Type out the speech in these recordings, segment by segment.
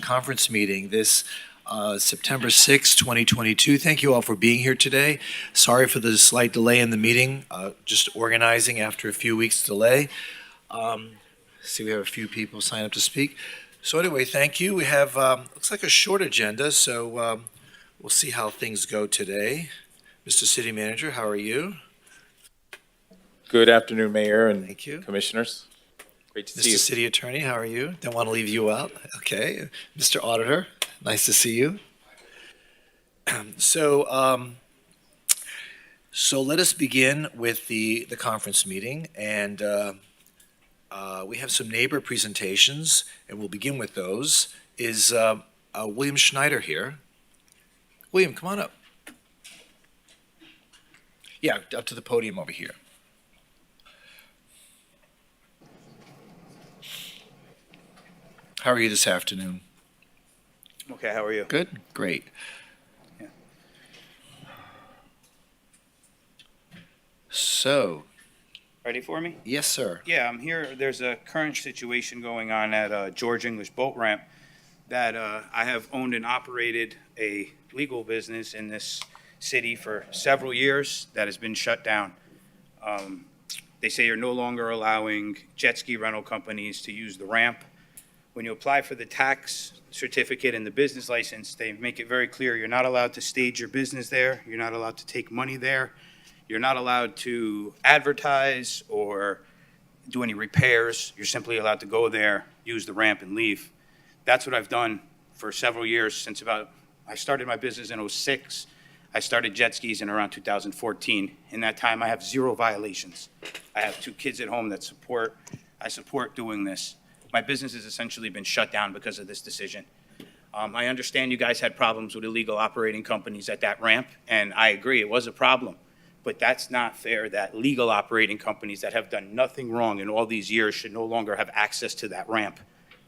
conference meeting this September 6, 2022. Thank you all for being here today. Sorry for the slight delay in the meeting, just organizing after a few weeks delay. See, we have a few people sign up to speak. So anyway, thank you. We have, looks like a short agenda, so we'll see how things go today. Mr. City Manager, how are you? Good afternoon, Mayor and Thank you. Commissioners. Great to see Mr. you. City Attorney, how are you? Don't want to leave you out. Okay. Mr. Auditor, nice to see you. So let us begin with the conference meeting, and we have some neighbor presentations, and we'll begin with those. Is William Schneider here? William, come on up. Yeah, up to the podium over here. How are you this afternoon? Okay, how are you? Good, great. Yeah. So, Ready for me? yes, sir. Yeah, I'm here. There's a current situation going on at George English Boat Ramp that I have owned and operated a legal business in this city for several years that has been shut down. They say you're no longer allowing jet ski rental companies to use the ramp. When you apply for the tax certificate and the business license, they make it very clear you're not allowed to stage your business there. You're not allowed to take money there. You're not allowed to advertise or do any repairs. You're simply allowed to go there, use the ramp, and leave. That's what I've done for several years since I started my business in '06. I started jet skis in around 2014. In that time, I have 0 violations. I have 2 kids at home that I support doing this. My business has essentially been shut down because of this decision. I understand you guys had problems with illegal operating companies at that ramp, and I agree, it was a problem. But that's not fair that legal operating companies that have done nothing wrong in all these years should no longer have access to that ramp.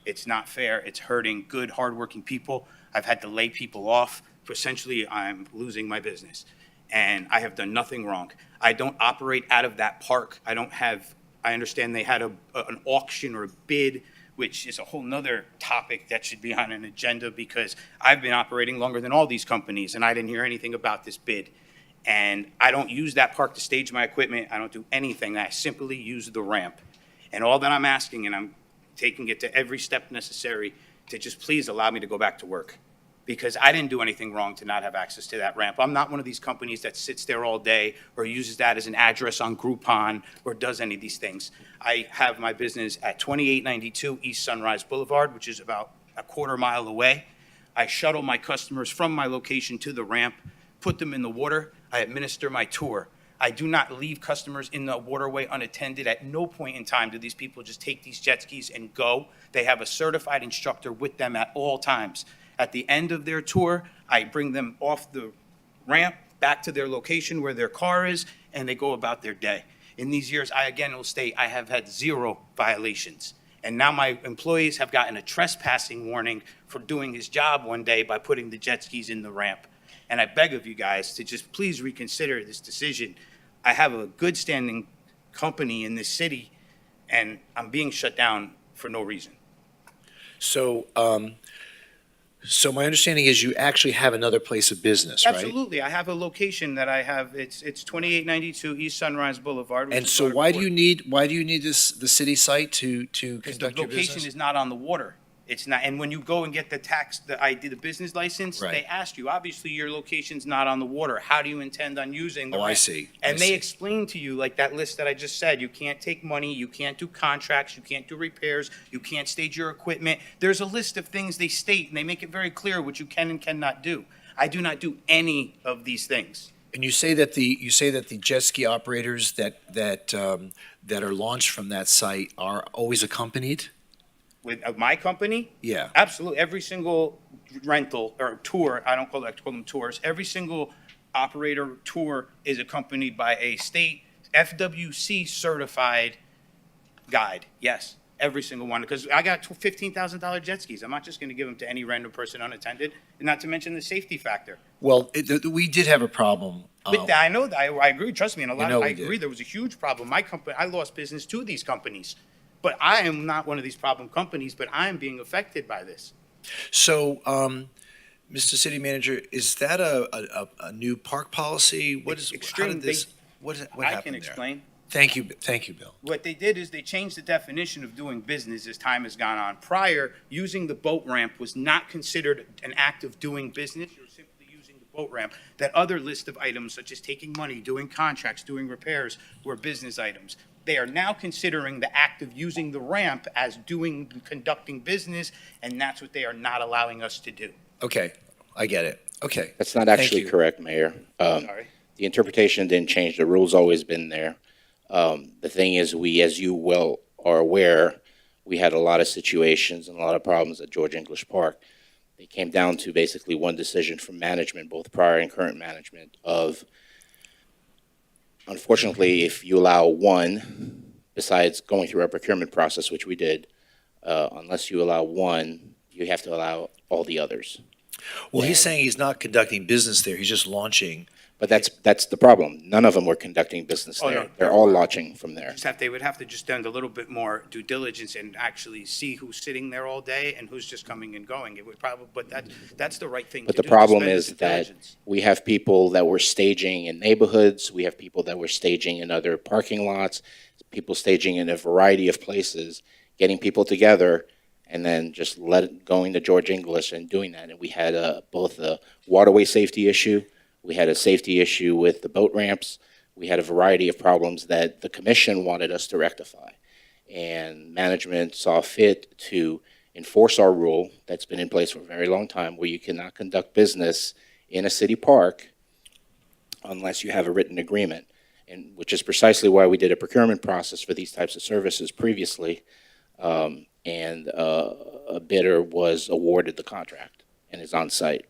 It's not fair. It's hurting good, hardworking people. I've had to lay people off. Essentially, I'm losing my business, and I have done nothing wrong. I don't operate out of that park. I understand they had an auction or a bid, which is a whole nother topic that should be on an agenda because I've been operating longer than all these companies, and I didn't hear anything about this bid. And I don't use that park to stage my equipment. I don't do anything. I simply use the ramp. And all that I'm asking, and I'm taking it to every step necessary, to just please allow me to go back to work. Because I didn't do anything wrong to not have access to that ramp. I'm not one of these companies that sits there all day or uses that as an address on Groupon or does any of these things. I have my business at 2892 East Sunrise Boulevard, which is about a quarter mile away. I shuttle my customers from my location to the ramp, put them in the water. I administer my tour. I do not leave customers in the waterway unattended. At no point in time do these people just take these jet skis and go. They have a certified instructor with them at all times. At the end of their tour, I bring them off the ramp back to their location where their car is, and they go about their day. In these years, I again will state I have had 0 violations. And now my employees have gotten a trespassing warning for doing his job one day by putting the jet skis in the ramp. And I beg of you guys to just please reconsider this decision. I have a good standing company in this city, and I'm being shut down for no reason. So, so my understanding is you actually have another place of business, right? Absolutely. I have a location that I have. It's 2892 East Sunrise Boulevard. And so why do you need the city site to Because the conduct your location business? is not on the water. It's not, and when you go and get the business license, Right. they ask you, obviously your location's not on the water. How do you intend on using the Oh, I ramp? see. And I they see. explain to you, like that list that I just said, you can't take money, you can't do contracts, you can't do repairs, you can't stage your equipment. There's a list of things they state, and they make it very clear what you can and cannot do. I do not do any of these things. And you say that the jet ski operators that are launched from that site are always accompanied? With my company, Yeah. absolutely, every single rental or tour, I don't call them tours, every single operator tour is accompanied by a state FWC certified guide. Yes, every single one, because I got $15,000 jet skis. I'm not just going to give them to any random person unattended, and not to mention the safety factor. Well, we did have a problem. With that, I know that, I agree, trust me, and know I we did. agree, there was a huge problem. My company, I lost business to these companies, but I am not one of these problem companies, but I am being affected by this. So, Mr. City Manager, is that a new park policy? What is, how Extreme, did this, what I happened can there? explain. Thank you, Bill. What they did is they changed the definition of doing business as time has gone on. Prior, using the boat ramp was not considered an act of doing business. You're simply using the boat ramp. That other list of items, such as taking money, doing contracts, doing repairs, were business items. They are now considering the act of using the ramp as conducting business, and that's what they are not allowing us to do. Okay, I get it. Okay. That's not Thank actually you. correct, Mayor. Sorry. The interpretation didn't change. The rule's always been there. The thing is, we, as you well are aware, we had a lot of situations and a lot of problems at George English Park. They came down to basically one decision from management, both prior and current management, of, unfortunately, if you allow one, besides going through a procurement process, which we did, unless you allow one, you have to allow all the others. Well, he's saying he's not conducting business there. He's just launching. But that's the problem. None of them were conducting business Oh, there. no. They're all launching from there. They would have to just do a little bit more due diligence and actually see who's sitting there all day and who's just coming and going. It would probably, but that's the right thing to But do. the problem spend is due that diligence. we have people that were staging in neighborhoods, we have people that were staging in other parking lots, people staging in a variety of places, getting people together, and then just going to George English and doing that. And we had both a waterway safety issue, we had a safety issue with the boat ramps, we had a variety of problems that the commission wanted us to rectify. And management saw fit to enforce our rule that's been in place for a very long time, where you cannot conduct business in a city park unless you have a written agreement, and which is precisely why we did a procurement process for these types of services previously. And a bidder was awarded the contract and is on site.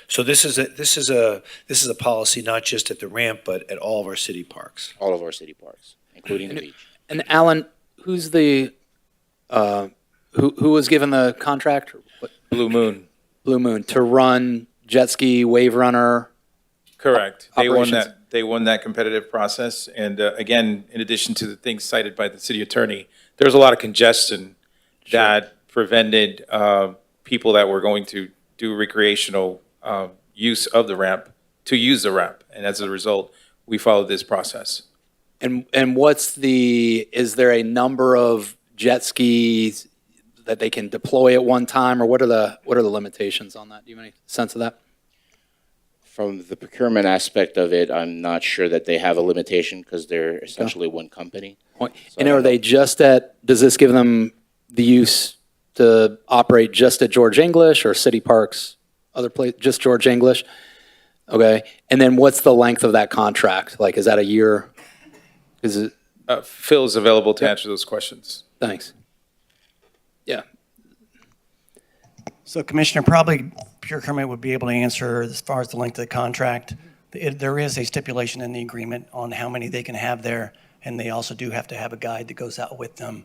So this is a policy not just at the ramp, but at all of our city parks. All of our city parks, including the beach. And Alan, who's the, who was given the contract? Blue Moon. Blue Moon, to run jet ski, wave runner? Correct. Operations. They won that competitive process. And again, in addition to the things cited by the city attorney, there was a lot of congestion that prevented people that were going to do recreational use of the ramp to use the ramp. And as a result, we followed this process. And is there a number of jet skis that they can deploy at one time, or what are the limitations on that? Do you have any sense of that? From the procurement aspect of it, I'm not sure that they have a limitation because they're essentially one company. And are they does this give them the use to operate just at George English or city parks, other place, just George English? Okay. And then what's the length of that contract? Like, is that a year? Is it? Phil is available to answer those questions. Thanks. Yeah. So Commissioner, probably Pure Kermit would be able to answer as far as the length of the contract. There is a stipulation in the agreement on how many they can have there, and they also do have to have a guide that goes out with them.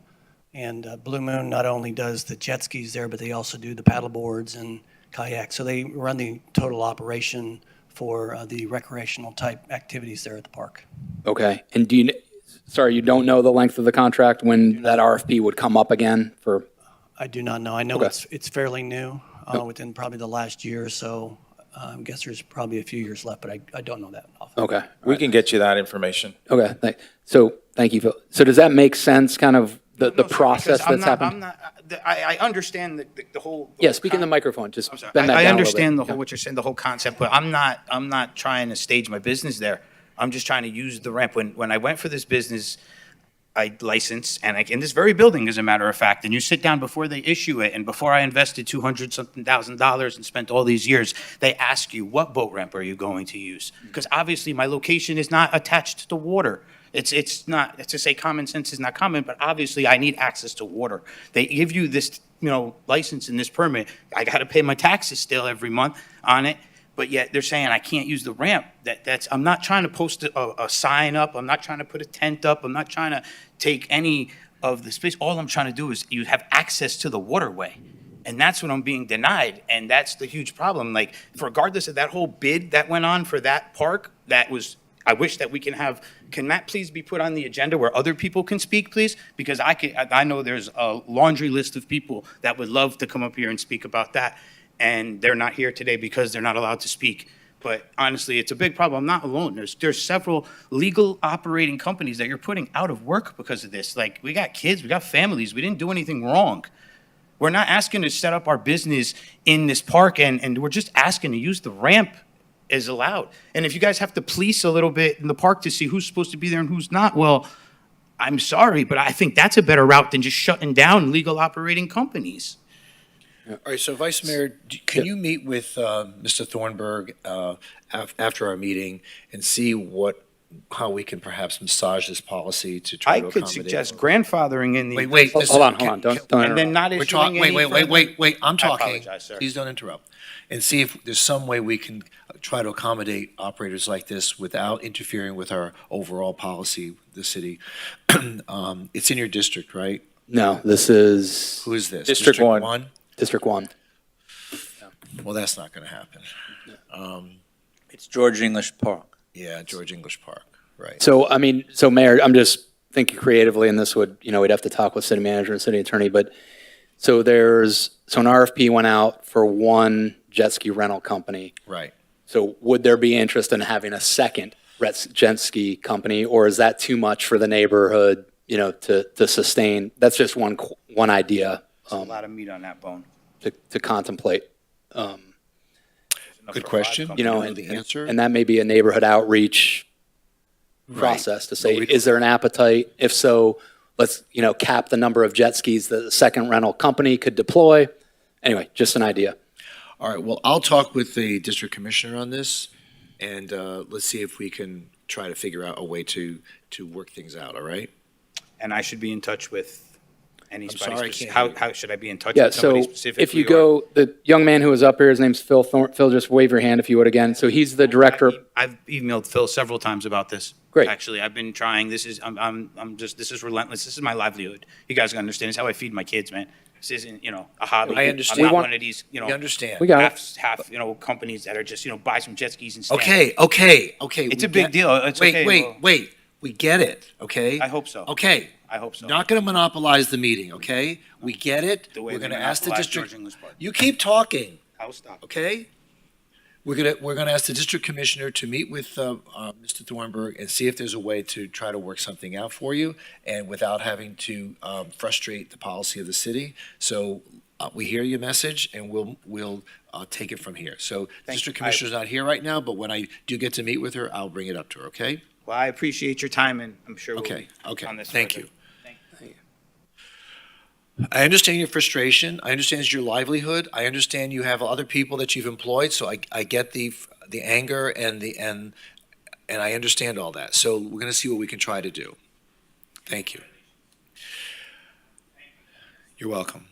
And Blue Moon not only does the jet skis there, but they also do the paddle boards and kayaks. So they run the total operation for the recreational type activities there at the park. Okay. And you don't know the length of the contract when that RFP would come up again for? I do not know. I know Okay. it's fairly new, within probably the last year or so. I guess there's probably a few years left, but I don't know that off. Okay. We can get you that information. Okay. So thank you, Phil. So does that make sense, kind of the No, sir, process because that's happened? I understand the whole. Yeah, speak in the microphone. Just I'm sorry. bend that I down a little understand bit. what you're saying, the whole concept, but I'm not trying to stage my business there. I'm just trying to use the ramp. When I went for this business, I licensed, and in this very building, as a matter of fact, and you sit down before they issue it, and before I invested $200-something thousand and spent all these years, they ask you, what boat ramp are you going to use? Because obviously my location is not attached to water. It's not, to say common sense is not common, but obviously I need access to water. They give you this, license and this permit. I got to pay my taxes still every month on it. But yet they're saying I can't use the ramp. I'm not trying to post a sign up. I'm not trying to put a tent up. I'm not trying to take any of the space. All I'm trying to do is you have access to the waterway. And that's what I'm being denied. And that's the huge problem. Like, regardless of that whole bid that went on for that park, that was I wish that we can Matt please be put on the agenda where other people can speak, please? Because I know there's a laundry list of people that would love to come up here and speak about that, and they're not here today because they're not allowed to speak. But honestly, it's a big problem. I'm not alone. There's several legal operating companies that you're putting out of work because of this. Like, we got kids, we got families, we didn't do anything wrong. We're not asking to set up our business in this park, and we're just asking to use the ramp as allowed. And if you guys have to police a little bit in the park to see who's supposed to be there and who's not, well, I'm sorry, but I think that's a better route than just shutting down legal operating companies. All right, so Vice Mayor, can you meet with Mr. Thornburg after our meeting and see how we can perhaps massage this policy to try I to could accommodate? suggest grandfathering in the. Wait, Hold on, hold on. Don't And then interrupt. not We're issuing talking, any further- wait, I'm I talking. apologize, sir. Please don't interrupt. And see if there's some way we can try to accommodate operators like this without interfering with our overall policy, the city. It's in your district, right? No, this is Who is this? District one. District 1. Well, that's not going to happen. It's George English Park. Yeah, George English Park, right. So, I mean, so Mayor, I'm just thinking creatively, and this would, we'd have to talk with city manager and city attorney, but so an RFP went out for one jet ski rental company. Right. So would there be interest in having a second jet ski company, or is that too much for the neighborhood, to sustain? That's just one idea There's a lot of meat on that bone. to contemplate. Enough Good for question. five You know, companies. the answer? And that may be a neighborhood outreach Right. process to say, But we is there an appetite? If so, let's, cap the number of jet skis that the second rental company could deploy. Anyway, just an idea. All right, well, I'll talk with the district commissioner on this, and let's see if we can try to figure out a way to work things out, all right? And I should be in touch with anybody. sorry, I can't How, hear you. how should I be in touch Yeah, with so somebody specifically? if you or- go, the young man who was up here, his name's Phil Phil, just wave your hand if you would again. So he's the director. I've emailed Phil several times about this. Great. Actually, I've been trying. This is relentless. This is my livelihood. You guys gotta understand. It's how I feed my kids, man. This isn't, a hobby. I understand. I'm not We want- one of these, We understand. We got it. half, companies that are just, buy some jet skis and stand. Okay. It's we a big get- deal. It's Wait, okay. wait, Well, wait, we get it, okay? I hope so. Okay, I hope so. not gonna monopolize the meeting, okay? We get it. The way We're they gonna ask the monopolize district. George English Park. You keep talking, I'll stop. okay? We're gonna ask the district commissioner to meet with Mr. Thornburg and see if there's a way to try to work something out for you, and without having to frustrate the policy of the city. So we hear your message, and we'll take it from here. So district commissioner's not here right now, but when I do get to meet with her, I'll bring it up to her, okay? Well, I appreciate your time, and I'm sure we'll Okay, be okay, on this thank further. you. I understand your frustration. I understand it's your livelihood. I understand you have other people that you've employed, so I get the anger and I understand all that. So we're gonna see what we can try to do. Thank you. You're welcome.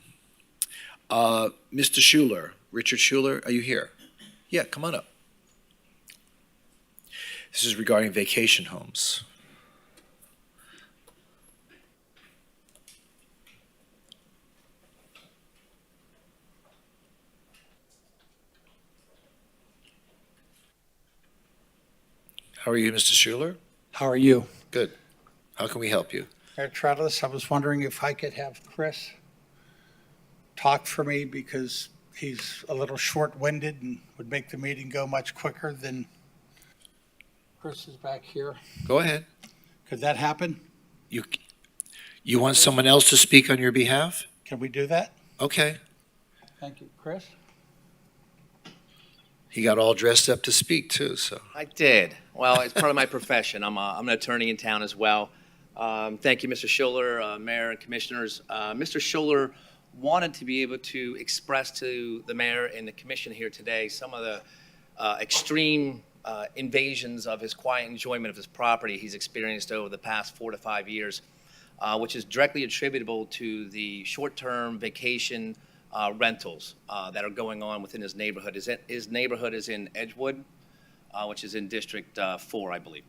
Mr. Schuler, Richard Schuler, are you here? Yeah, come on up. This is regarding vacation homes. How are you, Mr. Schuler? How are you? Good. How can we help you? Mayor Trellis, I was wondering if I could have Chris talk for me because he's a little short-winded and would make the meeting go much quicker than Chris is back here. Go ahead. Could that happen? You want someone else to speak on your behalf? Can we do that? Okay. Thank you. Chris? He got all dressed up to speak too, so. I did. Well, it's part of my profession. I'm an attorney in town as well. Thank you, Mr. Schuler, Mayor and Commissioners. Mr. Schuler wanted to be able to express to the mayor and the commission here today some of the extreme invasions of his quiet enjoyment of his property he's experienced over the past 4 to 5 years, which is directly attributable to the short-term vacation rentals that are going on within his neighborhood. His neighborhood is in Edgewood, which is in District 4, I believe.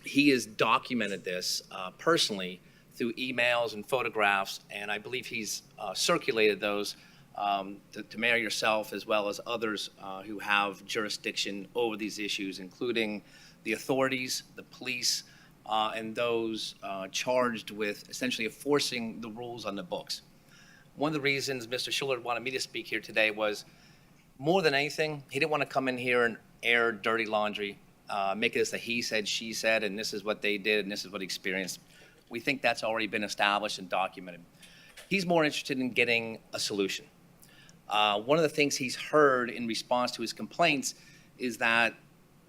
He has documented this personally through emails and photographs, and I believe he's circulated those to Mayor yourself as well as others who have jurisdiction over these issues, including the authorities, the police, and those charged with essentially enforcing the rules on the books. One of the reasons Mr. Schuler wanted me to speak here today was, more than anything, he didn't want to come in here and air dirty laundry, make this a he said, she said, and this is what they did, and this is what he experienced. We think that's already been established and documented. He's more interested in getting a solution. One of the things he's heard in response to his complaints is that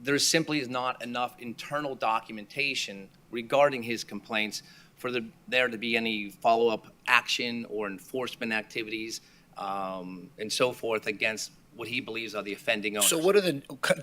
there simply is not enough internal documentation regarding his complaints for there to be any follow-up action or enforcement activities and so forth against what he believes are the offending owners. So what are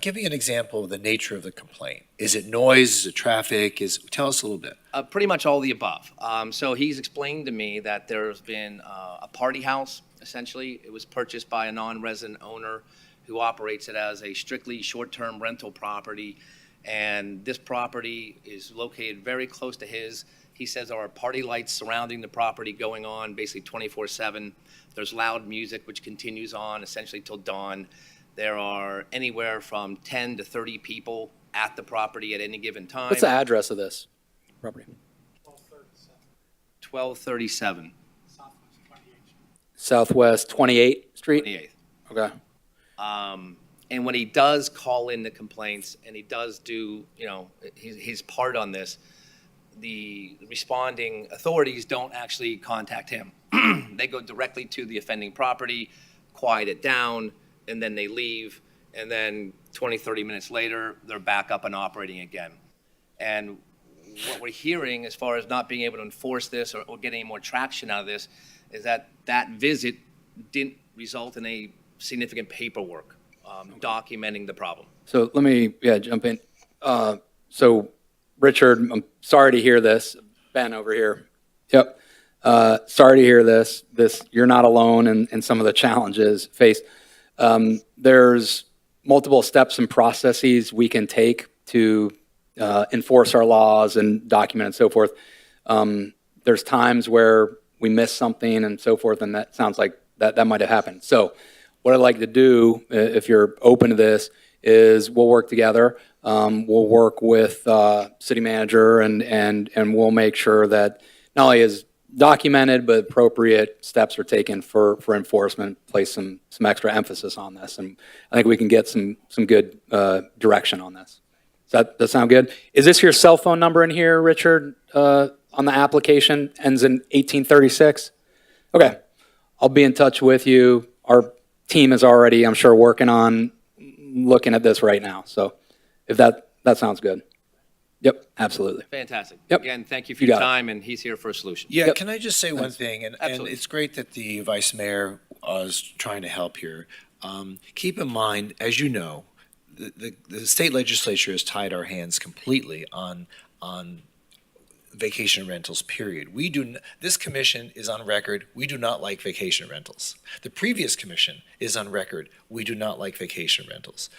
give me an example of the nature of the complaint. Is it noise? Is it traffic? Tell us a little bit. Pretty much all the above. So he's explained to me that there's been a party house, essentially. It was purchased by a non-resident owner who operates it as a strictly short-term rental property. And this property is located very close to his. He says there are party lights surrounding the property going on basically 24/7. There's loud music which continues on essentially till dawn. There are anywhere from 10 to 30 people at the property at any given time. What's the address of this property? 1237. Southwest 28th Street? 28th. Okay. And when he does call in the complaints and he does do, his part on this, the responding authorities don't actually contact him. They go directly to the offending property, quiet it down, and then they leave. And then 20, 30 minutes later, they're back up and operating again. And what we're hearing as far as not being able to enforce this or getting any more traction out of this is that visit didn't result in any significant paperwork documenting the problem. So let me, jump in. So Richard, I'm sorry to hear this. Ben over here. Yep. Sorry to hear this. You're not alone in some of the challenges faced. There's multiple steps and processes we can take to enforce our laws and document and so forth. There's times where we miss something and so forth, and that sounds like that might have happened. So what I'd like to do, if you're open to this, is we'll work together. We'll work with city manager and we'll make sure that not only is documented, but appropriate steps are taken for enforcement, place some extra emphasis on this. And I think we can get some good direction on this. Does that sound good? Is this your cell phone number in here, Richard, on the application? Ends in 1836? Okay. I'll be in touch with you. Our team is already, I'm sure, working on looking at this right now. So if that sounds good. Yep, absolutely. Fantastic. Yep. Again, thank you for You your got it. time, and he's here for a solution. Yeah, Yep. can I just say one thing? And Absolutely. it's great that the vice mayor is trying to help here. Keep in mind, as you know, the state legislature has tied our hands completely on vacation rentals, period. This commission is on record, we do not like vacation rentals. The previous commission is on record, we do not like vacation rentals.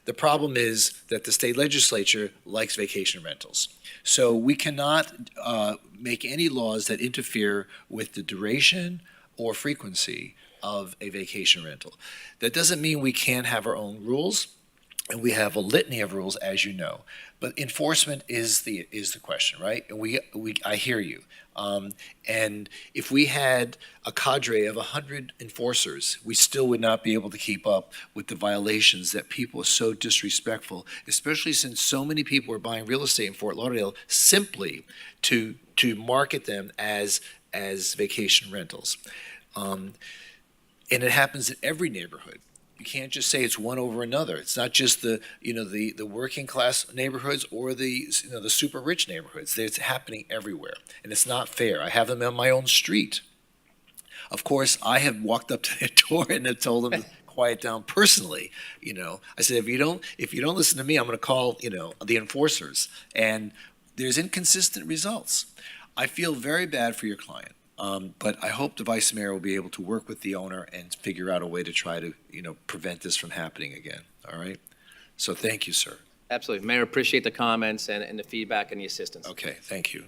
The problem is that the state legislature likes vacation rentals. So we cannot make any laws that interfere with the duration or frequency of a vacation rental. That doesn't mean we can't have our own rules, and we have a litany of rules, as you know. But enforcement is the question, right? And I hear you. And if we had a cadre of 100 enforcers, we still would not be able to keep up with the violations that people are so disrespectful, especially since so many people are buying real estate in Fort Lauderdale simply to market them as vacation rentals. And it happens in every neighborhood. You can't just say it's one over another. It's not just the working class neighborhoods or the super rich neighborhoods. It's happening everywhere, and it's not fair. I have them on my own street. Of course, I have walked up to their door and have told them to quiet down personally. I said, if you don't listen to me, I'm going to call the enforcers. And there's inconsistent results. I feel very bad for your client. But I hope the vice mayor will be able to work with the owner and figure out a way to try to, prevent this from happening again. All right? So thank you, sir. Absolutely. Mayor, appreciate the comments and the feedback and the assistance. Okay, thank you.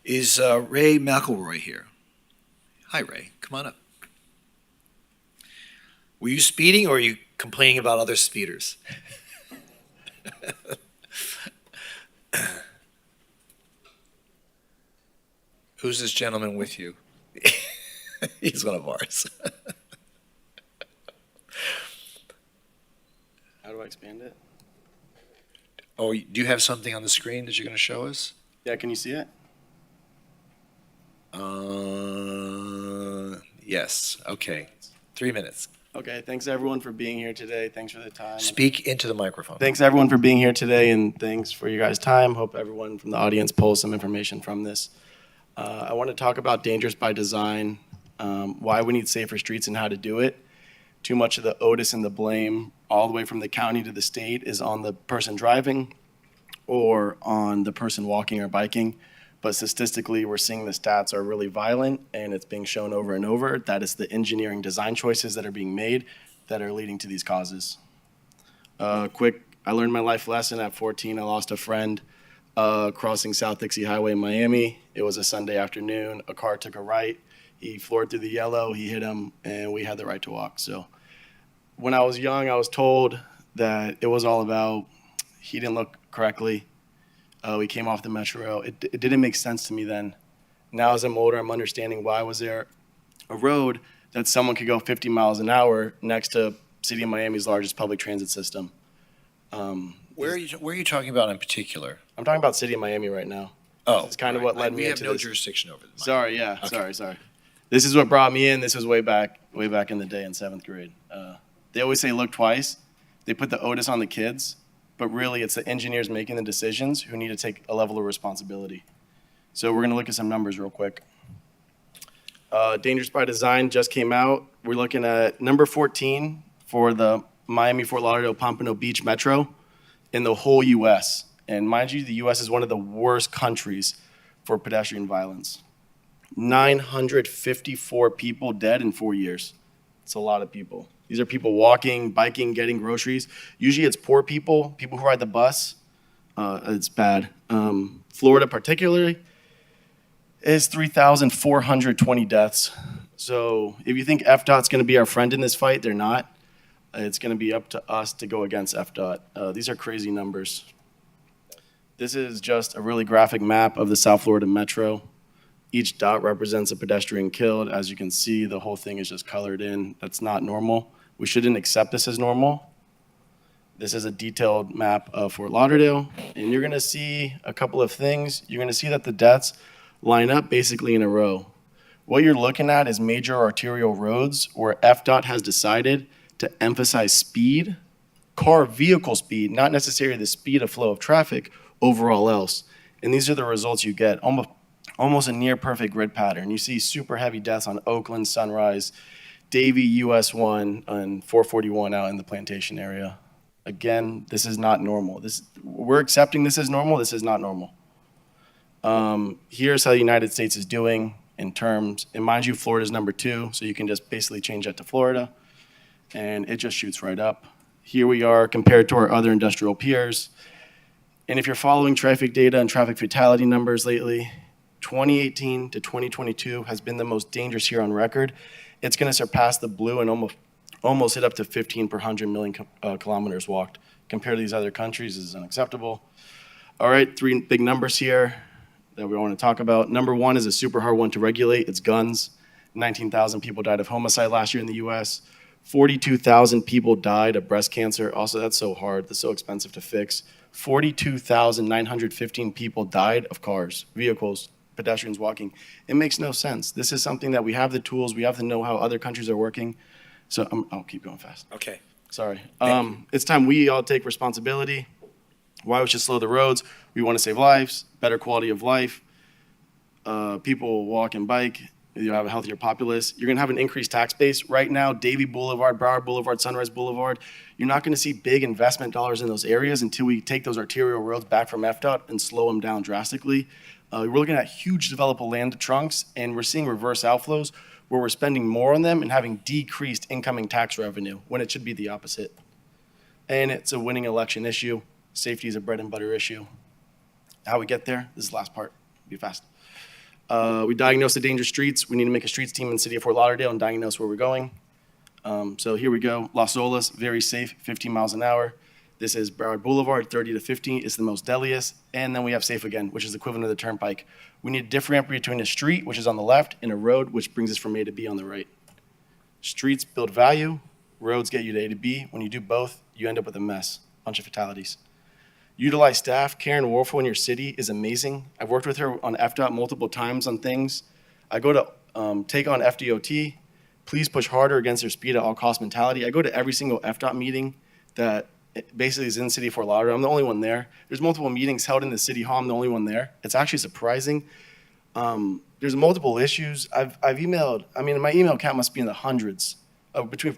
Is Ray McElroy here? Hi, Ray. Come on up. Were you speeding or are you complaining about other speeders? Who's this gentleman with you? He's one of ours. How do I expand it? Oh, do you have something on the screen that you're going to show us? Yeah, can you see it? Yes. Okay. 3 minutes. Okay, thanks everyone for being here today. Thanks for the time. Speak into the microphone. Thanks everyone for being here today, and thanks for your guys' time. Hope everyone from the audience pulls some information from this. I want to talk about dangerous by design, why we need safer streets and how to do it. Too much of the onus and the blame, all the way from the county to the state, is on the person driving or on the person walking or biking. But statistically, we're seeing the stats are really violent, and it's being shown over and over that it's the engineering design choices that are being made that are leading to these causes. I learned my life lesson at 14. I lost a friend crossing South Dixie Highway in Miami. It was a Sunday afternoon. A car took a right. He floored through the yellow. He hit him, and we had the right to walk. So when I was young, I was told that it was all about he didn't look correctly. We came off the metro. It didn't make sense to me then. Now as I'm older, I'm understanding why was there a road that someone could go 50 miles an hour next to City of Miami's largest public transit system. Where are you talking about in particular? I'm talking about City of Miami right now. Oh, It's kind of what led me We have into no this. jurisdiction over them. Sorry, yeah, Okay. sorry. This is what brought me in. This was way back in the day in 7th grade. They always say look twice. They put the onus on the kids, but really it's the engineers making the decisions who need to take a level of responsibility. So we're gonna look at some numbers real quick. Dangerous by Design just came out. We're looking at number 14 for the Miami-Fort Lauderdale-Pompano Beach Metro in the whole U.S. And mind you, the U.S. is one of the worst countries for pedestrian violence. 954 people dead in 4 years. It's a lot of people. These are people walking, biking, getting groceries. Usually it's poor people who ride the bus. It's bad. Florida particularly is 3,420 deaths. So if you think FDOT's going to be our friend in this fight, they're not. It's going to be up to us to go against FDOT. These are crazy numbers. This is just a really graphic map of the South Florida Metro. Each dot represents a pedestrian killed. As you can see, the whole thing is just colored in. That's not normal. We shouldn't accept this as normal. This is a detailed map of Fort Lauderdale, and you're gonna see a couple of things. You're gonna see that the deaths line up basically in a row. What you're looking at is major arterial roads where FDOT has decided to emphasize speed, car vehicle speed, not necessarily the speed of flow of traffic, over all else. And these are the results you get, almost a near perfect grid pattern. You see super heavy deaths on Oakland, Sunrise, Davie, US 1, and 441 out in the Plantation area. Again, this is not normal. We're accepting this as normal. This is not normal. Here's how the United States is doing in terms, and mind you, Florida's number 2, so you can just basically change that to Florida, and it just shoots right up. Here we are compared to our other industrial peers. And if you're following traffic data and traffic fatality numbers lately, 2018 to 2022 has been the most dangerous year on record. It's going to surpass the blue and almost hit up to 15 per 100 million kilometers walked. Compared to these other countries, this is unacceptable. All right, 3 big numbers here that we want to talk about. Number 1 is a super hard one to regulate. It's guns. 19,000 people died of homicide last year in the U.S. 42,000 people died of breast cancer. Also, that's so hard. That's so expensive to fix. 42,915 people died of cars, vehicles, pedestrians walking. It makes no sense. This is something that we have the tools, we have to know how other countries are working. So I'll keep going fast. Okay. Sorry. It's time we all take responsibility. Why we should slow the roads. We want to save lives, better quality of life. People walk and bike. You have a healthier populace. You're going to have an increased tax base. Right now, Davie Boulevard, Broward Boulevard, Sunrise Boulevard, you're not going to see big investment dollars in those areas until we take those arterial roads back from FDOT and slow them down drastically. We're looking at huge developable land trunks, and we're seeing reverse outflows where we're spending more on them and having decreased incoming tax revenue when it should be the opposite. And it's a winning election issue. Safety is a bread and butter issue. How we get there, this is the last part. Be fast. We diagnose the dangerous streets. We need to make a streets team in the city of Fort Lauderdale and diagnose where we're going. So here we go. Las Olas, very safe, 15 miles an hour. This is Broward Boulevard, 30 to 50 is the most deadliest. And then we have safe again, which is equivalent to the turnpike. We need a differentiate between a street, which is on the left, and a road, which brings us from A to B on the right. Streets build value, roads get you to A to B. When you do both, you end up with a mess, bunch of fatalities. Utilize staff. Karen Warfel in your city is amazing. I've worked with her on FDOT multiple times on things. I go to take on FDOT. Please push harder against their speed at all cost mentality. I go to every single FDOT meeting that basically is in City of Fort Lauderdale. I'm the only one there. There's multiple meetings held in the City Hall. I'm the only one there. It's actually surprising. There's multiple issues. I've emailed, I mean, my email count must be in the hundreds between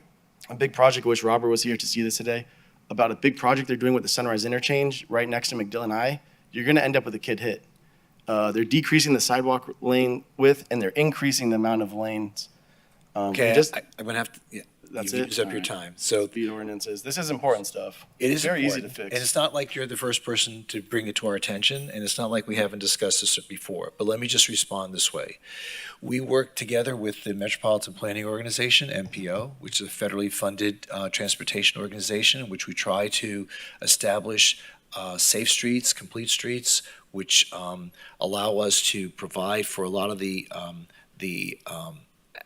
a big project, which Robert was here to see this today, about a big project they're doing with the Sunrise Interchange right next to McDillon Eye. You're going to end up with a kid hit. They're decreasing the sidewalk lane width, and they're increasing the amount of lanes. Okay, I'm going to have to, yeah, That's you've it? used up All your right. time. So Speed ordinances. This is important stuff. it is It's very easy to important, fix. and it's not like you're the first person to bring it to our attention, and it's not like we haven't discussed this before. But let me just respond this way. We work together with the Metropolitan Planning Organization, MPO, which is a federally funded transportation organization, in which we try to establish safe streets, complete streets, which allow us to provide for a lot of the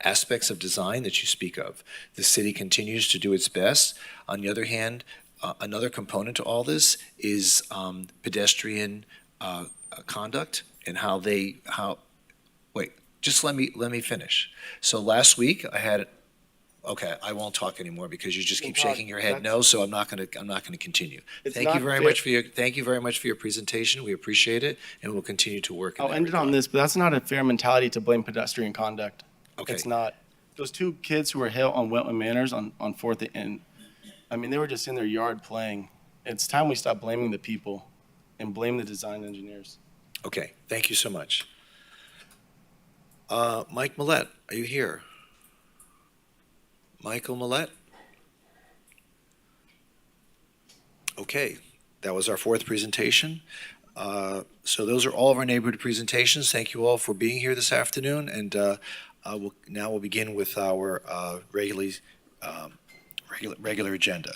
aspects of design that you speak of. The city continues to do its best. On the other hand, another component to all this is pedestrian conduct and just let me finish. So last week I had, okay, I won't talk anymore because you just keep shaking your head no, so I'm not gonna continue. It's Thank you not very fair- much thank you very much for your presentation. We appreciate it, and we'll continue to work in I'll that end it on regard. this, but that's not a fair mentality to blame pedestrian conduct. Okay. It's not. Those two kids who were hit on Wetland Manors on 4th and, I mean, they were just in their yard playing. It's time we stop blaming the people and blame the design engineers. Okay, thank you so much. Mike Millette, are you here? Michael Millette? Okay, that was our fourth presentation. So those are all of our neighborhood presentations. Thank you all for being here this afternoon, and we'll begin with our regular agenda.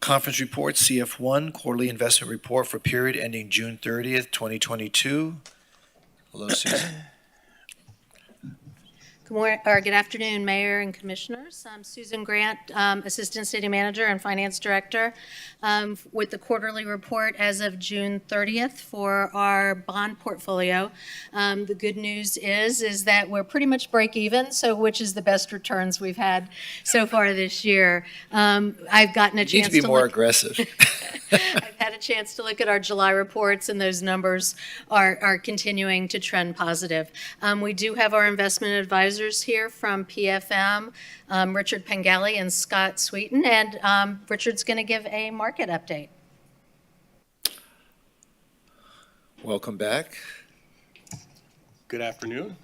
Conference report, CF1, quarterly investment report for period ending June 30th, 2022. Hello, Susan. Good morning, or good afternoon, Mayor and Commissioners. I'm Susan Grant, Assistant City Manager and Finance Director, with the quarterly report as of June 30th for our bond portfolio. The good news is that we're pretty much break even, so which is the best returns we've had so far this year. I've gotten a You need chance to be to more look. aggressive. I've had a chance to look at our July reports, and those numbers are continuing to trend positive. We do have our investment advisors here from PFM, Richard Pengelly and Scott Sweeten, and Richard's going to give a market update. Welcome back. Good afternoon.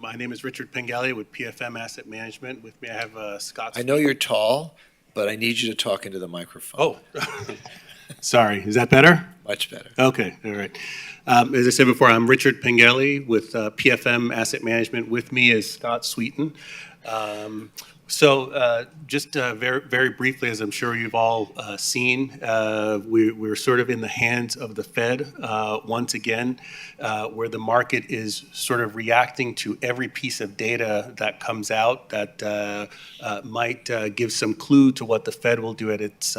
My name is Richard Pengelly with PFM Asset Management. With me, I have Scott. I know you're tall, but I need you to talk into the microphone. Oh, sorry. Is that better? Much better. Okay, all right. As I said before, I'm Richard Pengelly with PFM Asset Management. With me is Scott Sweeten. Just very briefly, as I'm sure you've all seen, we're sort of in the hands of the Fed once again, where the market is sort of reacting to every piece of data that comes out that might give some clue to what the Fed will do at its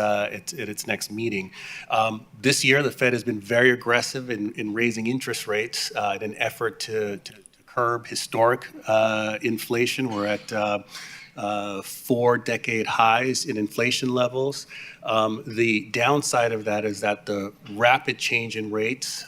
next meeting. This year, the Fed has been very aggressive in raising interest rates in an effort to curb historic inflation. We're at 4-decade highs in inflation levels. The downside of that is that the rapid change in rates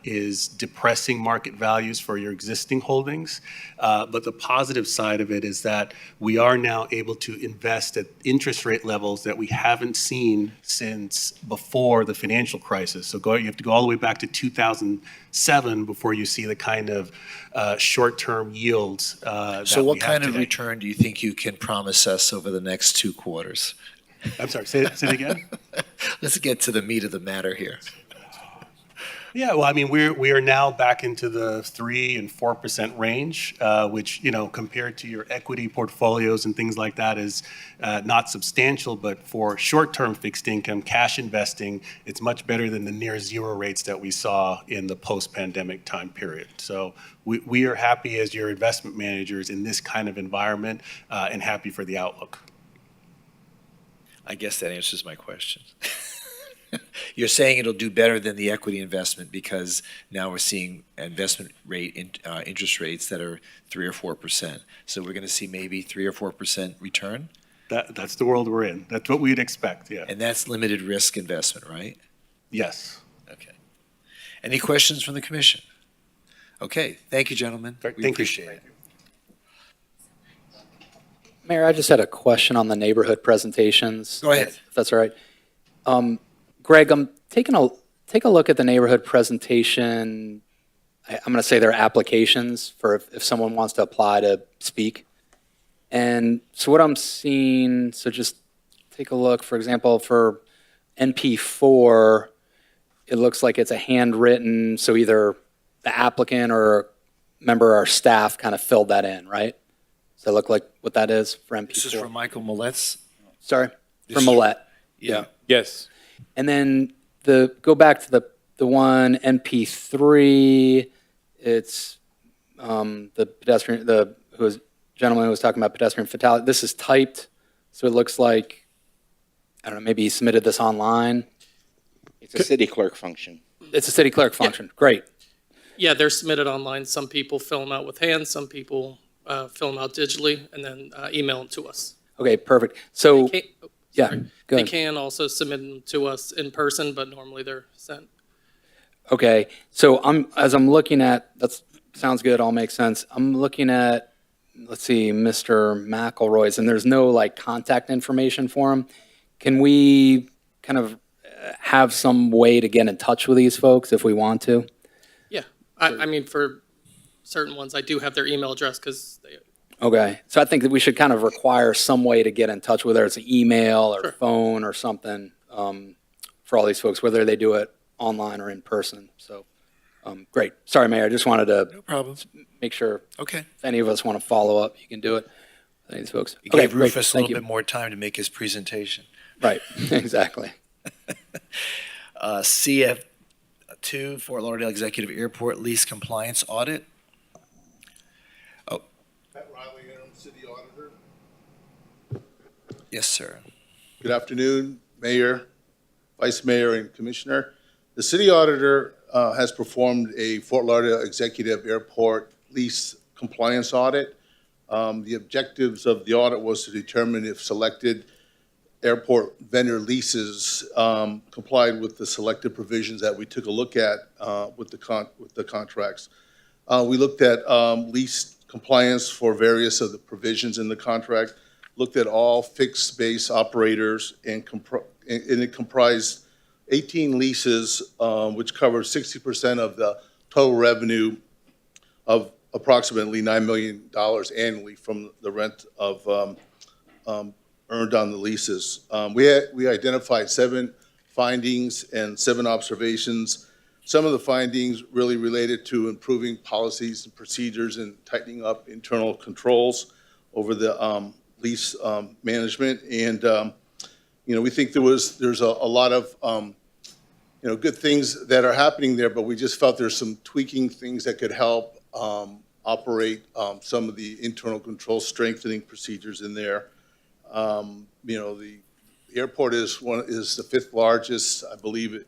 is depressing market values for your existing holdings. But the positive side of it is that we are now able to invest at interest rate levels that we haven't seen since before the financial crisis. So you have to go all the way back to 2007 before you see the kind of short-term yields So what that we have kind of today. return do you think you can promise us over the next 2 quarters? I'm sorry, say it again? Let's get to the meat of the matter here. Yeah, well, I mean, we are now back into the 3 and 4% range, which, you know, compared to your equity portfolios and things like that is not substantial, but for short-term fixed income, cash investing, it's much better than the near zero rates that we saw in the post-pandemic time period. So we are happy as your investment managers in this kind of environment and happy for the outlook. I guess that answers my question. You're saying it'll do better than the equity investment because now we're seeing investment rate interest rates that are 3 or 4%. So we're going to see maybe 3 or 4% return, That's the world we're in. That's what we'd expect, yeah. and that's limited risk investment, right? Yes. Okay. Any questions from the commission? Okay, thank you, gentlemen. Thank We you. appreciate it. Mayor, I just had a question on the neighborhood presentations. Go ahead. If that's all right. Greg, I'm take a look at the neighborhood presentation. I'm going to say their applications for if someone wants to apply to speak. And so what I'm seeing, so just take a look, for example, for NP4, it looks like it's a handwritten, so either the applicant or a member of our staff kind of filled that in, right? Does that look like what that is for NP4? This is from Michael Millet's? Sorry, This from is- Millette. Yeah. Yes. And then go back to the one NP3. It's the pedestrian, gentleman who was talking about pedestrian fatality. This is typed, so it looks like, I don't know, maybe he submitted this online. It's a city clerk function. It's a city clerk function. Great. Yeah, they're submitted online. Some people fill them out with hands, some people fill them out digitally, and then email them to us. Okay, perfect. So, They can- yeah, sorry. go They ahead. can also submit them to us in person, but normally they're sent. Okay, so as I'm looking at, that sounds good, all makes sense. I'm looking at, let's see, Mr. McElroy's, and there's no like contact information for him. Can we kind of have some way to get in touch with these folks if we want to? Yeah, I mean, for certain ones, I do have their email address because they, Okay, so I think that we should kind of require some way to get in touch, whether it's an email or Sure. phone or something, for all these folks, whether they do it online or in person. So, great. Sorry, Mayor, I just wanted to No problem. make sure Okay. if any of us want to follow up, you can do it. with any of these folks. You Okay, gave great. Rufus a Thank little you. bit more time to make his presentation. Right, exactly. CF2, Fort Lauderdale Executive Airport Lease Compliance Audit. Pat Riley, Interim City Auditor. Yes, sir. Good afternoon, Mayor, Vice Mayor, and Commissioner. The City Auditor has performed a Fort Lauderdale Executive Airport lease compliance audit. The objectives of the audit was to determine if selected airport vendor leases complied with the selected provisions that we took a look at with the contracts. We looked at lease compliance for various of the provisions in the contract, looked at all fixed base operators, and it comprised 18 leases, which covered 60% of the total revenue of approximately $9 million annually from the rent of earned on the leases. We identified 7 findings and 7 observations. Some of the findings really related to improving policies and procedures and tightening up internal controls over the lease management. And, we think there's a lot of, good things that are happening there, but we just felt there's some tweaking things that could help operate some of the internal control strengthening procedures in there. The airport is the 5th largest, I believe,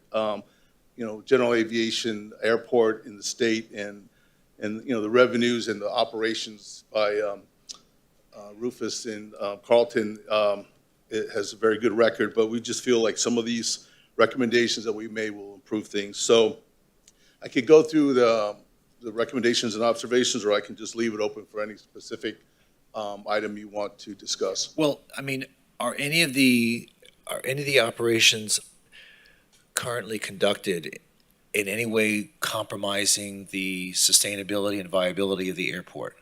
general aviation airport in the state, and the revenues and the operations by Rufus and Carlton, it has a very good record, but we just feel like some of these recommendations that we made will improve things. So I could go through the recommendations and observations, or I can just leave it open for any specific item you want to discuss. Well, I mean, are any of the operations currently conducted in any way compromising the sustainability and viability of the airport?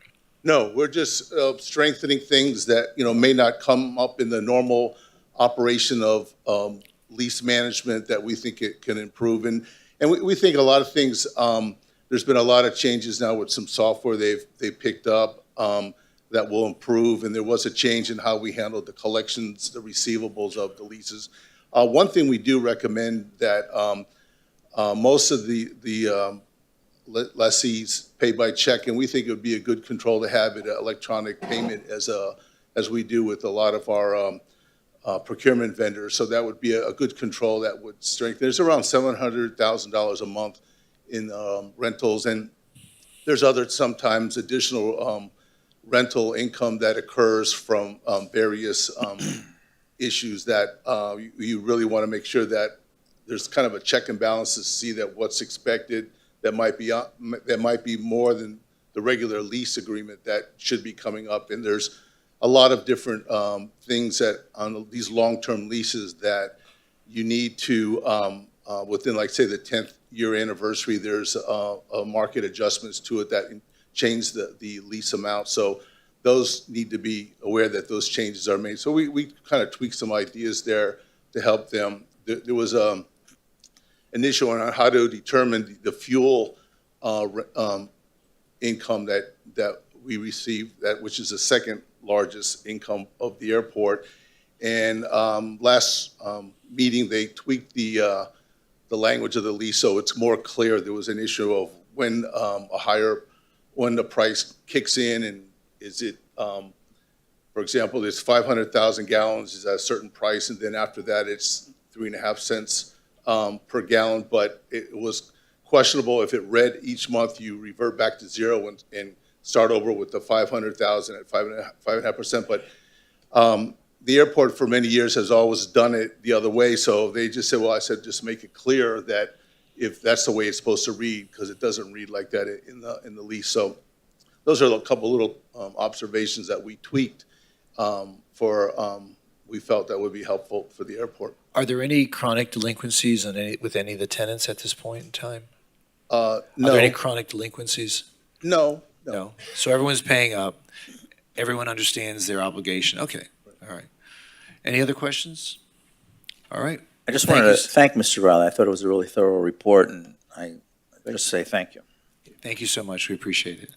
No, we're just strengthening things that, may not come up in the normal operation of lease management that we think it can improve. And And we think a lot of things, there's been a lot of changes now with some software they've picked up that will improve, and there was a change in how we handled the collections, the receivables of the leases. One thing we do recommend that most of the lessees pay by check, and we think it would be a good control to have it electronic payment as we do with a lot of our procurement vendors. So that would be a good control that would strengthen. There's around $700,000 a month in rentals, and there's other sometimes additional rental income that occurs from various issues that you really want to make sure that there's kind of a check and balance to see that what's expected that might be more than the regular lease agreement that should be coming up. And there's a lot of different things that on these long-term leases that you need to within, like, say, the 10th year anniversary, there's market adjustments to it that change the lease amount. So those need to be aware that those changes are made. So we kind of tweaked some ideas there to help them. There was an issue on how to determine the fuel income that we receive, which is the second largest income of the airport. And last meeting, they tweaked the language of the lease so it's more clear. There was an issue of when when the price kicks in, and is it, for example, there's 500,000 gallons is at a certain price, and then after that it's 3.5 cents per gallon. But it was questionable if it read each month you revert back to zero and start over with the 500,000 at 5.5%. But the airport for many years has always done it the other way. So they just said, well, I said, just make it clear that if that's the way it's supposed to read, because it doesn't read like that in the lease. So those are a couple little observations that we tweaked we felt that would be helpful for the airport. Are there any chronic delinquencies with any of the tenants at this point in time? No. Are there any chronic delinquencies? No. No. So everyone's paying up. Everyone understands their obligation. Okay. All right. Any other questions? All right. I just Thank wanted you. to thank Mr. Riley. I thought it was a really thorough report, and I just say thank you. Thank you so much. We appreciate it.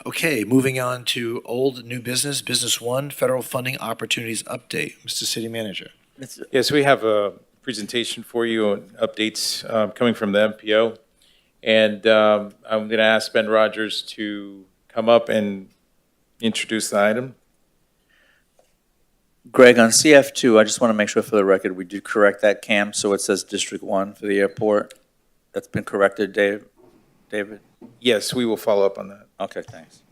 Okay, moving on to old new business. Business one, federal funding opportunities update. Mr. City Manager. Yes, we have a presentation for you on updates coming from the MPO. And I'm going to ask Ben Rogers to come up and introduce the item. Greg, on CF2, I just want to make sure for the record we did correct that, Cam, so it says District 1 for the airport. That's been corrected, David? Yes, we will follow up on that. Okay, thanks.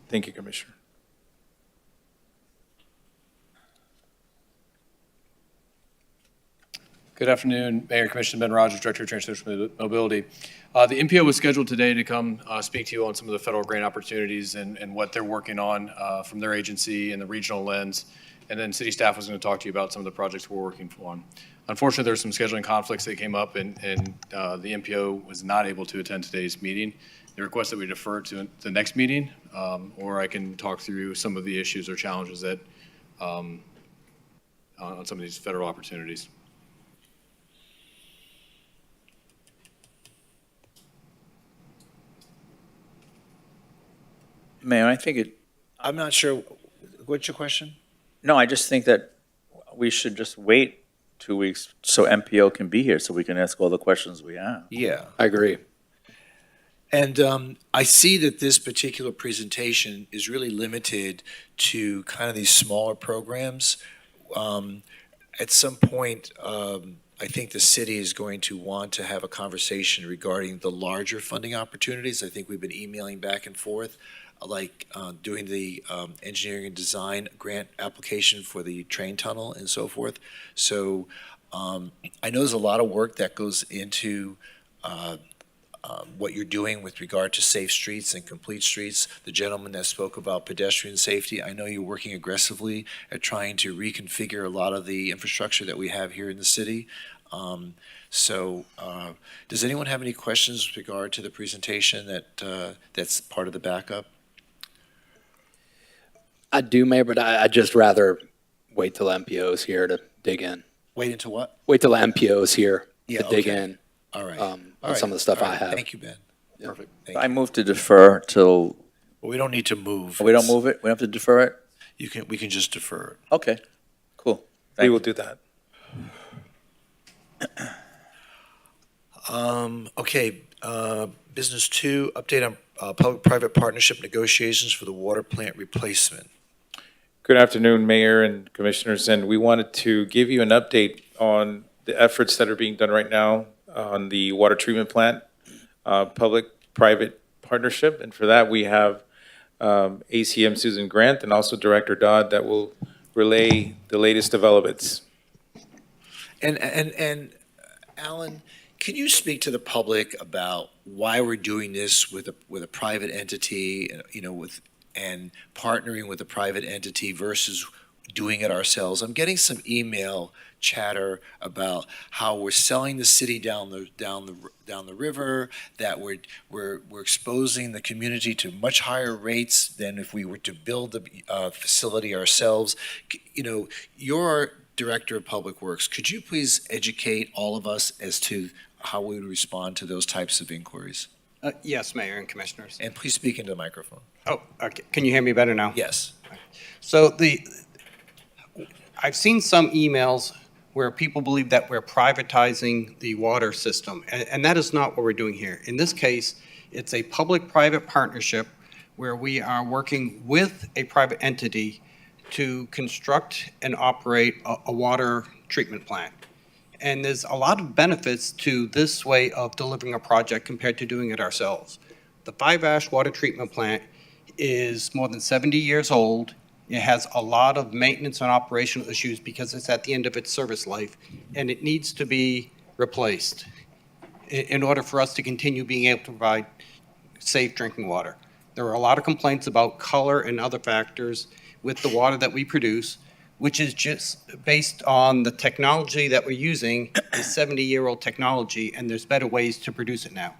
Thank you, Commissioner. Good afternoon, Mayor, Commissioner Ben Rogers, Director of Transportation Mobility. The MPO was scheduled today to come speak to you on some of the federal grant opportunities and what they're working on from their agency and the regional lens. And then city staff was going to talk to you about some of the projects we're working on. Unfortunately, there were some scheduling conflicts that came up, and the MPO was not able to attend today's meeting. They request that we defer to the next meeting, or I can talk through some of the issues or challenges that on some of these federal opportunities. Mayor, I think it, I'm not sure. What's your question? no, I just think that we should just wait 2 weeks so MPO can be here so we can ask all the questions we have. Yeah. I agree. And I see that this particular presentation is really limited to kind of these smaller programs. At some point, I think the city is going to want to have a conversation regarding the larger funding opportunities. I think we've been emailing back and forth, like doing the engineering and design grant application for the train tunnel and so forth. So I know there's a lot of work that goes into what you're doing with regard to safe streets and complete streets. The gentleman that spoke about pedestrian safety, I know you're working aggressively at trying to reconfigure a lot of the infrastructure that we have here in the city. Does anyone have any questions with regard to the presentation that's part of the backup? I do, Mayor, but I'd just rather wait till MPO is here to dig in. Wait until what? Wait till the MPO is here Yeah, to dig okay. in All right. on All some of right. the stuff All I right. have. Thank you, Ben. Perfect. Thank I you. move to defer till, Well, we don't need to move. we don't move it? We don't have to defer it? We can just defer it. Okay, cool. We Thank will you. do that. Okay, business two, update on public-private partnership negotiations for the water plant replacement. Good afternoon, Mayor and Commissioners, and we wanted to give you an update on the efforts that are being done right now on the water treatment plant, public-private partnership. And for that, we have ACM Susan Grant and also Director Dodd that will relay the latest developments. And Alan, can you speak to the public about why we're doing this with a private entity, and partnering with a private entity versus doing it ourselves? I'm getting some email chatter about how we're selling the city down the river, that we're exposing the community to much higher rates than if we were to build the facility ourselves. You're Director of Public Works. Could you please educate all of us as to how we would respond to those types of inquiries? Yes, Mayor and Commissioners. And please speak into the microphone. Oh, okay. Can you hear me better now? Yes. So I've seen some emails where people believe that we're privatizing the water system, and that is not what we're doing here. In this case, it's a public-private partnership where we are working with a private entity to construct and operate a water treatment plant. And there's a lot of benefits to this way of delivering a project compared to doing it ourselves. The Five Ash Water Treatment Plant is more than 70 years old. It has a lot of maintenance and operational issues because it's at the end of its service life, and it needs to be replaced in order for us to continue being able to provide safe drinking water. There are a lot of complaints about color and other factors with the water that we produce, which is just based on the technology that we're using is 70-year-old technology, and there's better ways to produce it now.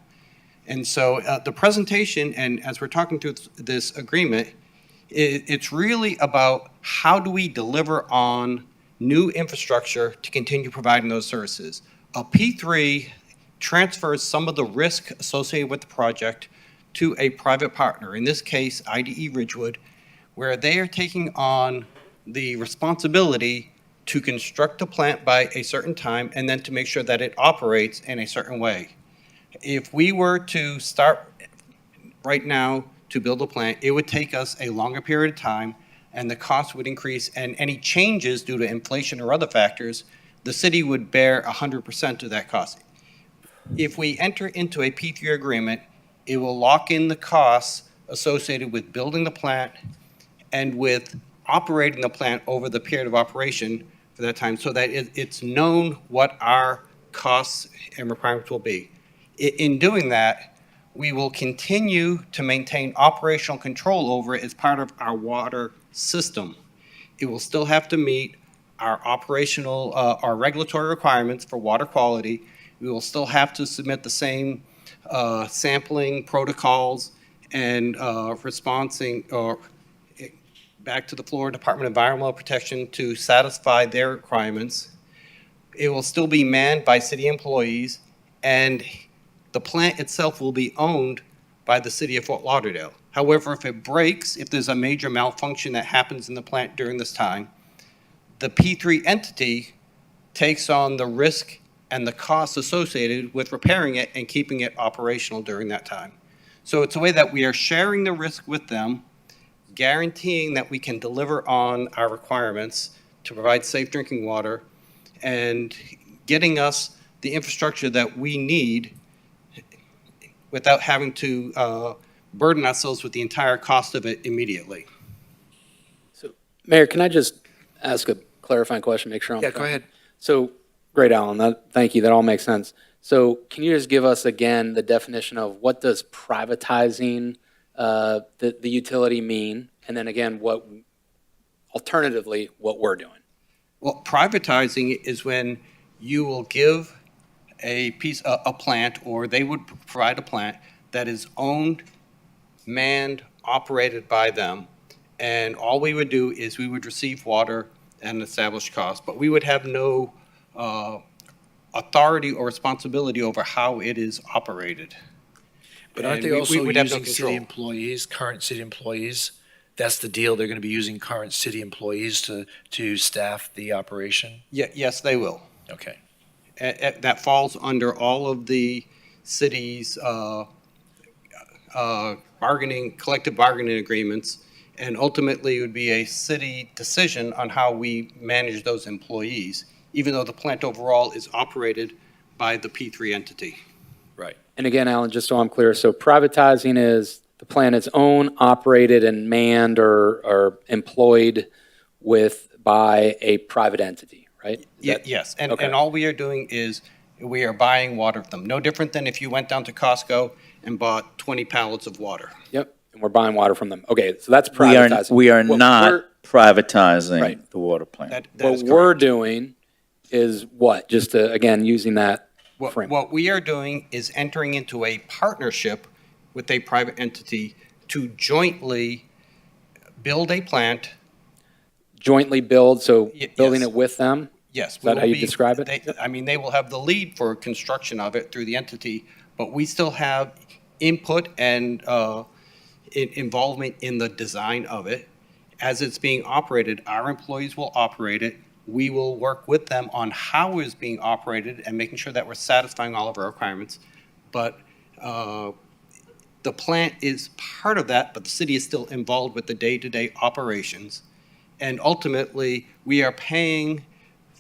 And so the presentation, and as we're talking through this agreement, it's really about how do we deliver on new infrastructure to continue providing those services. A P3 transfers some of the risk associated with the project to a private partner, in this case, IDE Ridgewood, where they are taking on the responsibility to construct the plant by a certain time and then to make sure that it operates in a certain way. If we were to start right now to build a plant, it would take us a longer period of time and the cost would increase, and any changes due to inflation or other factors, the city would bear 100% of that cost. If we enter into a P3 agreement, it will lock in the costs associated with building the plant and with operating the plant over the period of operation for that time, so that it's known what our costs and requirements will be. In doing that, we will continue to maintain operational control over it as part of our water system. It will still have to meet our operational, our regulatory requirements for water quality. We will still have to submit the same sampling protocols and responsing or back to the Florida Department of Environmental Protection to satisfy their requirements. It will still be manned by city employees, and the plant itself will be owned by the city of Fort Lauderdale. However, if it breaks, if there's a major malfunction that happens in the plant during this time, the P3 entity takes on the risk and the costs associated with repairing it and keeping it operational during that time. So it's a way that we are sharing the risk with them, guaranteeing that we can deliver on our requirements to provide safe drinking water, and getting us the infrastructure that we need without having to burden ourselves with the entire cost of it immediately. So, Mayor, can I just ask a clarifying question, make sure I'm Yeah, go ahead. So, great, Alan. Thank you. That all makes sense. So can you just give us again the definition of what does privatizing the utility mean? And then again, what alternatively, what we're doing? Well, privatizing is when you will give a plant, or they would provide a plant that is owned, manned, operated by them. And all we would do is we would receive water at an established cost, but we would have no authority or responsibility over how it is operated. But aren't And they we also would have no using city control. employees, current city employees? That's the deal, they're gonna be using current city employees to staff the operation? Yes, they will. Okay. That falls under all of the city's collective bargaining agreements, and ultimately it would be a city decision on how we manage those employees, even though the plant overall is operated by the P3 entity. Right. And again, Alan, just so I'm clear, so privatizing is the plant is owned, operated, and manned or employed by a private entity, right? Yes, and okay. all we are doing is we are buying water from them. No different than if you went down to Costco and bought 20 pallets of water. Yep, and we're buying water from them. Okay, so that's privatizing. We are What not we're- privatizing Right. the water plant. That is What we're correct. doing is what? Just to, again, using that framework. What we are doing is entering into a partnership with a private entity to jointly build a plant. Jointly build, so building yes. it with them? Yes. Is that how you describe it? They will have the lead for construction of it through the entity, but we still have input and involvement in the design of it. As it's being operated, our employees will operate it. We will work with them on how it's being operated and making sure that we're satisfying all of our requirements. But the plant is part of that, but the city is still involved with the day-to-day operations. And ultimately, we are paying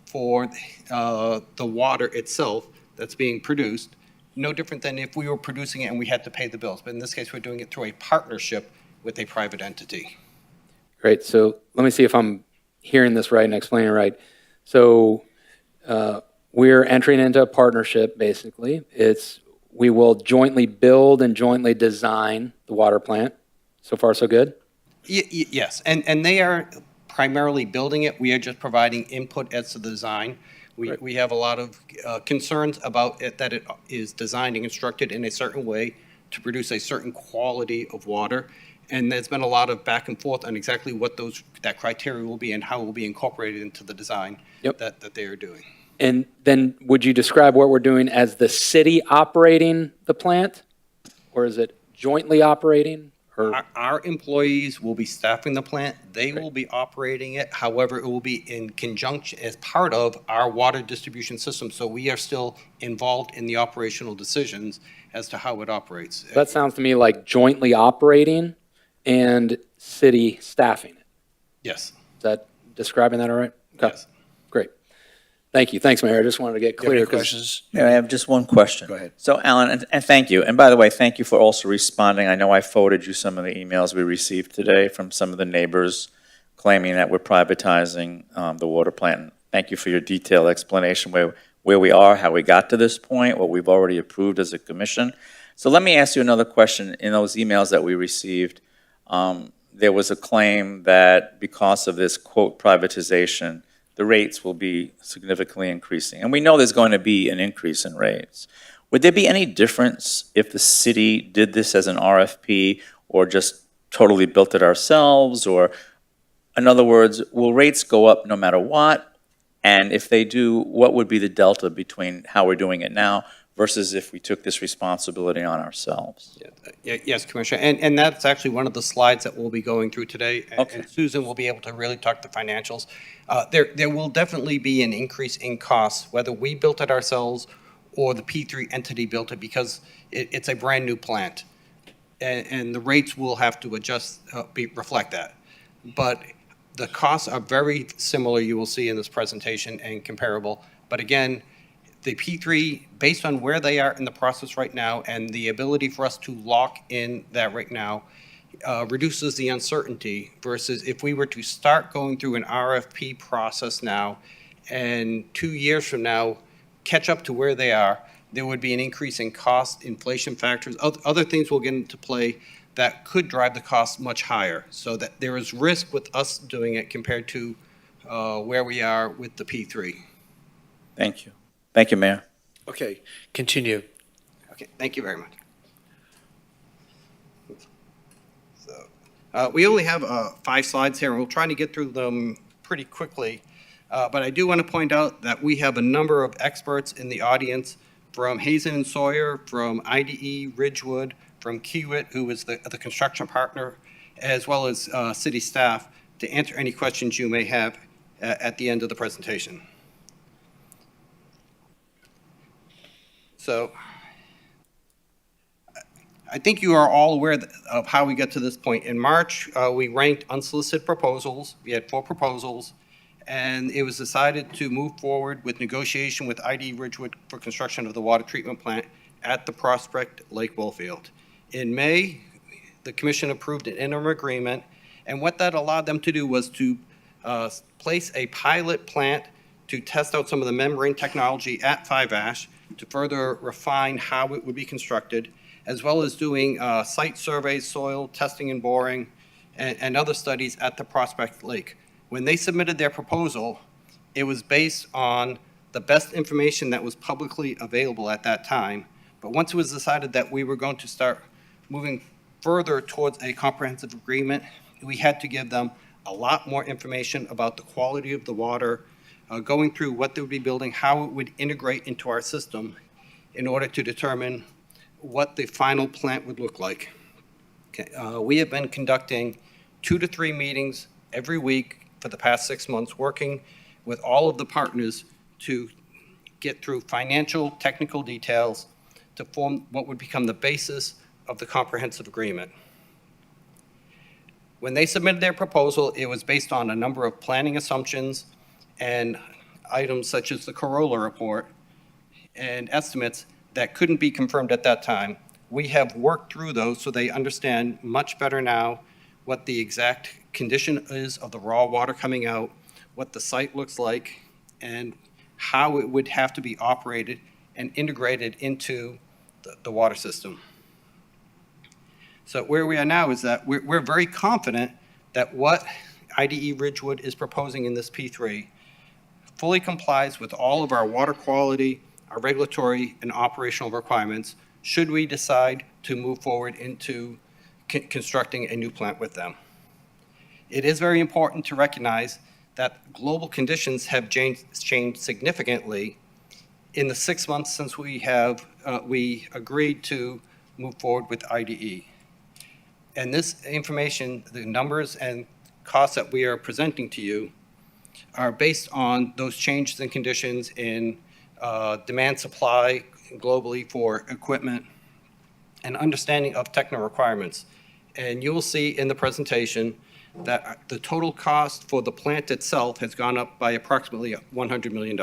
for the water itself that's being produced, no different than if we were producing it and we had to pay the bills. But in this case, we're doing it through a partnership with a private entity. Great, so let me see if I'm hearing this right and explaining it right. So we're entering into a partnership, basically. We will jointly build and jointly design the water plant. So far, so good? Yes, and they are primarily building it. We are just providing input as to the design. We have a lot of concerns about it, that it is designed and constructed in a certain way to produce a certain quality of water. And there's been a lot of back and forth on exactly what that criteria will be and how it will be incorporated into the design that they are doing. And then would you describe what we're doing as the city operating the plant? Or is it jointly operating? Or Our employees will be staffing the plant. They will be operating it. However, it will be in conjunction as part of our water distribution system. So we are still involved in the operational decisions as to how it operates. that sounds to me like jointly operating and city staffing it. Yes. Is that describing that all right? Okay. Yes. Great. Thank you. Thanks, Mayor. I just wanted to get You have any clear. 'Cause- questions? Mayor, I have just one question. Go ahead. So, Alan, and thank you. And by the way, thank you for also responding. I know I forwarded you some of the emails we received today from some of the neighbors claiming that we're privatizing the water plant. Thank you for your detailed explanation where we are, how we got to this point, what we've already approved as a commission. So let me ask you another question. In those emails that we received, there was a claim that because of this, quote, privatization, the rates will be significantly increasing. And we know there's going to be an increase in rates. Would there be any difference if the city did this as an RFP or just totally built it ourselves? Or, in other words, will rates go up no matter what? And if they do, what would be the delta between how we're doing it now versus if we took this responsibility on ourselves? Yes, Commissioner, and that's actually one of the slides that we'll be going through today. Okay. And Susan will be able to really talk the financials. There will definitely be an increase in costs, whether we built it ourselves or the P3 entity built it, because it's a brand-new plant. And the rates will have to adjust, reflect that. But the costs are very similar, you will see in this presentation, and comparable. But again, the P3, based on where they are in the process right now and the ability for us to lock in that right now, reduces the uncertainty versus if we were to start going through an RFP process now and 2 years from now catch up to where they are, there would be an increase in cost, inflation factors, other things will get into play that could drive the cost much higher. So that there is risk with us doing it compared to where we are with the P3. Thank you. Thank you, Mayor. Okay, continue. Okay, thank you very much. So, we only have 5 slides here, and we'll try to get through them pretty quickly. But I do want to point out that we have a number of experts in the audience from Hazen and Sawyer, from IDE, Ridgewood, from Kiewit, who is the construction partner, as well as city staff, to answer any questions you may have at the end of the presentation. So I think you are all aware of how we got to this point. In March, we ranked unsolicited proposals. We had 4 proposals, and it was decided to move forward with negotiation with ID Ridgewood for construction of the water treatment plant at the Prospect Lake Wellfield. In May, the commission approved an interim agreement, and what that allowed them to do was to place a pilot plant to test out some of the membrane technology at 5 Ash to further refine how it would be constructed, as well as doing site surveys, soil testing and boring, and other studies at the Prospect Lake. When they submitted their proposal, it was based on the best information that was publicly available at that time. But once it was decided that we were going to start moving further towards a comprehensive agreement, we had to give them a lot more information about the quality of the water, going through what they would be building, how it would integrate into our system in order to determine what the final plant would look like. Okay, we have been conducting 2 to 3 meetings every week for the past 6 months, working with all of the partners to get through financial, technical details to form what would become the basis of the comprehensive agreement. When they submitted their proposal, it was based on a number of planning assumptions and items such as the Corolla report and estimates that couldn't be confirmed at that time. We have worked through those so they understand much better now what the exact condition is of the raw water coming out, what the site looks like, and how it would have to be operated and integrated into the water system. So where we are now is that we're very confident that what IDE Ridgewood is proposing in this P3 fully complies with all of our water quality, our regulatory and operational requirements, should we decide to move forward into constructing a new plant with them. It is very important to recognize that global conditions have changed significantly in the 6 months since we agreed to move forward with IDE. And this information, the numbers and costs that we are presenting to you, are based on those changes in conditions in demand supply globally for equipment and understanding of technical requirements. And you will see in the presentation that the total cost for the plant itself has gone up by approximately $100 million.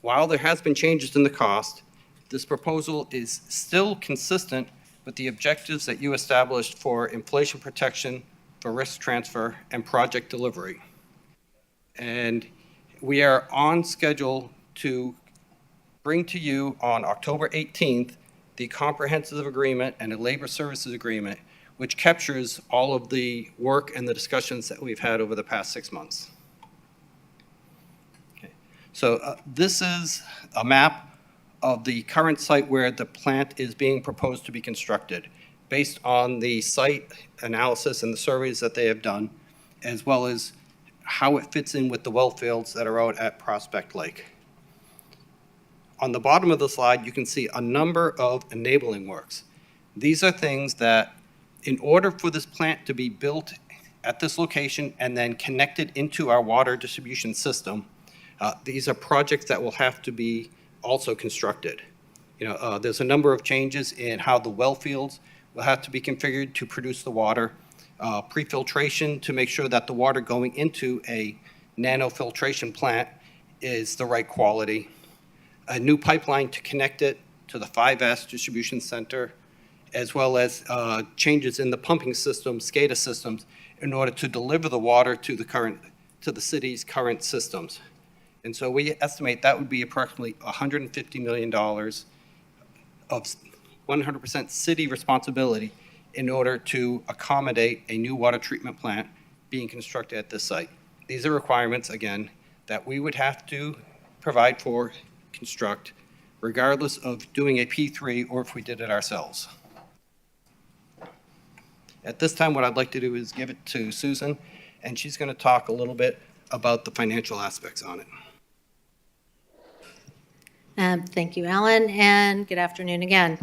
While there has been changes in the cost, this proposal is still consistent with the objectives that you established for inflation protection, for risk transfer, and project delivery. And we are on schedule to bring to you on October 18th the comprehensive agreement and a labor services agreement, which captures all of the work and the discussions that we've had over the past 6 months. Okay. So this is a map of the current site where the plant is being proposed to be constructed, based on the site analysis and the surveys that they have done, as well as how it fits in with the well fields that are out at Prospect Lake. On the bottom of the slide, you can see a number of enabling works. These are things that, in order for this plant to be built at this location and then connected into our water distribution system, these are projects that will have to be also constructed. There's a number of changes in how the well fields will have to be configured to produce the water, pre-filtration to make sure that the water going into a nanofiltration plant is the right quality, a new pipeline to connect it to the 5S distribution center, as well as changes in the pumping system, SCADA systems, in order to deliver the water to the city's current systems. And so we estimate that would be approximately $150 million of 100% city responsibility in order to accommodate a new water treatment plant being constructed at this site. These are requirements, again, that we would have to provide for, construct, regardless of doing a P3 or if we did it ourselves. At this time, what I'd like to do is give it to Susan, and she's going to talk a little bit about the financial aspects on it. Thank you, Alan, and good afternoon again.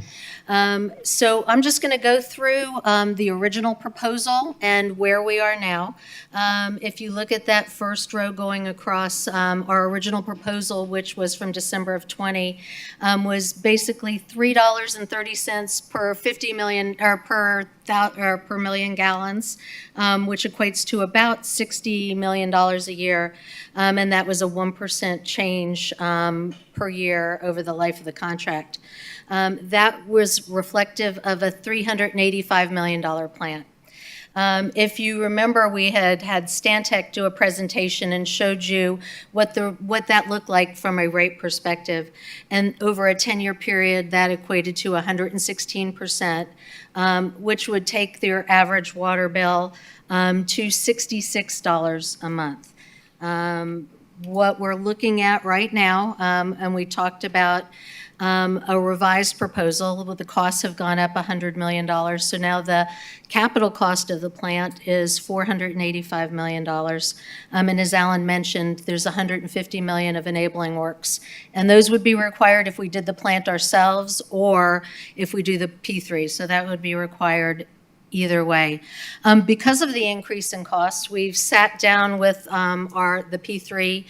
So I'm just going to go through the original proposal and where we are now. If you look at that first row going across, our original proposal, which was from December of 20, was basically $3.30 per 50 million or per million gallons, which equates to about $60 million a year, and that was a 1% change per year over the life of the contract. That was reflective of a $385 million plant. If you remember, we had Stantec do a presentation and showed you what that looked like from a rate perspective. And over a 10-year period, that equated to 116%, which would take their average water bill to $66 a month. What we're looking at right now, and we talked about a revised proposal, the costs have gone up $100 million. So now the capital cost of the plant is $485 million. And as Alan mentioned, there's $150 million of enabling works. And those would be required if we did the plant ourselves or if we do the P3. So that would be required either way. Because of the increase in costs, we've sat down with the P3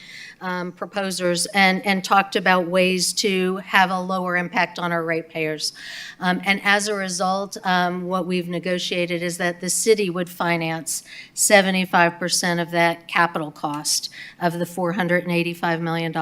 proposers and talked about ways to have a lower impact on our ratepayers. And as a result, what we've negotiated is that the city would finance 75% of that capital cost of the $485 million,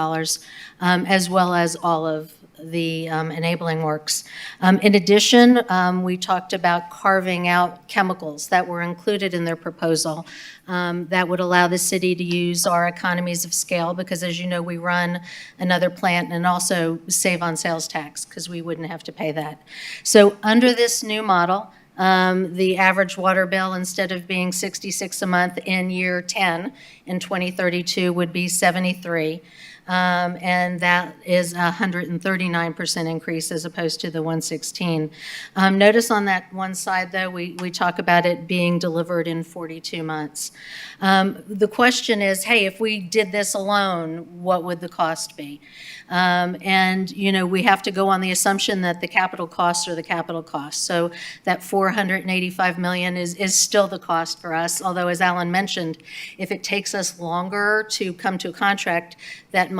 as well as all of the enabling works. In addition, we talked about carving out chemicals that were included in their proposal that would allow the city to use our economies of scale because, as you know, we run another plant and also save on sales tax because we wouldn't have to pay that. So under this new model, the average water bill, instead of being $66 a month in year 10 in 2032, would be $73. And that is a 139% increase as opposed to the 116. Notice on that one side, though, we talk about it being delivered in 42 months. The question is, hey, if we did this alone, what would the cost be? And, you know, we have to go on the assumption that the capital costs are the capital costs. So that $485 million is still the cost for us, although, as Alan mentioned, if it takes us longer to come to a contract, that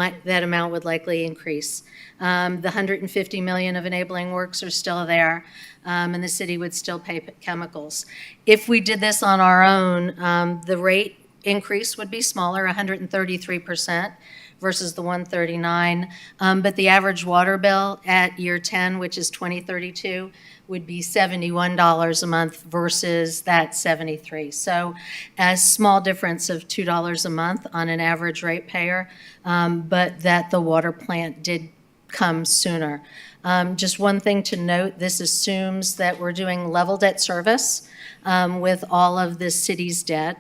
amount would likely increase. The $150 million of enabling works are still there, and the city would still pay chemicals. If we did this on our own, the rate increase would be smaller, 133%. Versus the 139, but the average water bill at year 10, which is 2032, would be $71 a month versus that 73. So a small difference of $2 a month on an average ratepayer, but that the water plant did come sooner. Just one thing to note, this assumes that we're doing level debt service with all of the city's debt.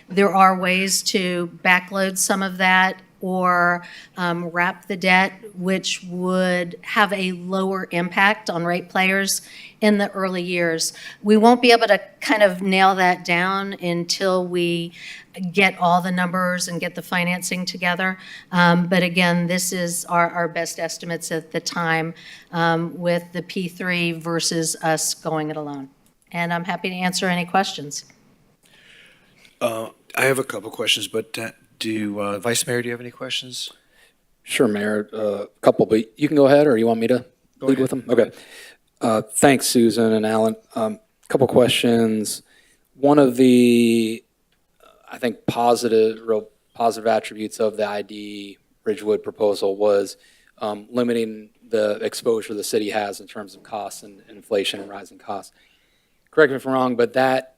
There are ways to backload some of that or wrap the debt, which would have a lower impact on ratepayers in the early years. We won't be able to kind of nail that down until we get all the numbers and get the financing together. But again, this is our best estimates at the time with the P3 versus us going it alone. And I'm happy to answer any questions. I have a couple questions, but Vice Mayor, do you have any questions? Sure, Mayor, a couple, but you can go ahead, or you want me to lead with them? Okay. Thanks, Susan and Alan. Couple questions. One of the, I think, real positive attributes of the ID Ridgewood proposal was limiting the exposure the city has in terms of costs and inflation and rising costs. Correct me if I'm wrong, but that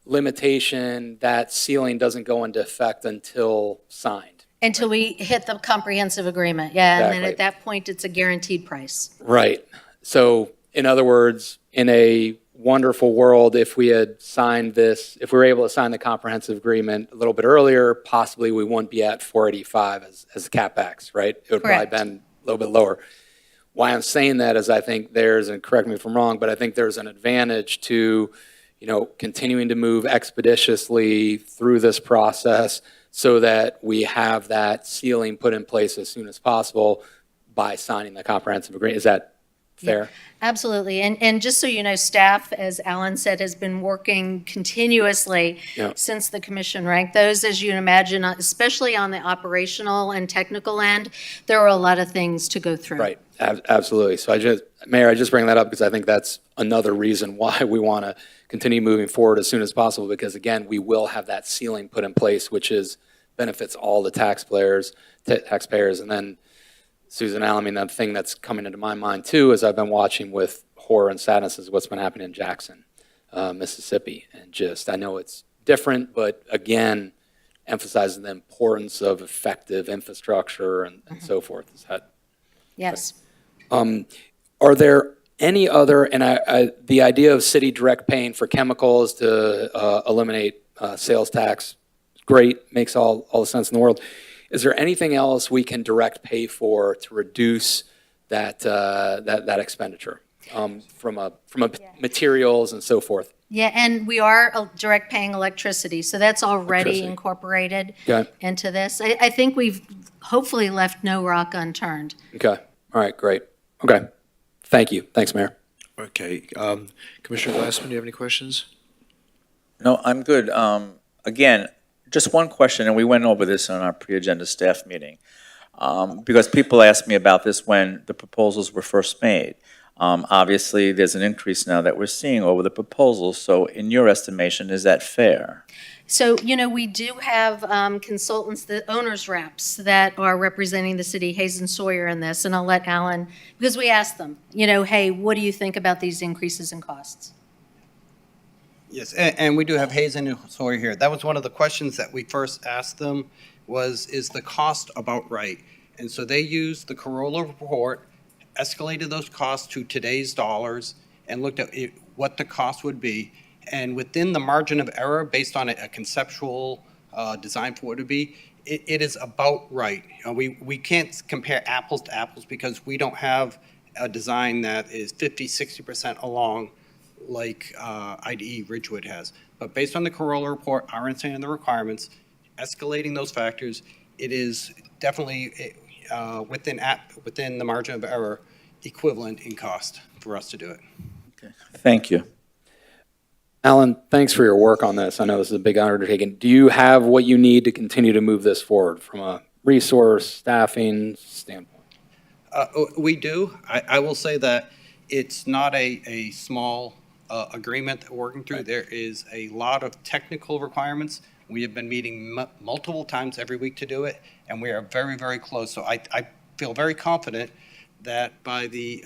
limitation, that ceiling doesn't go into effect until signed. Until we hit the comprehensive agreement, yeah, Exactly. and then at that point, it's a guaranteed price. Right. So, in other words, in a wonderful world, if we had signed this, if we were able to sign the comprehensive agreement a little bit earlier, possibly we wouldn't be at 485 as CapEx, right? It would Correct. probably been a little bit lower. Why I'm saying that is I think there's, and correct me if I'm wrong, but I think there's an advantage to, you know, continuing to move expeditiously through this process so that we have that ceiling put in place as soon as possible by signing the comprehensive agreement. Is that fair? Absolutely. And just so you know, staff, as Alan said, has been working continuously Yeah. since the commission ranked those. As you can imagine, especially on the operational and technical end, there are a lot of things to go through. Right, absolutely. So Mayor, I just bring that up because I think that's another reason why we want to continue moving forward as soon as possible, because again, we will have that ceiling put in place, which benefits all the taxpayers. And then Susan Allen, I mean, the thing that's coming into my mind too, is I've been watching with horror and sadness is what's been happening in Jackson, Mississippi. And I know it's different, but again, emphasizing the importance of effective infrastructure and so forth. Is that? Yes. Are there any other, and the idea of city direct paying for chemicals to eliminate sales tax, great, makes all the sense in the world. Is there anything else we can direct pay for to reduce that expenditure from materials and so forth? Yeah, and we are direct paying electricity, so that's already Electricity. incorporated Okay. into this. I think we've hopefully left no rock unturned. Okay. All right. Great. Okay. Thank you. Thanks, Mayor. Okay, Commissioner Glassman, do you have any questions? No, I'm good. Again, just one question, and we went over this on our pre-agenda staff meeting, because people asked me about this when the proposals were first made. Obviously, there's an increase now that we're seeing over the proposals, so in your estimation, is that fair? So, we do have consultants, the owners' reps that are representing the city, Hayes and Sawyer, in this, and I'll let Alan, because we asked them, hey, what do you think about these increases in costs? Yes, and we do have Hazen and Sawyer here. That was one of the questions that we first asked them is the cost about right? And so they used the Corolla report, escalated those costs to today's dollars, and looked at what the cost would be. And within the margin of error, based on a conceptual design for what it would be, it is about right. We can't compare apples to apples because we don't have a design that is 50, 60% along like IDE Ridgewood has. But based on the Corolla report, our understanding of the requirements, escalating those factors, it is definitely within the margin of error equivalent in cost for us to do it. Thank you. Alan, thanks for your work on this. I know this is a big undertaking. Do you have what you need to continue to move this forward from a resource, staffing standpoint? We do. I will say that it's not a small agreement that we're working through. There is a lot of technical requirements. We have been meeting multiple times every week to do it, and we are very, very close. So I feel very confident that by the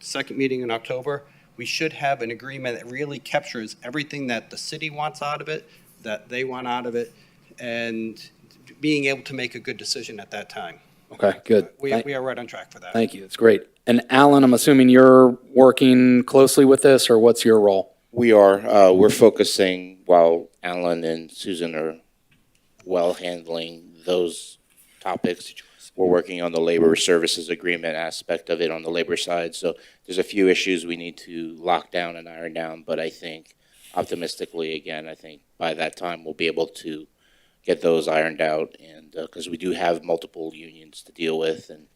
second meeting in October, we should have an agreement that really captures everything that the city wants out of it, that they want out of it, and being able to make a good decision at that time. Okay, good. We are right on track for that. Thank you. It's great. And Alan, I'm assuming you're working closely with this, or what's your role? We are. We're focusing while Alan and Susan are well handling those topics. We're working on the labor services agreement aspect of it on the labor side. So there's a few issues we need to lock down and iron down, but I think optimistically, again, I think by that time we'll be able to get those ironed out, and because we do have multiple unions to deal with and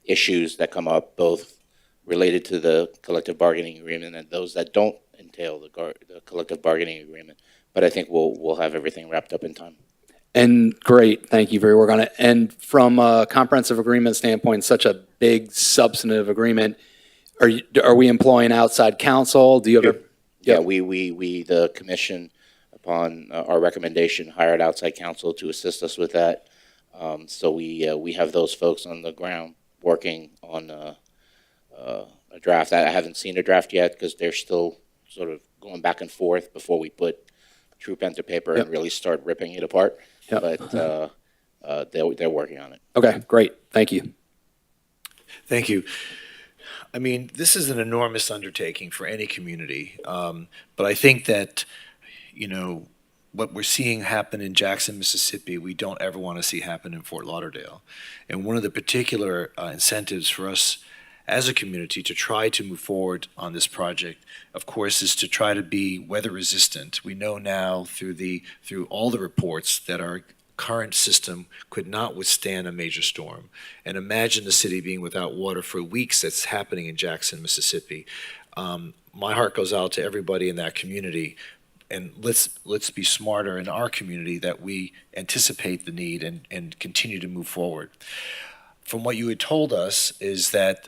issues that come up, both related to the collective bargaining agreement and those that don't entail the collective bargaining agreement. But I think we'll have everything wrapped up in time. And great, thank you for your work on it. And from a comprehensive agreement standpoint, such a big substantive agreement, are we employing outside counsel? Do you ever? Yeah, we the commission, upon our recommendation, hired outside counsel to assist us with that. So we have those folks on the ground working on a draft. I haven't seen a draft yet because they're still sort of going back and forth before we put true pen to paper and really start ripping it apart. But they're working on it. Okay, great. Thank you. Thank you. I mean, this is an enormous undertaking for any community, but I think that, what we're seeing happen in Jackson, Mississippi, we don't ever want to see happen in Fort Lauderdale. And one of the particular incentives for us as a community to try to move forward on this project, of course, is to try to be weather resistant. We know now through all the reports that our current system could not withstand a major storm. And imagine the city being without water for weeks. That's happening in Jackson, Mississippi. My heart goes out to everybody in that community. And let's be smarter in our community that we anticipate the need and continue to move forward. From what you had told us is that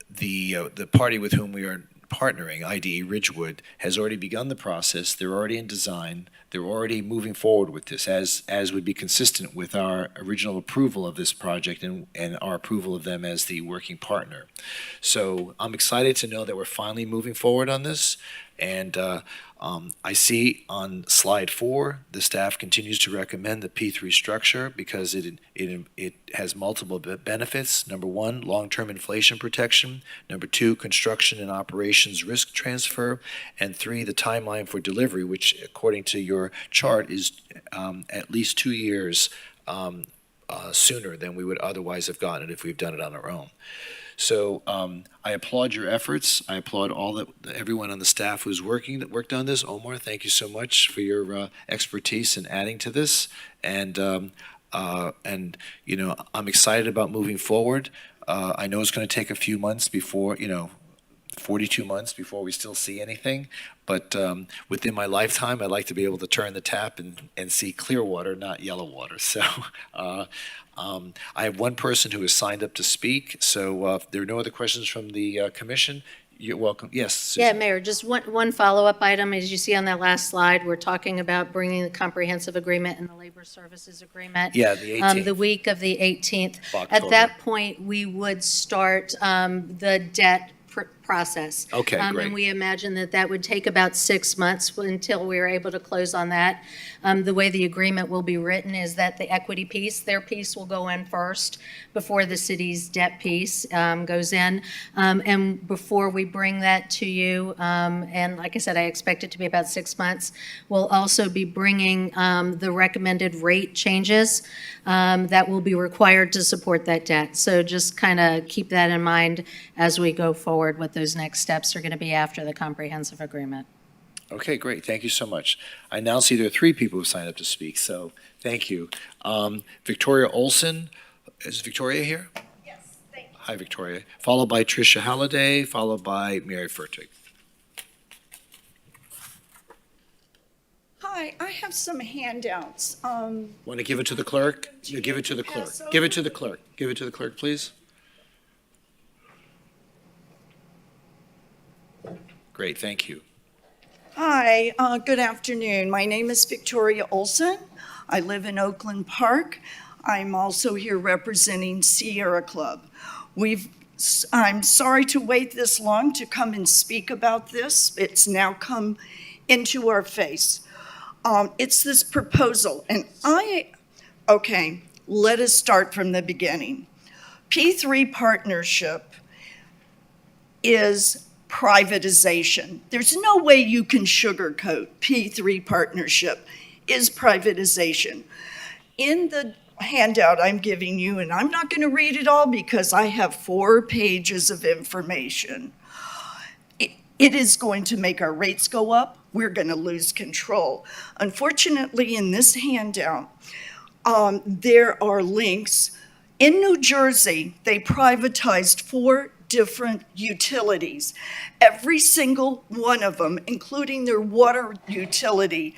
the party with whom we are partnering, IDE Ridgewood, has already begun the process. They're already in design. They're already moving forward with this, as would be consistent with our original approval of this project and our approval of them as the working partner. So I'm excited to know that we're finally moving forward on this. And I see on slide 4, the staff continues to recommend the P3 structure because it has multiple benefits. Number 1, long-term inflation protection. Number 2, construction and operations risk transfer. And 3, the timeline for delivery, which according to your chart is at least 2 years sooner than we would otherwise have gotten it if we've done it on our own. So I applaud your efforts. I applaud everyone on the staff who's worked on this. Omar, thank you so much for your expertise in adding to this. And you know, I'm excited about moving forward. I know it's going to take a few months before, 42 months before we still see anything. But within my lifetime, I'd like to be able to turn the tap and see clear water, not yellow water. So I have one person who has signed up to speak. So if there are no other questions from the commission, you're welcome. Yes, Susan. Yeah, Mayor, just one follow-up item. As you see on that last slide, we're talking about bringing the comprehensive agreement and the labor services agreement. Yeah, the 18th. The week of the 18th. October. At that point, we would start the debt process. Okay, great. And we imagine that would take about 6 months until we are able to close on that. The way the agreement will be written is that the equity piece, their piece will go in first before the city's debt piece goes in. And before we bring that to you, and like I said, I expect it to be about 6 months, we'll also be bringing the recommended rate changes that will be required to support that debt. So just kind of keep that in mind as we go forward, what those next steps are going to be after the comprehensive agreement. Okay, great. Thank you so much. I now see there are 3 people who signed up to speak, so thank you. Victoria Olson, is Victoria here? Yes, thank you. Hi, Victoria. Followed by Tricia Halliday, followed by Mary Furtick. Hi, I have some handouts. Want to give it to the clerk? You give it to the clerk. Give it to the clerk. Give it to the clerk, please. Great, thank you. Hi, good afternoon. My name is Victoria Olson. I live in Oakland Park. I'm also here representing Sierra Club. I'm sorry to wait this long to come and speak about this. It's now come into our face. It's this proposal, and okay, let us start from the beginning. P3 partnership is privatization. There's no way you can sugarcoat P3 partnership is privatization. In the handout I'm giving you, and I'm not going to read it all because I have 4 pages of information, it is going to make our rates go up. We're going to lose control. Unfortunately, in this handout, there are links. In New Jersey, they privatized 4 different utilities. Every single one of them, including their water utility,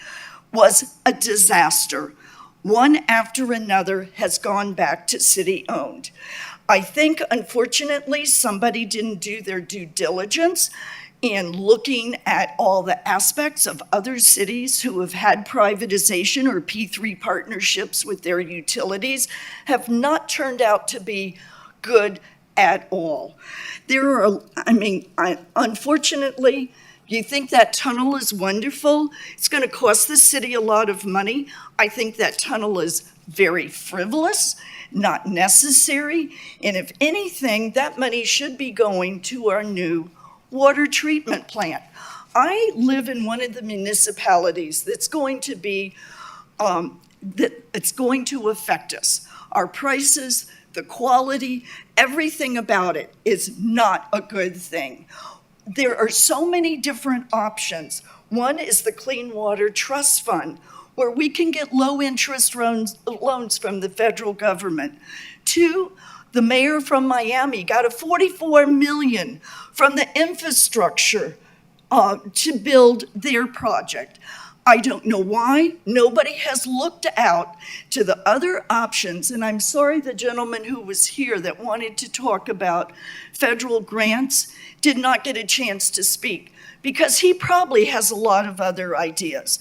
was a disaster. One after another has gone back to city-owned. I think, unfortunately, somebody didn't do their due diligence in looking at all the aspects of other cities who have had privatization or P3 partnerships with their utilities have not turned out to be good at all. Unfortunately, you think that tunnel is wonderful. It's going to cost the city a lot of money. I think that tunnel is very frivolous, not necessary. And if anything, that money should be going to our new water treatment plant. I live in one of the municipalities that's going to be, it's going to affect us. Our prices, the quality, everything about it is not a good thing. There are so many different options. One is the Clean Water Trust Fund. where we can get low-interest loans from the federal government. 2, the mayor from Miami got a $44 million from the infrastructure to build their project. I don't know why. Nobody has looked out to the other options, and I'm sorry the gentleman who was here that wanted to talk about federal grants did not get a chance to speak, because he probably has a lot of other ideas.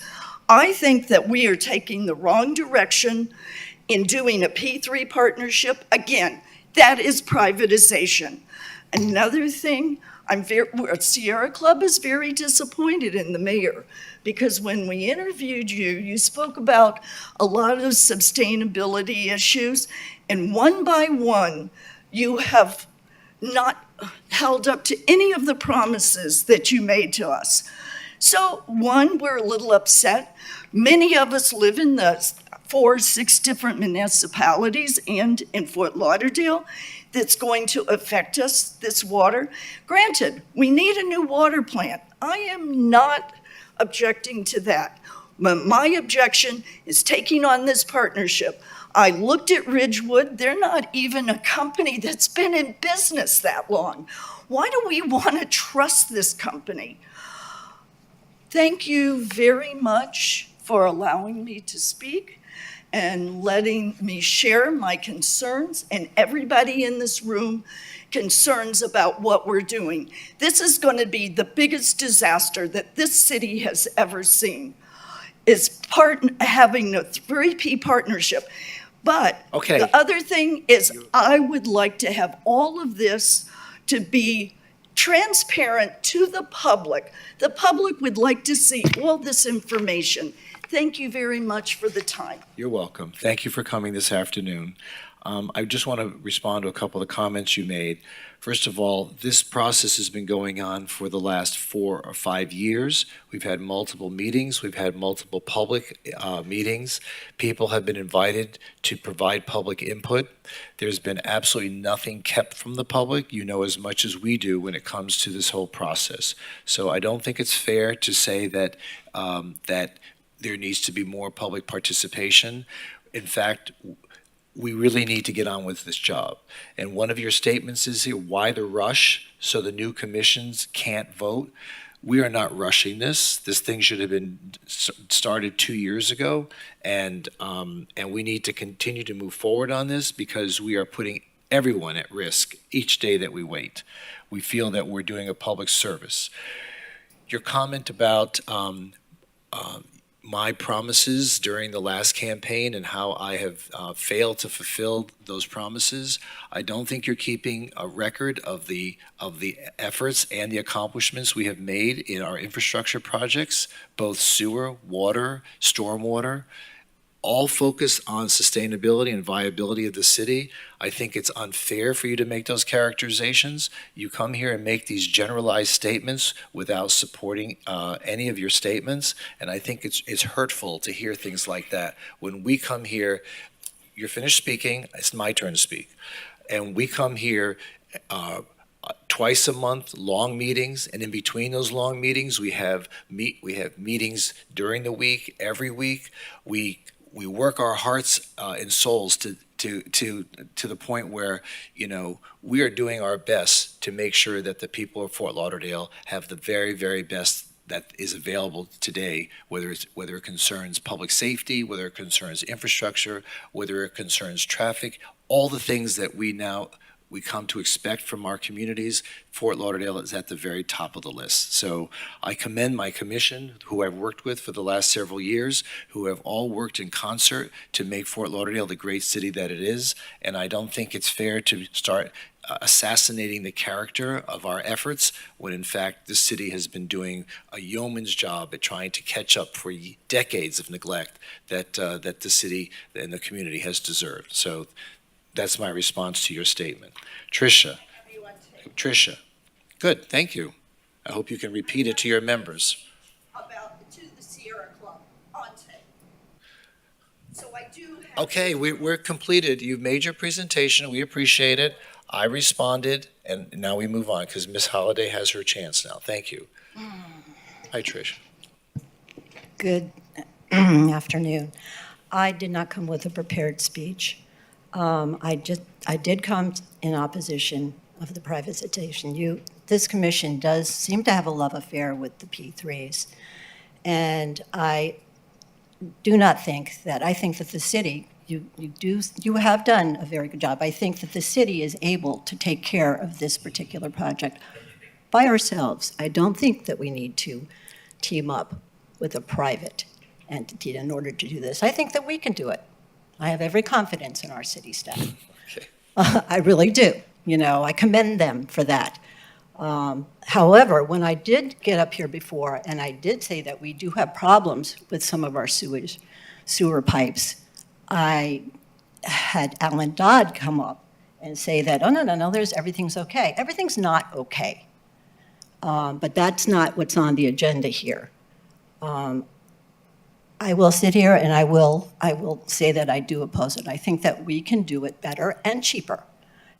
I think that we are taking the wrong direction in doing a P3 partnership. Again, that is privatization. Another thing, Sierra Club is very disappointed in the mayor, because when we interviewed you, you spoke about a lot of sustainability issues, and one by one, you have not held up to any of the promises that you made to us. So, one, we're a little upset. Many of us live in the 4, 6 different municipalities and in Fort Lauderdale that's going to affect us, this water. Granted, we need a new water plant. I am not objecting to that. But my objection is taking on this partnership. I looked at Ridgewood. They're not even a company that's been in business that long. Why do we want to trust this company? Thank you very much for allowing me to speak and letting me share my concerns, and everybody in this room concerns about what we're doing. This is going to be the biggest disaster that this city has ever seen, is having a 3P partnership. But Okay. the other thing is, I would like to have all of this to be transparent to the public. The public would like to see all this information. Thank you very much for the time. You're welcome. Thank you for coming this afternoon. I just want to respond to a couple of the comments you made. First of all, this process has been going on for the last 4 or 5 years. We've had multiple meetings. We've had multiple public meetings. People have been invited to provide public input. There's been absolutely nothing kept from the public. You know as much as we do when it comes to this whole process. So I don't think it's fair to say that that there needs to be more public participation. In fact, we really need to get on with this job. And one of your statements is here, why the rush so the new commissions can't vote? We are not rushing this. This thing should have been started 2 years ago, and we need to continue to move forward on this because we are putting everyone at risk each day that we wait. We feel that we're doing a public service. Your comment about my promises during the last campaign and how I have failed to fulfill those promises. I don't think you're keeping a record of the efforts and the accomplishments we have made in our infrastructure projects, both sewer, water, stormwater, all focus on sustainability and viability of the city. I think it's unfair for you to make those characterizations. You come here and make these generalized statements without supporting any of your statements, and I think it's hurtful to hear things like that. When we come here, you're finished speaking, it's my turn to speak, and we come here twice a month, long meetings, and in between those long meetings, we have meetings during the week, every week. We work our hearts and souls to the point where, you know, we are doing our best to make sure that the people of Fort Lauderdale have the very, very best that is available today, whether it concerns public safety, whether it concerns infrastructure, whether it concerns traffic, all the things that we come to expect from our communities. Fort Lauderdale is at the very top of the list. So I commend my commission, who I've worked with for the last several years, who have all worked in concert to make Fort Lauderdale the great city that it is. And I don't think it's fair to start assassinating the character of our efforts when in fact this city has been doing a yeoman's job at trying to catch up for decades of neglect that the city and the community has deserved. So that's my response to your statement. Tricia. Good, thank you. I hope you can repeat it to your members. To the Sierra Club on tape. So I do have. Okay, we're completed. You've made your presentation. We appreciate it. I responded, and now we move on because Ms. Holliday has her chance now. Thank you. Hi, Trish. Good Afternoon. I did not come with a prepared speech. I did come in opposition of the privatization. This commission does seem to have a love affair with the P3s. And I do not think that, I think that the city, you have done a very good job. I think that the city is able to take care of this particular project by ourselves. I don't think that we need to team up with a private entity in order to do this. I think that we can do it. I have every confidence in our city staff. I really do. You know, I commend them for that. However, when I did get up here before, and I did say that we do have problems with some of our sewer pipes, I had Alan Dodd come up and say that, oh, no, everything's okay. Everything's not okay. But that's not what's on the agenda here. I will sit here and I will say that I do oppose it. I think that we can do it better and cheaper.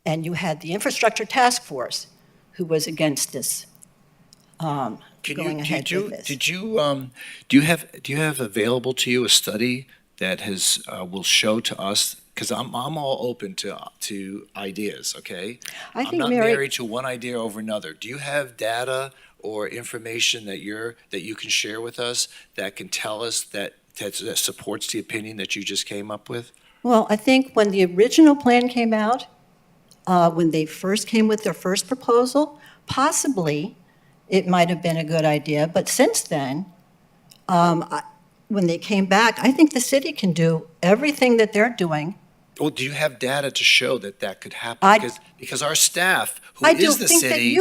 And you had the infrastructure task force who was against this. Going ahead with this. Do you have available to you a study that will show to us? Because I'm all open to ideas. Okay, I'm not married to one idea over another. Do you have data or information that you can share with us that can tell us that supports the opinion that you just came up with? Well, I think when the original plan came out, when they first came with their first proposal, possibly it might have been a good idea. But since then, when they came back, I think the city can do everything that they're doing. Well, do you have data to show that could happen? Because our staff, who is the city,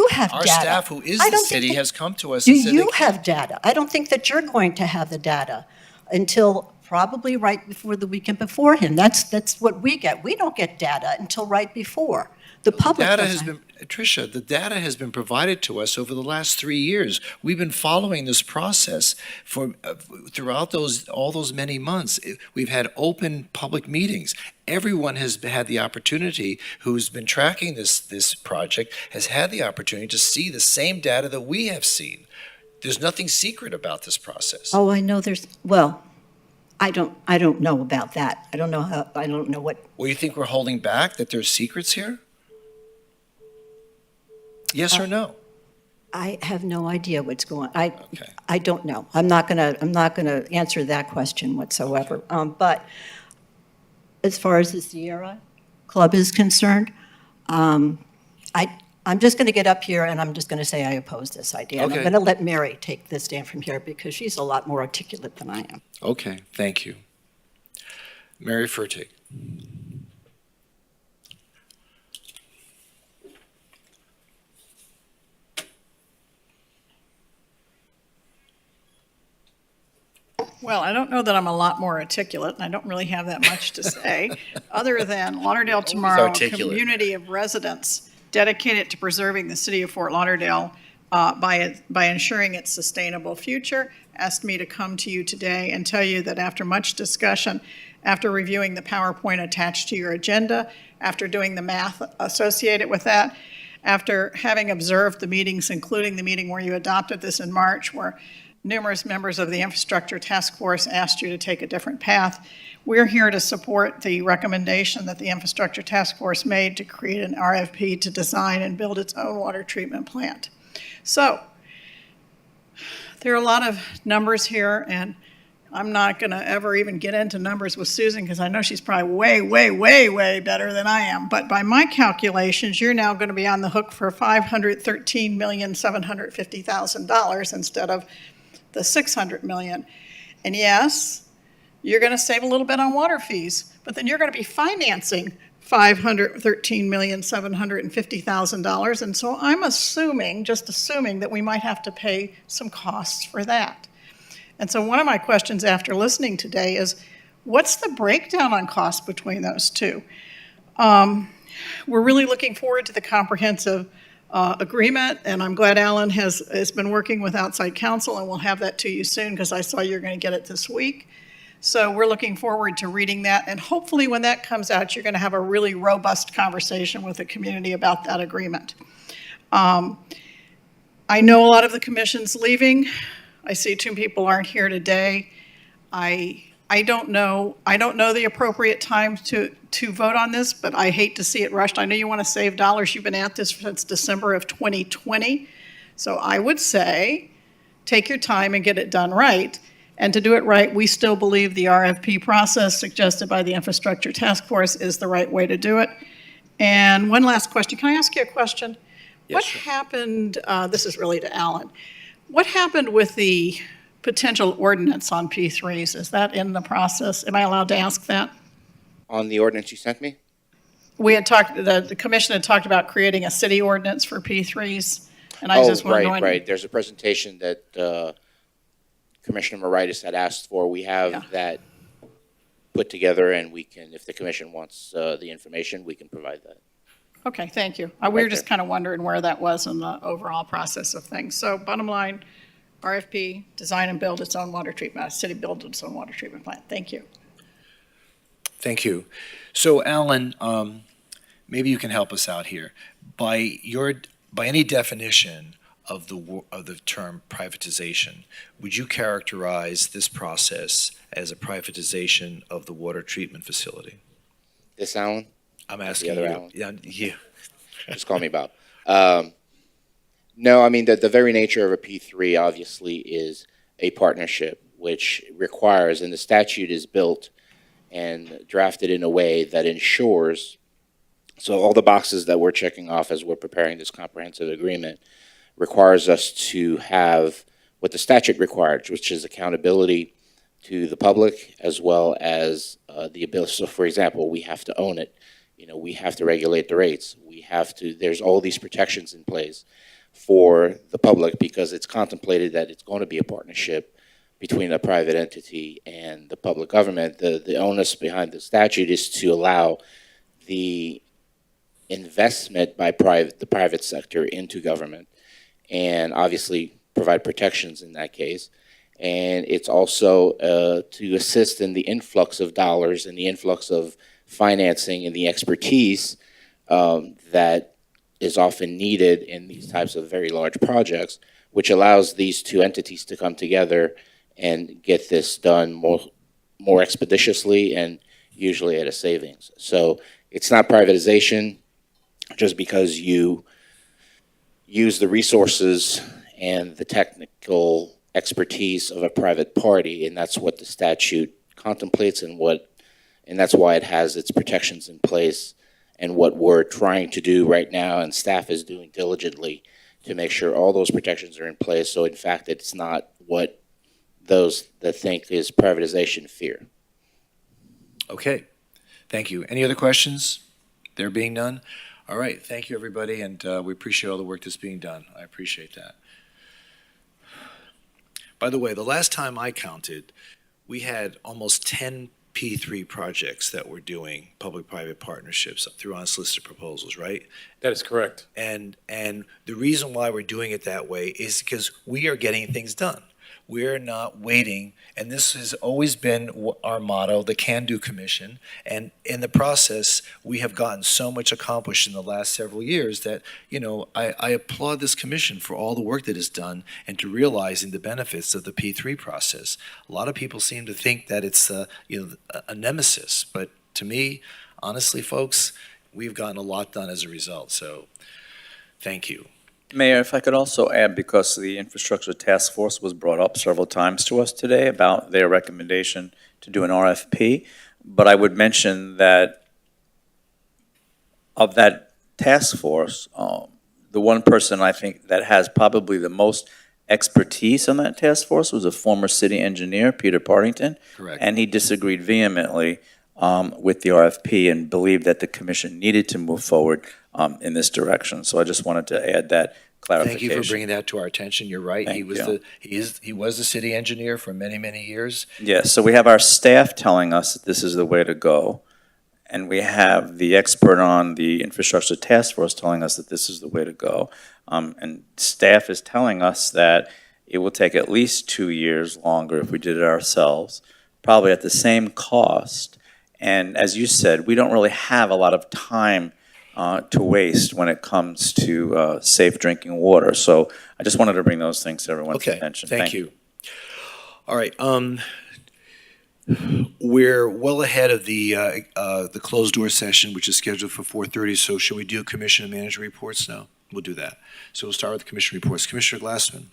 has come to us and said you have data? I don't think that you're going to have the data until probably right before the weekend beforehand. That's what we get. We don't get data until right before. The public doesn't. Tricia, the data has been provided to us over the last 3 years. We've been following this process throughout all those many months. We've had open public meetings. Everyone has had the opportunity, who's been tracking this project, has had the opportunity to see the same data that we have seen. There's nothing secret about this process. Oh, I know I don't know about that. I don't know what. Well, you think we're holding back, that there's secrets here? Yes or no? I have no idea what's going on. I don't know. I'm not gonna answer that question whatsoever. But as far as the Sierra Club is concerned, I'm just gonna get up here and I'm just gonna say I oppose this idea. And I'm gonna let Mary take this stand from here because she's a lot more articulate than I am. Okay, thank you. Mary Furtick. Well, I don't know that I'm a lot more articulate, and I don't really have that much to say, other than Lauderdale Tomorrow, a community of residents dedicated to preserving the city of Fort Lauderdale by ensuring its sustainable future, asked me to come to you today and tell you that after much discussion, after reviewing the PowerPoint attached to your agenda, after doing the math associated with that, after having observed the meetings, including the meeting where you adopted this in March, where numerous members of the infrastructure task force asked you to take a different path. We're here to support the recommendation that the infrastructure task force made to create an RFP to design and build its own water treatment plant. So there are a lot of numbers here, and I'm not going to ever even get into numbers with Susan because I know she's probably way, way, way, way better than I am. But by my calculations, you're now going to be on the hook for $513,750,000 instead of the $600 million. And yes, you're going to save a little bit on water fees, but then you're going to be financing $513,750,000. And so I'm just assuming that we might have to pay some costs for that. And so one of my questions after listening today is, what's the breakdown on costs between those two? We're really looking forward to the comprehensive agreement, and I'm glad Alan has been working with outside counsel, and we'll have that to you soon because I saw you're going to get it this week. So we're looking forward to reading that, and hopefully when that comes out, you're going to have a really robust conversation with the community about that agreement. I know a lot of the commission's leaving. I see two people aren't here today. I don't know the appropriate time to vote on this, but I hate to see it rushed. I know you want to save dollars. You've been at this since December of 2020. So I would say, take your time and get it done right. And to do it right, we still believe the RFP process suggested by the Infrastructure Task Force is the right way to do it. And one last question. Can I ask you a question? What happened, this is really to Alan, what happened with the potential ordinance on P3s? Is that in the process? Am I allowed to ask that? On the ordinance you sent me? We had talked, the commission had talked about creating a city ordinance for P3s. And I just want to know. Right. There's a presentation that Commissioner Moritas had asked for. We have that put together, and we can, if the commission wants the information, we can provide that. Okay, thank you. We were just kind of wondering where that was in the overall process of things. So bottom line, RFP, design and build its own water treatment, city build its own water treatment plant. Thank you. Thank you. So Alan, maybe you can help us out here. By any definition of the term privatization, would you characterize this process as a privatization of the water treatment facility? This Alan? I'm asking the other you. Alan? Yeah, you. Just call me Bob. No, I mean, the very nature of a P3 obviously is a partnership, which requires, and the statute is built and drafted in a way that ensures, so all the boxes that we're checking off as we're preparing this comprehensive agreement requires us to have what the statute requires, which is accountability to the public as well as the ability. So, for example, we have to own it. We have to regulate the rates. There's all these protections in place for the public because it's contemplated that it's going to be a partnership between a private entity and the public government. The onus behind the statute is to allow the investment by the private sector into government and obviously provide protections in that case. And it's also to assist in the influx of dollars and the influx of financing and the expertise that is often needed in these types of very large projects, which allows these two entities to come together and get this done more expeditiously and usually at a savings. So it's not privatization just because you use the resources and the technical expertise of a private party, and that's what the statute contemplates and that's why it has its protections in place and what we're trying to do right now and staff is doing diligently to make sure all those protections are in place. So in fact, it's not what those that think is privatization fear. Okay, thank you. Any other questions? There being none? All right, thank you, everybody, and we appreciate all the work that's being done. I appreciate that. By the way, the last time I counted, we had almost 10 P3 projects that we're doing, public-private partnerships through unsolicited proposals, right? That is correct. And the reason why we're doing it that way is because we are getting things done. We're not waiting, and this has always been our motto, the Can-Do Commission, and in the process, we have gotten so much accomplished in the last several years that, I applaud this commission for all the work that is done and to realizing the benefits of the P3 process. A lot of people seem to think that it's a nemesis, but to me, honestly, folks, we've gotten a lot done as a result, so thank you. Mayor, if I could also add, because the Infrastructure Task Force was brought up several times to us today about their recommendation to do an RFP, but I would mention that of that task force, the one person I think that has probably the most expertise on that task force was a former city engineer, Peter Partington. Correct. And he disagreed vehemently with the RFP and believed that the commission needed to move forward in this direction. So I just wanted to add that clarification. Thank you for bringing that to our attention. You're right. Thank you. He was the city engineer for many, many years. Yes, so we have our staff telling us that this is the way to go, and we have the expert on the Infrastructure Task Force telling us that this is the way to go. And staff is telling us that it will take at least 2 years longer if we did it ourselves, probably at the same cost. And as you said, we don't really have a lot of time to waste when it comes to safe drinking water. So I just wanted to bring those things to everyone's attention. Thank you. All right. We're well ahead of the closed door session, which is scheduled for 4:30. So should we do commission and manager reports now? We'll do that. So we'll start with the commission reports. Commissioner Glassman.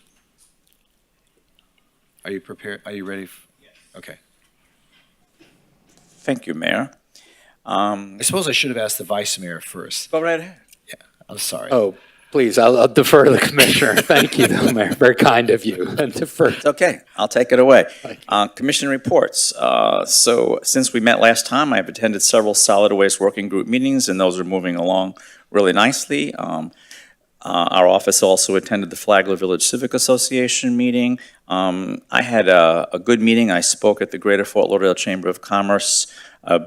Are you prepared? Are you ready? Yes. Okay. Thank you, Mayor. I suppose I should have asked the vice mayor first. Go right ahead. Yeah, I'm sorry. Oh, please, I'll defer to the commissioner. Thank you, though, Mayor. Very kind of you. Defer. It's okay. I'll take it away. Commission reports. So since we met last time, I've attended several solid waste working group meetings, and those are moving along really nicely. Our office also attended the Flagler Village Civic Association meeting. I had a good meeting. I spoke at the Greater Fort Lauderdale Chamber of Commerce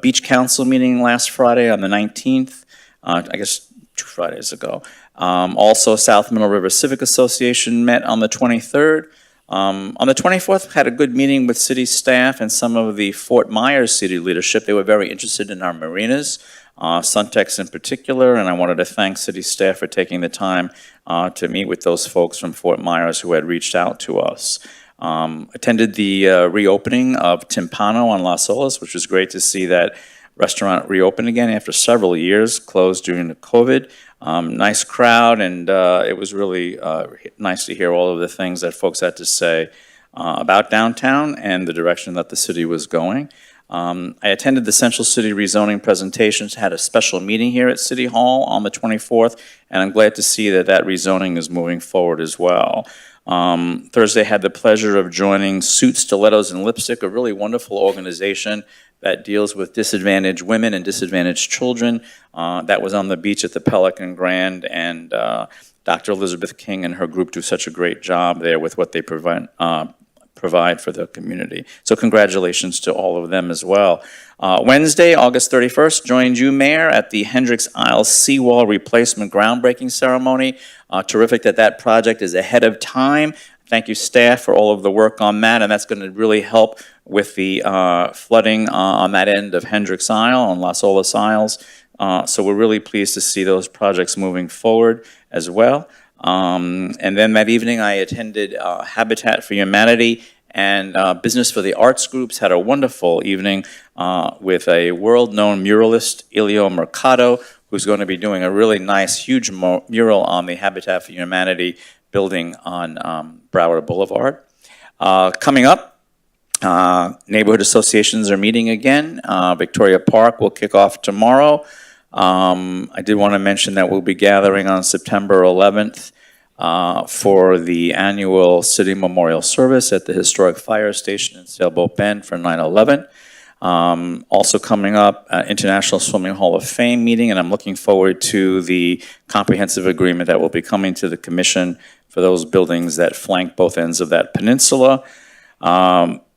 Beach Council meeting last Friday on the 19th, I guess 2 Fridays ago. Also, South Middle River Civic Association met on the 23rd. On the 24th, had a good meeting with city staff and some of the Fort Myers city leadership. They were very interested in our marinas, Suntex in particular, and I wanted to thank city staff for taking the time to meet with those folks from Fort Myers who had reached out to us. Attended the reopening of Timpano on Las Olas, which was great to see that restaurant reopen again after several years closed during the COVID. Nice crowd, and it was really nice to hear all of the things that folks had to say about downtown and the direction that the city was going. I attended the Central City rezoning presentations, had a special meeting here at City Hall on the 24th, and I'm glad to see that that rezoning is moving forward as well. Thursday, had the pleasure of joining Suit, Stilettos, and Lipstick, a really wonderful organization that deals with disadvantaged women and disadvantaged children. That was on the beach at the Pelican Grand, and Dr. Elizabeth King and her group do such a great job there with what they provide for the community. So congratulations to all of them as well. Wednesday, August 31st, joined you, Mayor, at the Hendricks Isles seawall replacement groundbreaking ceremony. Terrific that that project is ahead of time. Thank you, staff, for all of the work on that, and that's going to really help with the flooding on that end of Hendricks Isle, on Las Olas Isles. So we're really pleased to see those projects moving forward as well. And then that evening, I attended Habitat for Humanity and Business for the Arts groups, had a wonderful evening with a world-known muralist, Elio Mercado, who's going to be doing a really nice, huge mural on the Habitat for Humanity building on Broward Boulevard. Coming up, neighborhood associations are meeting again. Victoria Park will kick off tomorrow. I did want to mention that we'll be gathering on September 11th for the annual City Memorial Service at the historic fire station in Sailboat Bend for 9/11. Also coming up, International Swimming Hall of Fame meeting, and I'm looking forward to the comprehensive agreement that will be coming to the commission for those buildings that flank both ends of that peninsula.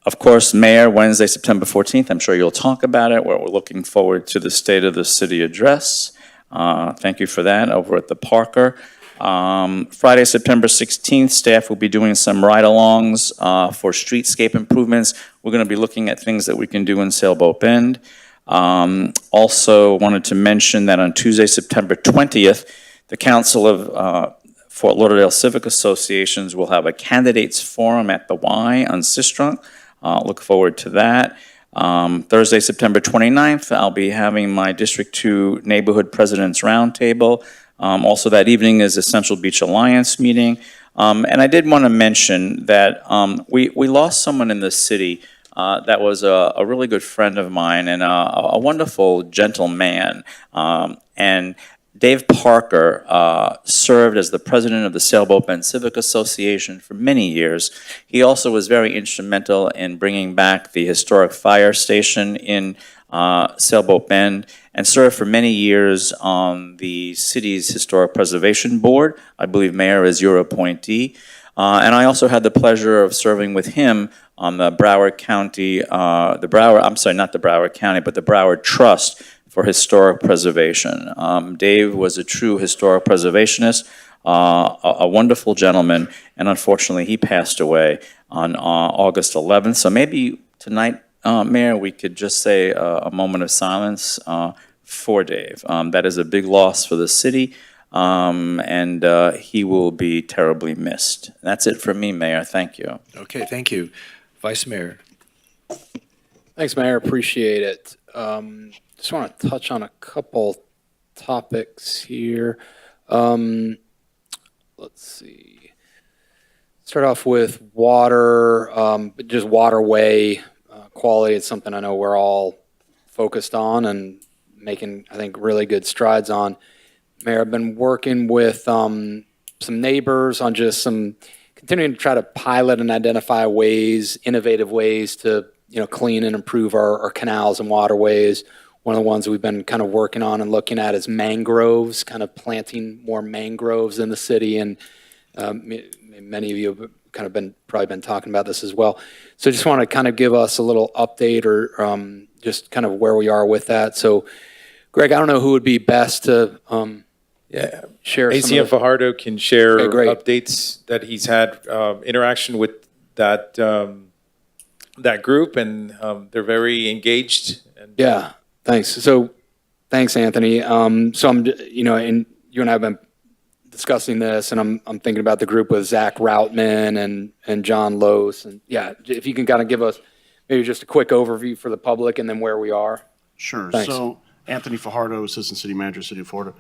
Of course, Mayor, Wednesday, September 14th, I'm sure you'll talk about it, where we're looking forward to the State of the City address. Thank you for that over at the Parker. Friday, September 16th, staff will be doing some ride-alongs for streetscape improvements. We're going to be looking at things that we can do in Sailboat Bend. Also wanted to mention that on Tuesday, September 20th, the Council of Fort Lauderdale Civic Associations will have a candidates forum at the Y on Sistrunk. Look forward to that. Thursday, September 29th, I'll be having my District 2 Neighborhood President's Roundtable. Also that evening is Essential Beach Alliance meeting. And I did want to mention that we lost someone in the city that was a really good friend of mine and a wonderful gentleman. And Dave Parker served as the president of the Sailboat Bend Civic Association for many years. He also was very instrumental in bringing back the historic fire station in Sailboat Bend and served for many years on the city's Historic Preservation Board. I believe, Mayor, is your appointee. And I also had the pleasure of serving with him on the Broward County, not the Broward County, but the Broward Trust for Historic Preservation. Dave was a true historic preservationist, a wonderful gentleman, and unfortunately he passed away on August 11th. So maybe tonight, Mayor, we could just say a moment of silence for Dave. That is a big loss for the city, and he will be terribly missed. That's it from me, Mayor. Thank you. Okay, thank you. Vice Mayor. Thanks, Mayor. Appreciate it. Just want to touch on a couple topics here. Let's see. Start off with water, just waterway quality. It's something I know we're all focused on and making, I think, really good strides on. Mayor, I've been working with some neighbors on just continuing to try to pilot and identify ways, innovative ways to clean and improve our canals and waterways. One of the ones we've been kind of working on and looking at is mangroves, kind of planting more mangroves in the city. And many of you have kind of probably been talking about this as well. So just want to kind of give us a little update or just kind of where we are with that. So, Greg, I don't know who would be best to share. ACM Fajardo can share updates that he's had interaction with that that group, and they're very engaged. And, yeah, thanks. So, thanks, Anthony. So I'm, and you and I have been discussing this, and I'm thinking about the group with Zach Routman and John Lose, and yeah, if you can kind of give us maybe just a quick overview for the public, and then where we are. Sure. Thanks. So Anthony Fajardo, Assistant City Manager, City of Fort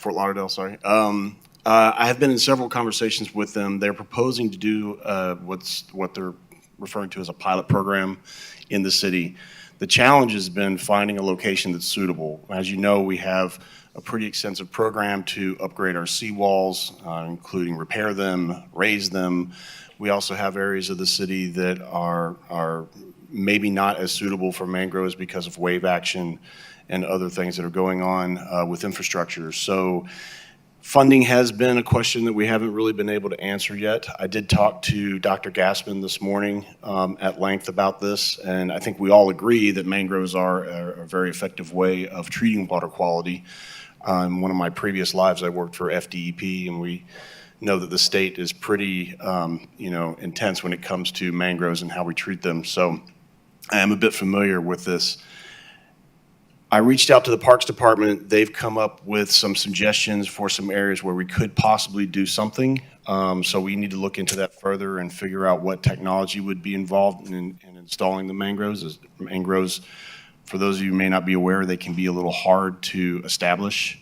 Lauderdale. Sorry. I have been in several conversations with them. They're proposing to do what they're referring to as a pilot program in the city. The challenge has been finding a location that's suitable. As you know, we have a pretty extensive program to upgrade our seawalls, including repair them, raise them. We also have areas of the city that are maybe not as suitable for mangroves because of wave action and other things that are going on with infrastructure. So funding has been a question that we haven't really been able to answer yet. I did talk to Dr. Gassman this morning at length about this, and I think we all agree that mangroves are a very effective way of treating water quality. In one of my previous lives, I worked for FDEP, and we know that the state is pretty intense when it comes to mangroves and how we treat them. So I am a bit familiar with this. I reached out to the Parks Department. They've come up with some suggestions for some areas where we could possibly do something. So we need to look into that further and figure out what technology would be involved in installing the mangroves. Mangroves, for those of you who may not be aware, they can be a little hard to establish.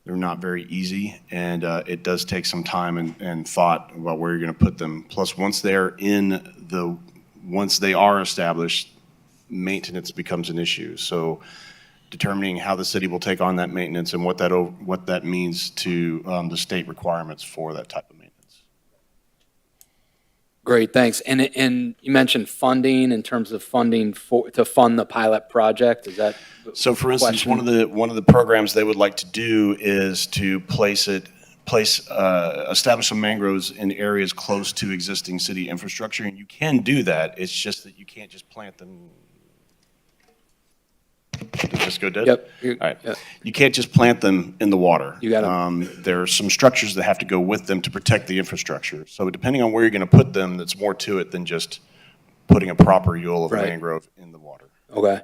They're not very easy, and it does take some time and thought about where you're going to put them. Plus, once they are established, maintenance becomes an issue. So determining how the city will take on that maintenance and what that means to the state requirements for that type of maintenance. Great, thanks. And you mentioned funding in terms of funding to fund the pilot project. Is that so? For instance, one of the programs they would like to do is to establish some mangroves in areas close to existing city infrastructure, and you can do that. It's just that you can't just plant them. Did this go dead? Yep. All right. Yep. You can't just plant them in the water. You got there are some structures that have to go with them to protect the infrastructure. So depending on where you're going to put them, there's more to it than just putting a proper yule of mangrove in the water. Okay.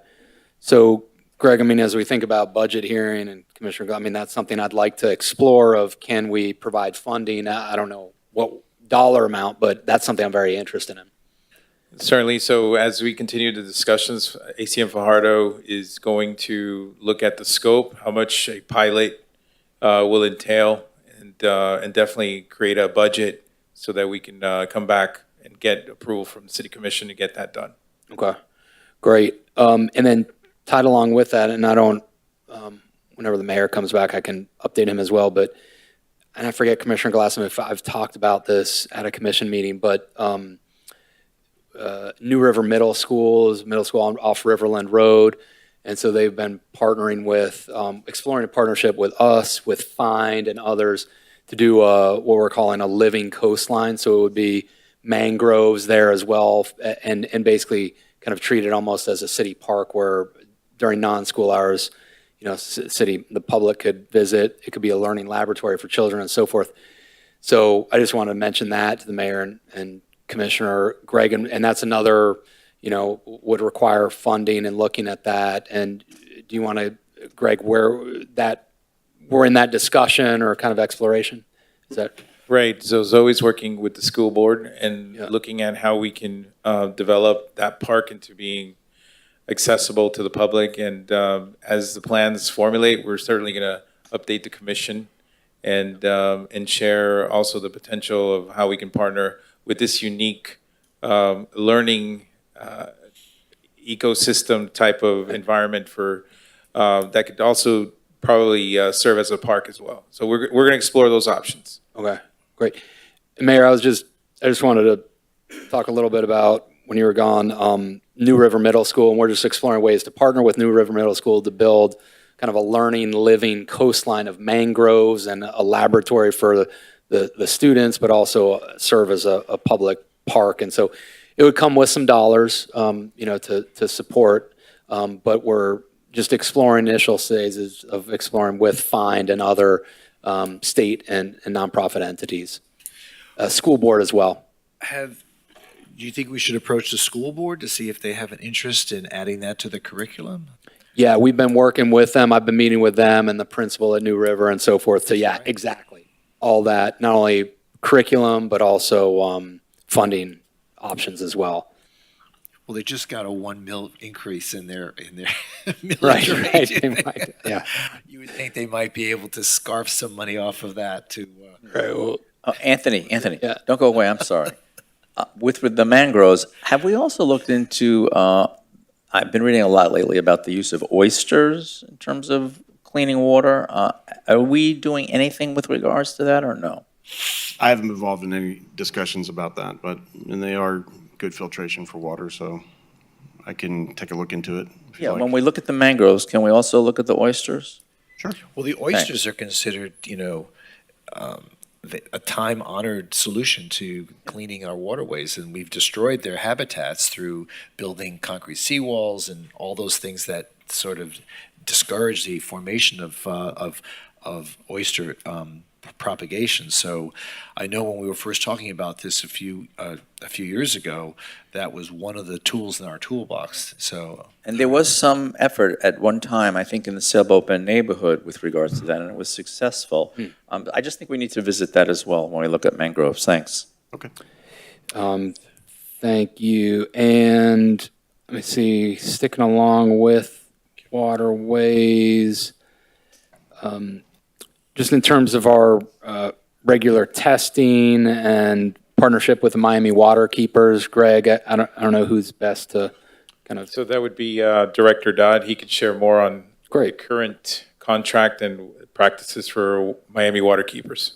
So, Greg, I mean, as we think about budget hearing and Commissioner, I mean, that's something I'd like to explore of can we provide funding? I don't know what dollar amount, but that's something I'm very interested in. Certainly. So as we continue the discussions, ACM Fajardo is going to look at the scope, how much a pilot will entail, and definitely create a budget so that we can come back and get approval from the City Commission to get that done. Okay, great. And then tied along with that, and I don't, whenever the mayor comes back, I can update him as well, but, and I forget, Commissioner Glassman, if I've talked about this at a commission meeting, but New River Middle School is middle school off Riverland Road. And so they've been partnering with, exploring a partnership with us, with Find and others to do what we're calling a living coastline. So it would be mangroves there as well, and basically kind of treat it almost as a city park where during non-school hours, the public could visit. It could be a learning laboratory for children and so forth. So I just want to mention that to the mayor and Commissioner Greg, and that's another, would require funding and looking at that. And do you want to, Greg, we're in that discussion or kind of exploration? Is that right? So Zoe's working with the school board and looking at how we can develop that park into being accessible to the public. And as the plans formulate, we're certainly going to update the commission and share also the potential of how we can partner with this unique learning ecosystem type of environment for that could also probably serve as a park as well. So we're going to explore those options. Okay, great. Mayor, I just wanted to talk a little bit about, when you were gone, New River Middle School, and we're just exploring ways to partner with New River Middle School to build kind of a learning, living coastline of mangroves and a laboratory for the students, but also serve as a public park. And so it would come with some dollars, to support, but we're just exploring initial stages of exploring with Find and other state and nonprofit entities. School board as well. Do you think we should approach the school board to see if they have an interest in adding that to the curriculum? Yeah, we've been working with them. I've been meeting with them and the principal at New River and so forth. So yeah, exactly. All that, not only curriculum, but also funding options as well. Well, they just got a 1 mil increase in their Right, millage right. rate. They might, yeah. You would think they might be able to scarf some money off of that to. Right, well, Anthony, Yeah. don't go away, I'm sorry. With the mangroves, have we also looked into, I've been reading a lot lately about the use of oysters in terms of cleaning water. Are we doing anything with regards to that or no? I haven't been involved in any discussions about that, and they are good filtration for water, so I can take a look into it. if you Yeah, like. when we look at the mangroves, can we also look at the oysters? Sure. Well, the oysters are considered, a time-honored solution to cleaning our waterways, and we've destroyed their habitats through building concrete seawalls and all those things that sort of discourage the formation of oyster propagation. So I know when we were first talking about this a few years ago, that was one of the tools in our toolbox. So And there was some effort at one time, I think, in the Sailboat Bend neighborhood with regards to that, and it was successful. I just think we need to visit that as well when we look at mangroves. Thanks. Okay. Thank you. And let me see, sticking along with waterways, just in terms of our regular testing and partnership with the Miami Water Keepers, Greg, I don't know who's best to kind of. So that would be Director Dodd. He could share more on the current contract and practices for Miami Waterkeepers.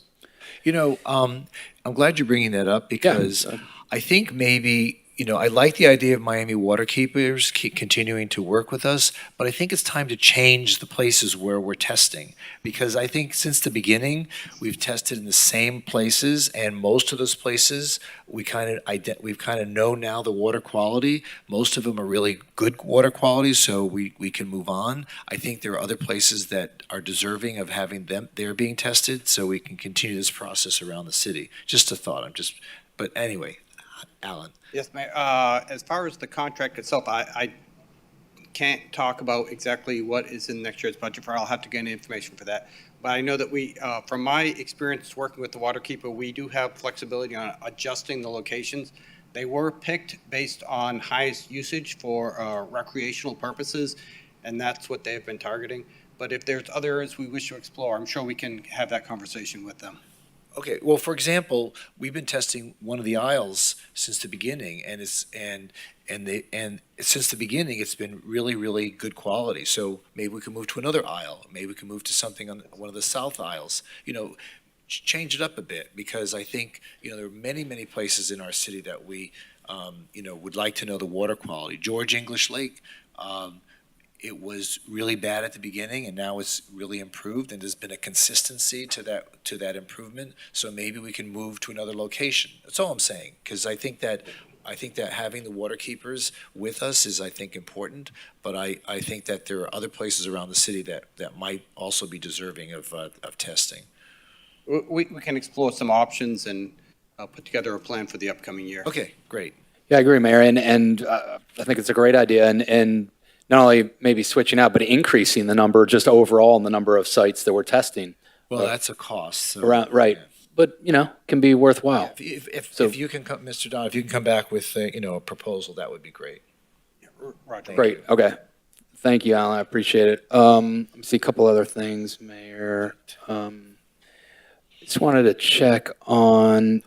I'm glad you're bringing that up because I think maybe, I like the idea of Miami Waterkeepers continuing to work with us, but I think it's time to change the places where we're testing. Because I think since the beginning, we've tested in the same places, and most of those places, we've kind of know now the water quality. Most of them are really good water quality, so we can move on. I think there are other places that are deserving of having they're being tested, so we can continue this process around the city. Just a thought, but anyway, Alan. Yes, Mayor. As far as the contract itself, I can't talk about exactly what is in next year's budget for. I'll have to get information for that. But I know that we, from my experience working with the Waterkeeper, we do have flexibility on adjusting the locations. They were picked based on highest usage for recreational purposes, and that's what they've been targeting. But if there's other areas we wish to explore, I'm sure we can have that conversation with them. Okay, well, for example, we've been testing one of the aisles since the beginning, and since the beginning, it's been really, really good quality. So maybe we can move to another aisle. Maybe we can move to something on one of the south aisles. Change it up a bit, because I think there are many, many places in our city that we would like to know the water quality. George English Lake. It was really bad at the beginning, and now it's really improved, and there's been a consistency to that improvement. So maybe we can move to another location. That's all I'm saying, because I think that having the water keepers with us is, I think, important. But I think that there are other places around the city that might also be deserving of testing. We can explore some options and put together a plan for the upcoming year. Okay, great. Yeah, I agree, Mayor, and I think it's a great idea, and not only maybe switching out, but increasing the number, just overall in the number of sites that we're testing. Well, that's a cost. So, right. But, can be worthwhile. If you can come, Mr. Don, if you can come back with, a proposal, that would be great. Roger. Great, okay. Thank you, Alan, I appreciate it. Let me see a couple other things, Mayor. Just wanted to check on,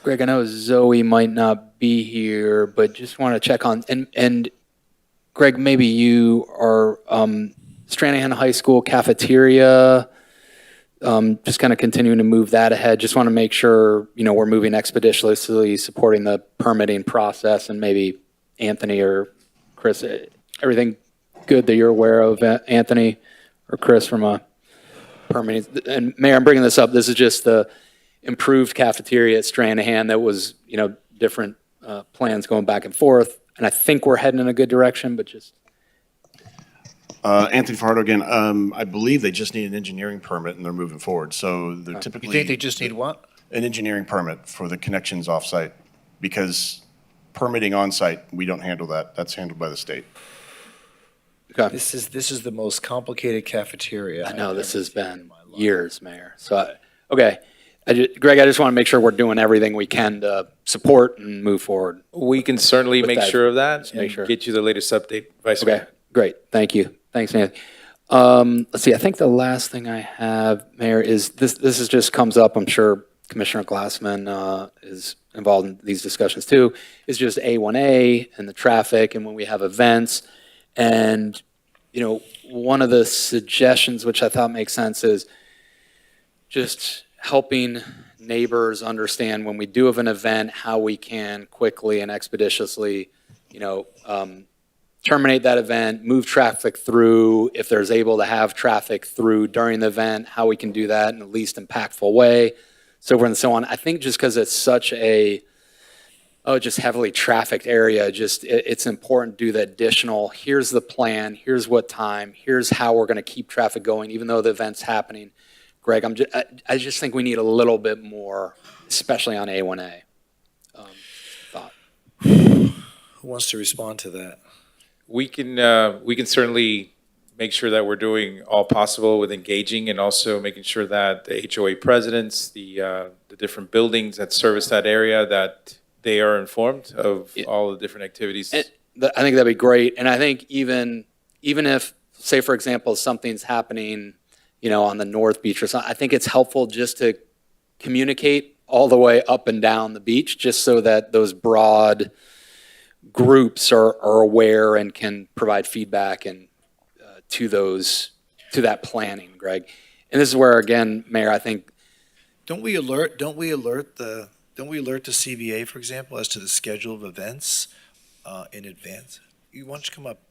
Greg, I know Zoe might not be here, but just want to check on, and Greg, maybe you are, Stranahan High School cafeteria, just kind of continuing to move that ahead. Just want to make sure, we're moving expeditiously, supporting the permitting process, and maybe Anthony or Chris, everything good that you're aware of, Anthony or Chris, from a permitting? And Mayor, I'm bringing this up. This is just the improved cafeteria at Stranahan that was, different plans going back and forth. And I think we're heading in a good direction, but just. Anthony Fajardo again. I believe they just need an engineering permit and they're moving forward. So they're typically. You think they just need what? An engineering permit for the connections off-site, because permitting on-site, we don't handle that. That's handled by the state. Okay. This is the most complicated cafeteria. I know this has been years, Mayor. So, okay. Greg, I just want to make sure we're doing everything we can to support and move forward. We can certainly With make that, sure of that just and make sure. get you the latest update, Vice Okay, Mayor. great. Thank you. Thanks, Nancy. Let's see. I think the last thing I have, Mayor, is this is just comes up. I'm sure Commissioner Glassman is involved in these discussions too, is just A1A and the traffic and when we have events. And, one of the suggestions, which I thought makes sense, is just helping neighbors understand when we do have an event, how we can quickly and expeditiously, terminate that event, move traffic through, if there's able to have traffic through during the event, how we can do that in the least impactful way, so forth and so on. I think just because it's such a, just heavily trafficked area, it's important to do the additional, here's the plan, here's what time, here's how we're going to keep traffic going, even though the event's happening. Greg, I just think we need a little bit more, especially on A1A. Thought. Who wants to respond to that? We can certainly make sure that we're doing all possible with engaging and also making sure that the HOA presidents, the different buildings that service that area, that they are informed of all the different activities. I think that'd be great. And I think even if, say, for example, something's happening, on the North Beach or something, I think it's helpful just to communicate all the way up and down the beach, just so that those broad groups are aware and can provide feedback and to that planning, Greg. And this is where, again, Mayor, I think. Don't we alert the CBA, for example, as to the schedule of events in advance? Why don't you come up?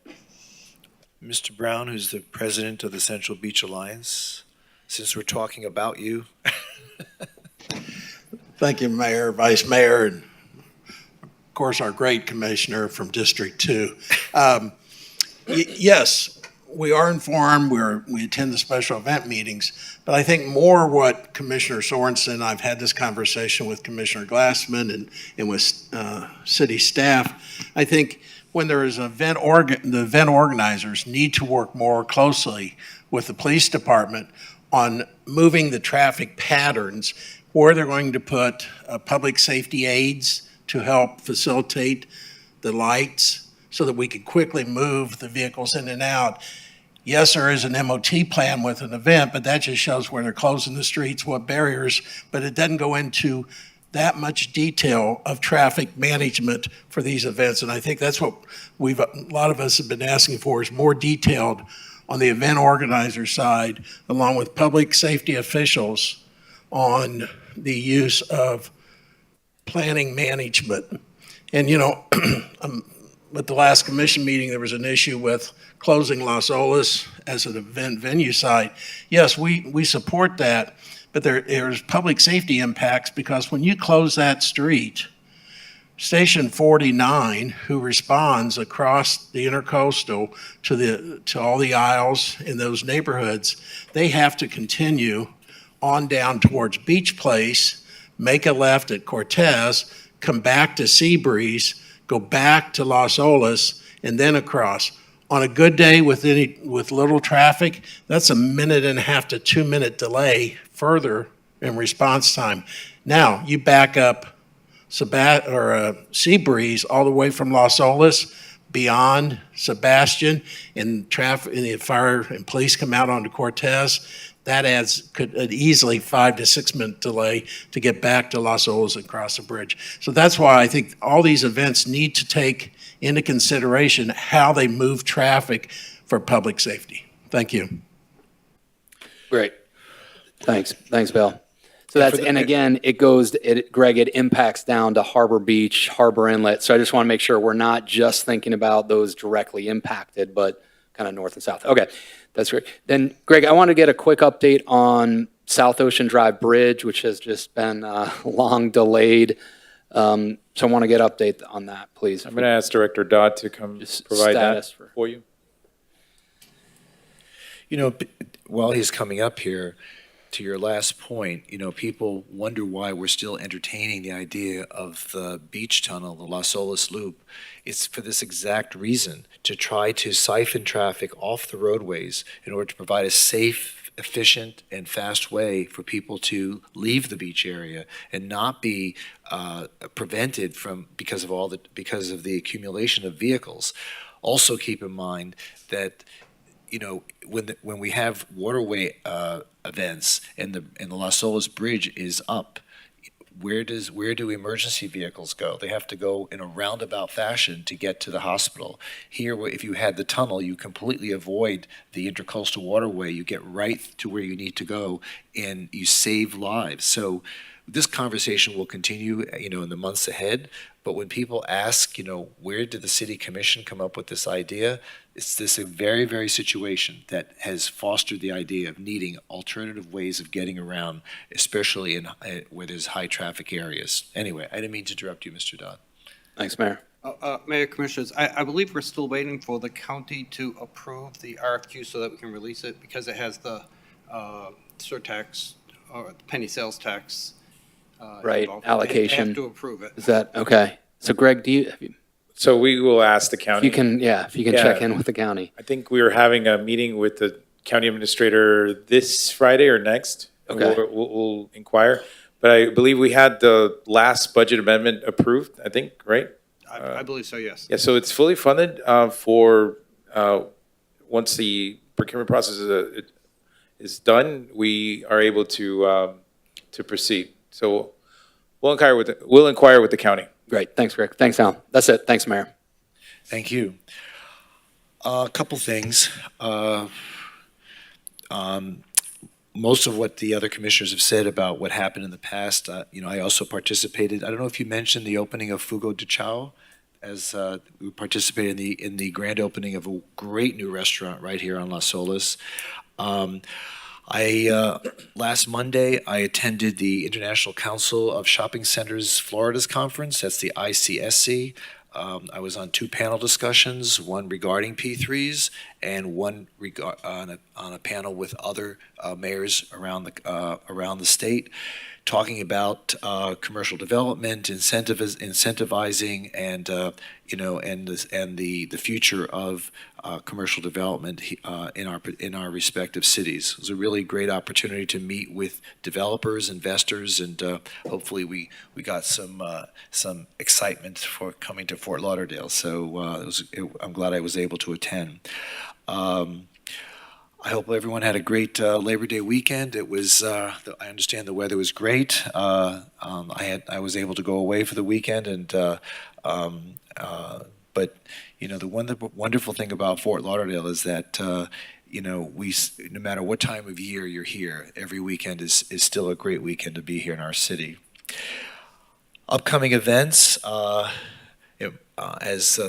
Mr. Brown, who's the president of the Central Beach Alliance, since we're talking about you. Thank you, Mayor, Vice Mayor, and of course, our great commissioner from District 2. Yes, we are informed, we attend the special event meetings, but I think more what Commissioner Sorensen, I've had this conversation with Commissioner Glassman and with city staff. I think when there is the event organizers need to work more closely with the police department on moving the traffic patterns, where they're going to put public safety aids to help facilitate the lights so that we can quickly move the vehicles in and out. Yes, there is an MOT plan with an event, but that just shows where they're closing the streets, what barriers, but it doesn't go into that much detail of traffic management for these events. And I think that's what a lot of us have been asking for, is more detailed on the event organizer side, along with public safety officials on the use of planning management. And, with the last commission meeting, there was an issue with closing Las Olas as an event venue site. Yes, we support that, but there's public safety impacts, because when you close that street, Station 49, who responds across the intercoastal to all the aisles in those neighborhoods, they have to continue on down towards Beach Place, make a left at Cortez, come back to Seabreeze, go back to Las Olas, and then across. On a good day with little traffic, that's a 1.5 to 2 minute delay further in response time. Now you back up Seabreeze all the way from Las Olas beyond Sebastian and traffic and the fire and police come out onto Cortez, that could easily 5 to 6 minute delay to get back to Las Olas and cross the bridge. So that's why I think all these events need to take into consideration how they move traffic for public safety. Thank you. Great. Thanks, Bill. So that's, and again, Greg, it impacts down to Harbor Beach, Harbor Inlet. So I just want to make sure we're not just thinking about those directly impacted, but kind of north and south. Okay, that's great. Then, Greg, I want to get a quick update on South Ocean Drive Bridge, which has just been long delayed. So I want to get an update on that, please. I'm going to ask Director Dodd to come provide that for you. You know, while he's coming up here, to your last point, you know, people wonder why we're still entertaining the idea of the beach tunnel, the Las Olas Loop. It's for this exact reason, to try to siphon traffic off the roadways in order to provide a safe, efficient, and fast way for people to leave the beach area and not be prevented from because of the accumulation of vehicles. Also, keep in mind that, you know, when we have waterway events and the Las Olas Bridge is up, where do emergency vehicles go? They have to go in a roundabout fashion to get to the hospital. Here, if you had the tunnel, you completely avoid the intercoastal waterway. You get right to where you need to go, and you save lives. So this conversation will continue, you know, in the months ahead. But when people ask, you know, where did the city commission come up with this idea? It's this a very, very situation that has fostered the idea of needing alternative ways of getting around, especially in where there's high traffic areas. Anyway, I didn't mean to interrupt you, Mr. Dodd. Thanks, Mayor. Mayor, Commissioners, I believe we're still waiting for the county to approve the RFQ so that we can release it because it has the surtax or penny sales tax. Right, involved. allocation. They have to approve it. Is that, okay. So Greg, So we will ask the county. If you can check in with the county. I think we are having a meeting with the county administrator this Friday or next. Okay. We'll inquire. But I believe we had the last budget amendment approved, I think, right? I believe so, yes. Yeah, so it's fully funded for once the procurement process is done, we are able to proceed. So we'll inquire with the county. Great, thanks, Greg. Thanks, Al. That's it. Thanks, Mayor. Thank you. A couple things. Most of what the other commissioners have said about what happened in the past, you know, I also participated. I don't know if you mentioned the opening of Fugo de Chao, as we participated in the grand opening of a great new restaurant right here on Las Olas. Last Monday, I attended the International Council of Shopping Centers Florida's conference. That's the ICSC. I was on 2 panel discussions, one regarding P3s and one on a panel with other mayors around the state, talking about commercial development, incentivizing, and you know, and the future of commercial development in our respective cities. It was a really great opportunity to meet with developers, investors, and hopefully we got some excitement for coming to Fort Lauderdale. So I'm glad I was able to attend. I hope everyone had a great Labor Day weekend. It was, I understand the weather was great. I was able to go away for the weekend, and but you know, the wonderful thing about Fort Lauderdale is that you know, no matter what time of year you're here, every weekend is still a great weekend to be here in our city. Upcoming events, as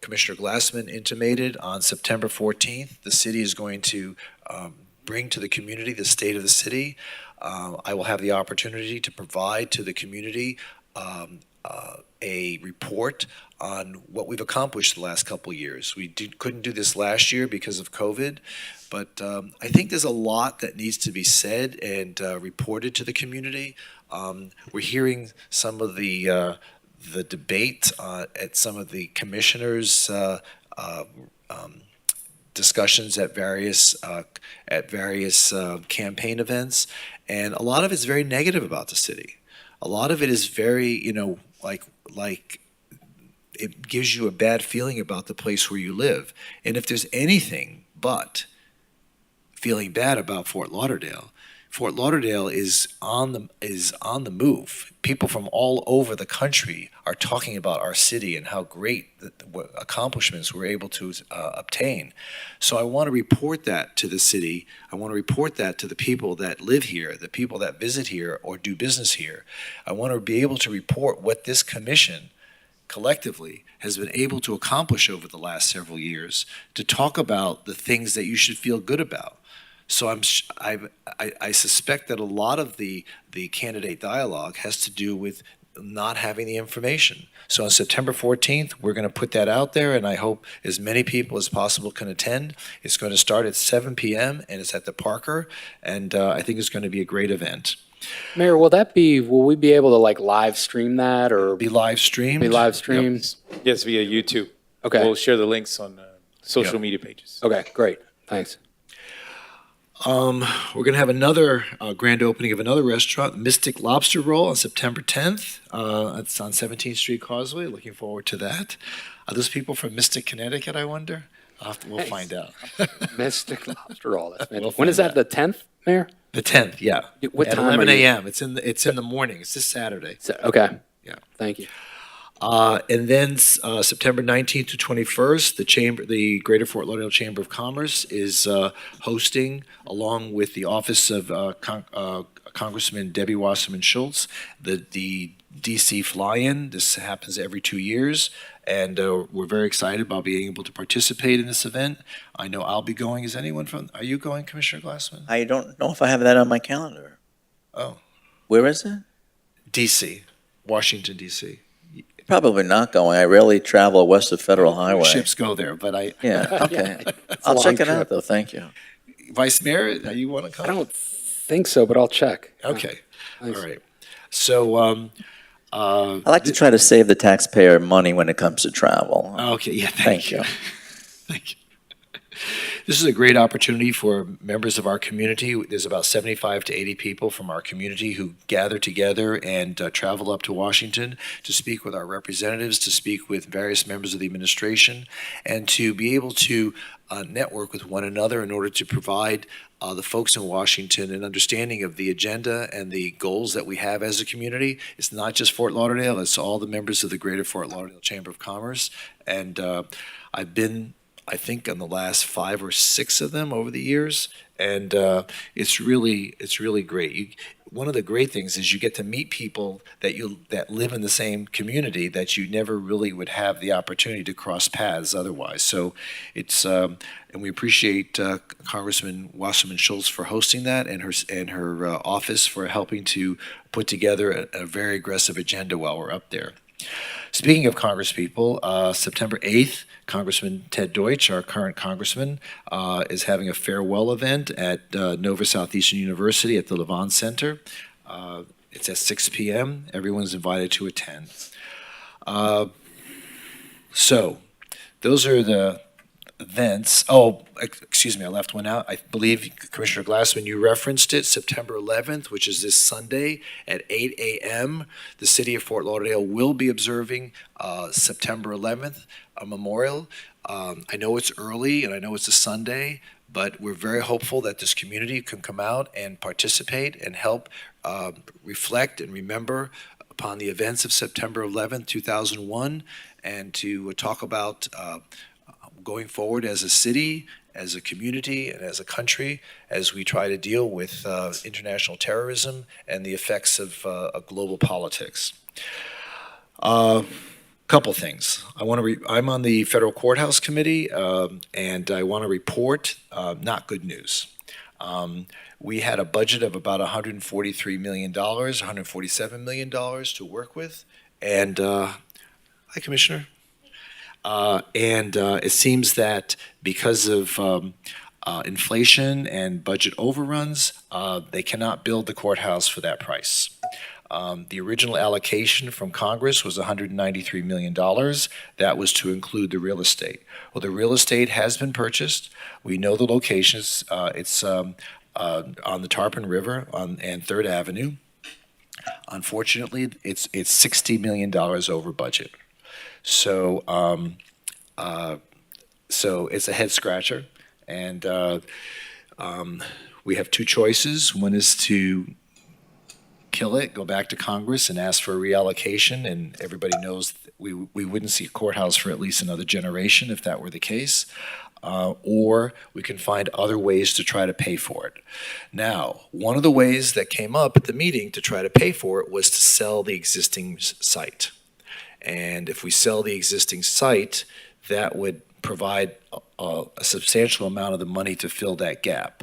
Commissioner Glassman intimated, on September 14th, the city is going to bring to the community the state of the city. I will have the opportunity to provide to the community a report on what we've accomplished the last couple of years. We couldn't do this last year because of COVID, but I think there's a lot that needs to be said and reported to the community. We're hearing some of the debate at some of the commissioners' discussions at various campaign events, and a lot of it's very negative about the city. A lot of it is very, you know, like it gives you a bad feeling about the place where you live. And if there's anything but feeling bad about Fort Lauderdale, Fort Lauderdale is on the move. People from all over the country are talking about our city and how great what accomplishments we're able to obtain. So I want to report that to the city. I want to report that to the people that live here, the people that visit here or do business here. I want to be able to report what this commission collectively has been able to accomplish over the last several years, to talk about the things that you should feel good about. So I suspect that a lot of the candidate dialogue has to do with not having the information. So on September 14th, we're going to put that out there, and I hope as many people as possible can attend. It's going to start at 7 p.m., and it's at the Parker, and I think it's going to be a great event. Mayor, will we be able to like live stream that or Be live streamed? be live streamed? Yes, via YouTube. Okay. We'll share the links on social Yeah. media pages. Okay, great. Thanks. We're going to have another grand opening of another restaurant, Mystic Lobster Roll, on September 10th. It's on 17th Street Causeway. Looking forward to that. Are those people from Mystic, Connecticut, I wonder? We'll find out. Mystic Lobster Roll. That's We'll fantastic. When is find that, the 10th, Mayor? The 10th, yeah. What At time 11 are you- a.m. It's in the morning. It's this Saturday. Okay. Yeah. Thank you. And then September 19th to 21st, the Greater Fort Lauderdale Chamber of Commerce is hosting, along with the Office of Congressman Debbie Wasserman Schultz, the DC Fly-In. This happens every 2 years, and we're very excited about being able to participate in this event. I know I'll be going. Are you going, Commissioner Glassman? I don't know if I have that on my calendar. Oh. Where is it? DC, Washington, DC. Probably not going. I rarely travel west of Federal Highway. Ships go there, but I. Yeah, okay. It's a I'll long check it trip. out, though. Thank you. Vice Mayor, you want to come? I don't think so, but I'll check. Okay, all Thanks. right. So, I like to try to save the taxpayer money when it comes to travel. okay, yeah, Thank you. Thank you. This is a great opportunity for members of our community. There's about 75 to 80 people from our community who gather together and travel up to Washington to speak with our representatives, to speak with various members of the administration, and to be able to network with one another in order to provide the folks in Washington an understanding of the agenda and the goals that we have as a community. It's not just Fort Lauderdale, it's all the members of the Greater Fort Lauderdale Chamber of Commerce. And I've been, I think, on the last 5 or 6 of them over the years, and it's really great. One of the great things is you get to meet people that live in the same community that you never really would have the opportunity to cross paths otherwise. So it's and we appreciate Congressman Wasserman Schultz for hosting that, and her office for helping to put together a very aggressive agenda while we're up there. Speaking of congresspeople, September 8th, Congressman Ted Deutsch, our current congressman, is having a farewell event at Nova Southeastern University at the Levon Center. It's at 6 p.m. Everyone's invited to attend. So those are the events. Oh, excuse me, I left one out. I believe, Commissioner Glassman, you referenced it, September 11th, which is this Sunday at 8 a.m. The city of Fort Lauderdale will be observing September 11th, a memorial. I know it's early and I know it's a Sunday, but we're very hopeful that this community can come out and participate and help reflect and remember upon the events of September 11th, 2001, and to talk about going forward as a city, as a community, and as a country, as we try to deal with international terrorism and the effects of global politics. Couple things. I'm on the Federal Courthouse Committee, and I want to report not good news. We had a budget of about $143 million, $147 million to work with, and hi, Commissioner. And it seems that because of inflation and budget overruns, they cannot build the courthouse for that price. The original allocation from Congress was $193 million. That was to include the real estate. Well, the real estate has been purchased. We know the locations. It's on the Tarpon River and 3rd Avenue. Unfortunately, it's $60 million over budget. So, so it's a head scratcher, and we have two choices. One is to kill it, go back to Congress and ask for a reallocation, and everybody knows that we wouldn't see a courthouse for at least another generation if that were the case. Or we can find other ways to try to pay for it. Now, one of the ways that came up at the meeting to try to pay for it was to sell the existing site. And if we sell the existing site, that would provide a substantial amount of the money to fill that gap.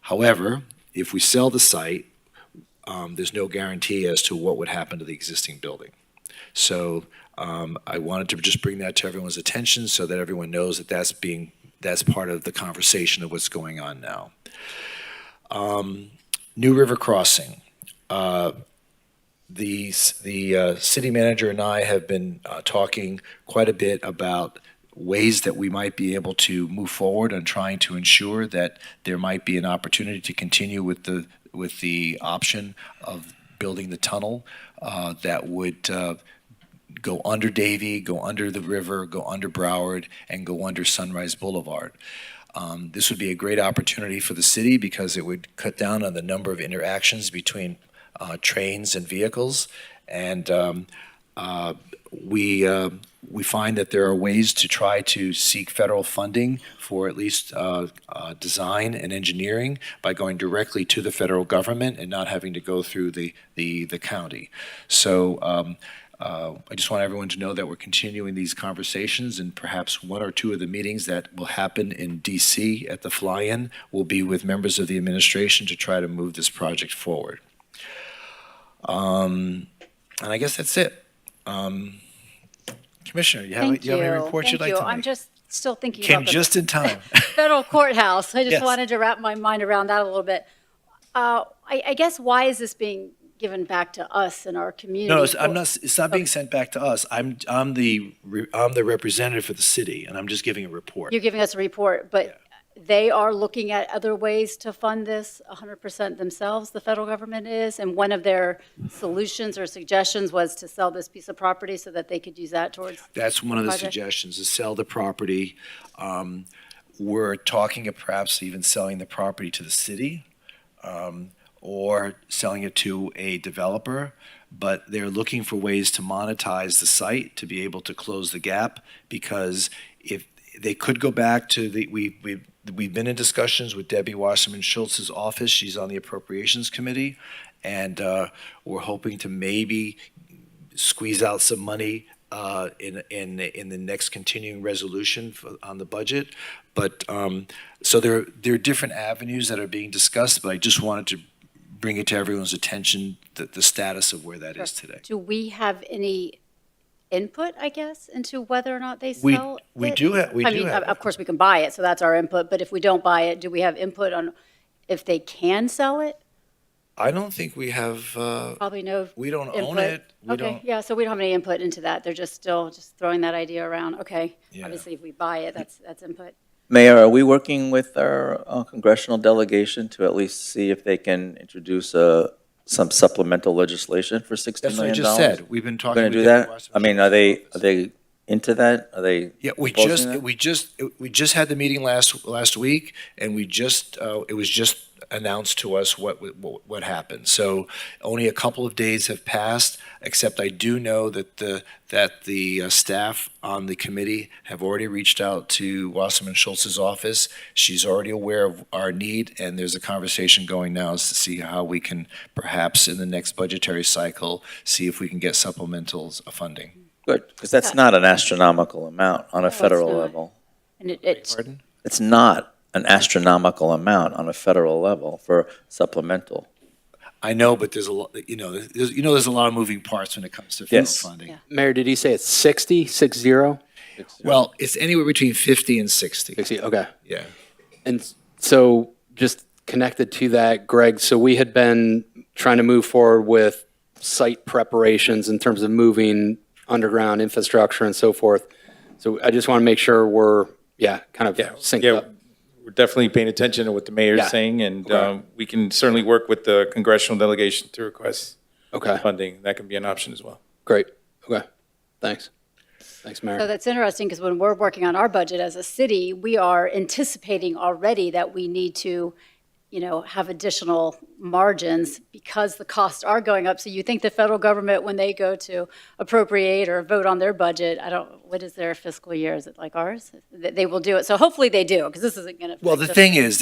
However, if we sell the site, there's no guarantee as to what would happen to the existing building. So I wanted to just bring that to everyone's attention so that everyone knows that that's part of the conversation of what's going on now. New River Crossing. The city manager and I have been talking quite a bit about ways that we might be able to move forward on trying to ensure that there might be an opportunity to continue with the option of building the tunnel that would go under Davie, go under the river, go under Broward, and go under Sunrise Boulevard. This would be a great opportunity for the city because it would cut down on the number of interactions between trains and vehicles, and we find that there are ways to try to seek federal funding for at least design and engineering by going directly to the federal government and not having to go through the county. So I just want everyone to know that we're continuing these conversations, and perhaps one or two of the meetings that will happen in DC at the fly-in will be with members of the administration to try to move this project forward. And I guess that's it. Commissioner, you have any reports you'd like to make? I'm just still thinking Came about the just in time. federal courthouse. I just Yes. wanted to wrap my mind around that a little bit. I guess why is this being given back to us in our community? No, it's not being sent back to us. I'm the representative for the city, and I'm just giving a report. You're giving us a report, but they are looking at other ways to fund this 100% themselves, the federal government is, and one of their solutions or suggestions was to sell this piece of property so that they could use that towards. That's one of the project. suggestions, is sell the property. We're talking of perhaps even selling the property to the city, or selling it to a developer, but they're looking for ways to monetize the site to be able to close the gap, because if they could go back to we've been in discussions with Debbie Wasserman Schultz's office. She's on the Appropriations Committee, and we're hoping to maybe squeeze out some money in the next continuing resolution on the budget. But so there are different avenues that are being discussed, but I just wanted to bring it to everyone's attention, the status of where that is today. Do we have any input, I guess, into whether or not they sell it? We do have. I mean, of course, we can buy it, so that's our input, but if we don't buy it, do we have input on if they can sell it? I don't think we have. Probably no. We don't own input. it. Okay, yeah, so we don't have any input into that. They're just still throwing that idea around. Okay, obviously, if we buy it, that's input. Mayor, are we working with our congressional delegation to at least see if they can introduce some supplemental legislation for $60 That's million? what I just said. We've been talking. Going to do with that? I mean, are they into that? Are they? Yeah, we proposing that? just had the meeting last week, and it was just announced to us what happened. So only a couple of days have passed, except I do know that the staff on the committee have already reached out to Wasserman Schultz's office. She's already aware of our need, and there's a conversation going now to see how we can perhaps in the next budgetary cycle see if we can get supplemental funding. Good, because that's not an astronomical amount on a federal not. level. And Pardon? It's not an astronomical amount on a federal level for supplemental. I know, but there's a lot. There's a lot of moving parts when it comes to federal funding. Mayor, did he say it's 60? Well, it's anywhere between 50 and 60. 60, okay. Yeah. And so just connected to that, Greg, so we had been trying to move forward with site preparations in terms of moving underground infrastructure and so forth. So I just want to make sure we're, kind of synced up. We're definitely paying attention to what the mayor's saying, and we can certainly work with the congressional delegation to request funding. That can be an option as well. Great. Okay. Thanks. Thanks, Mayor. So that's interesting because when we're working on our budget as a city, we are anticipating already that we need to, have additional margins because the costs are going up. So you think the federal government, when they go to appropriate or vote on their budget, what is their fiscal year? Is it like ours? They will do it. So hopefully they do, because this isn't going to. Well, the thing is,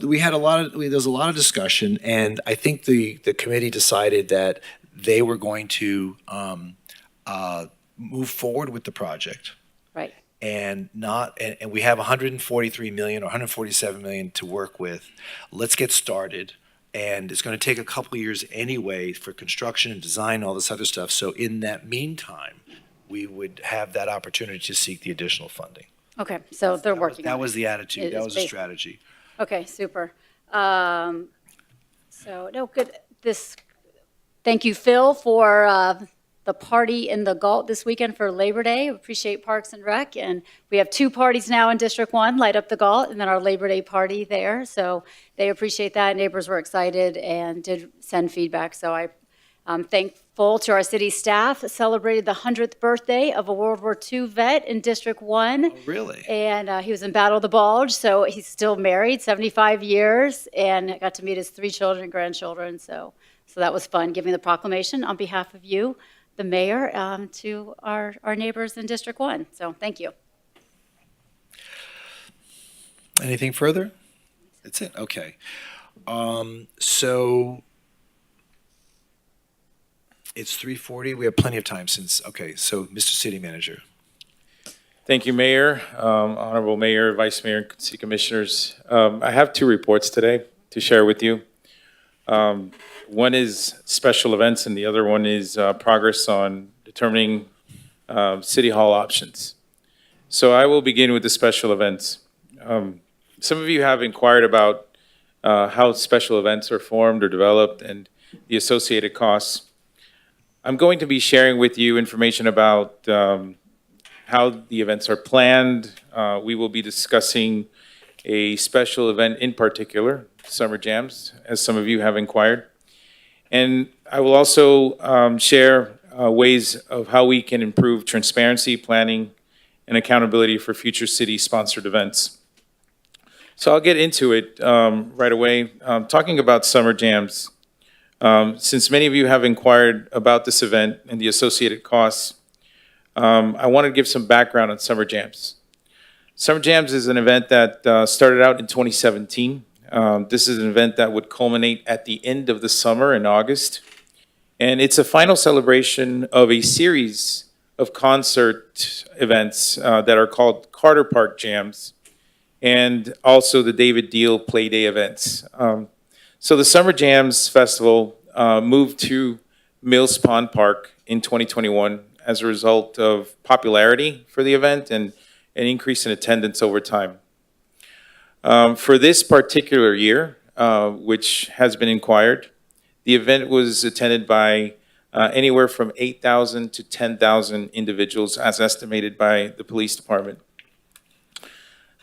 we had there was a lot of discussion, and I think the committee decided that they were going to move forward with the project. Right. And we have 143 million or 147 million to work with. Let's get started. And it's going to take a couple of years anyway for construction and design, all this other stuff. So in that meantime, we would have that opportunity to seek the additional funding. Okay, so they're working on it. That was the attitude. That was the It's strategy. Okay, super. So, no, good. Thank you, Phil, for the party in the Galt this weekend for Labor Day. Appreciate Parks and Rec. And we have 2 parties now in District 1, Light Up the Galt, and then our Labor Day party there. So they appreciate that. Neighbors were excited and did send feedback. So I'm thankful to our city staff. Celebrated the 100th birthday of a World War II vet in District 1. Oh, really? And he was in Battle of the Bulge, so he's still married, 75 years, and I got to meet his 3 children and grandchildren. So that was fun, giving the proclamation on behalf of you, the mayor, to our neighbors in District 1. So thank you. Anything further? That's it. Okay. So it's 3:40. We have plenty of time so Mr. City Manager. Thank you, Mayor, Honorable Mayor, Vice Mayor, and City Commissioners. I have 2 reports today to share with you. One is special events, and the other one is progress on determining City Hall options. So I will begin with the special events. Some of you have inquired about how special events are formed or developed and the associated costs. I'm going to be sharing with you information about how the events are planned. We will be discussing a special event in particular, Summer Jams, as some of you have inquired. And I will also share ways of how we can improve transparency, planning, and accountability for future city-sponsored events. So I'll get into it right away. Talking about Summer Jams, since many of you have inquired about this event and the associated costs, I want to give some background on Summer Jams. Summer Jams is an event that started out in 2017. This is an event that would culminate at the end of the summer in August. And it's a final celebration of a series of concert events that are called Carter Park Jams, and also the David Deal Play Day events. So the Summer Jams Festival moved to Mills Pond Park in 2021 as a result of popularity for the event and an increase in attendance over time. For this particular year, which has been inquired, the event was attended by anywhere from 8,000 to 10,000 individuals as estimated by the police department.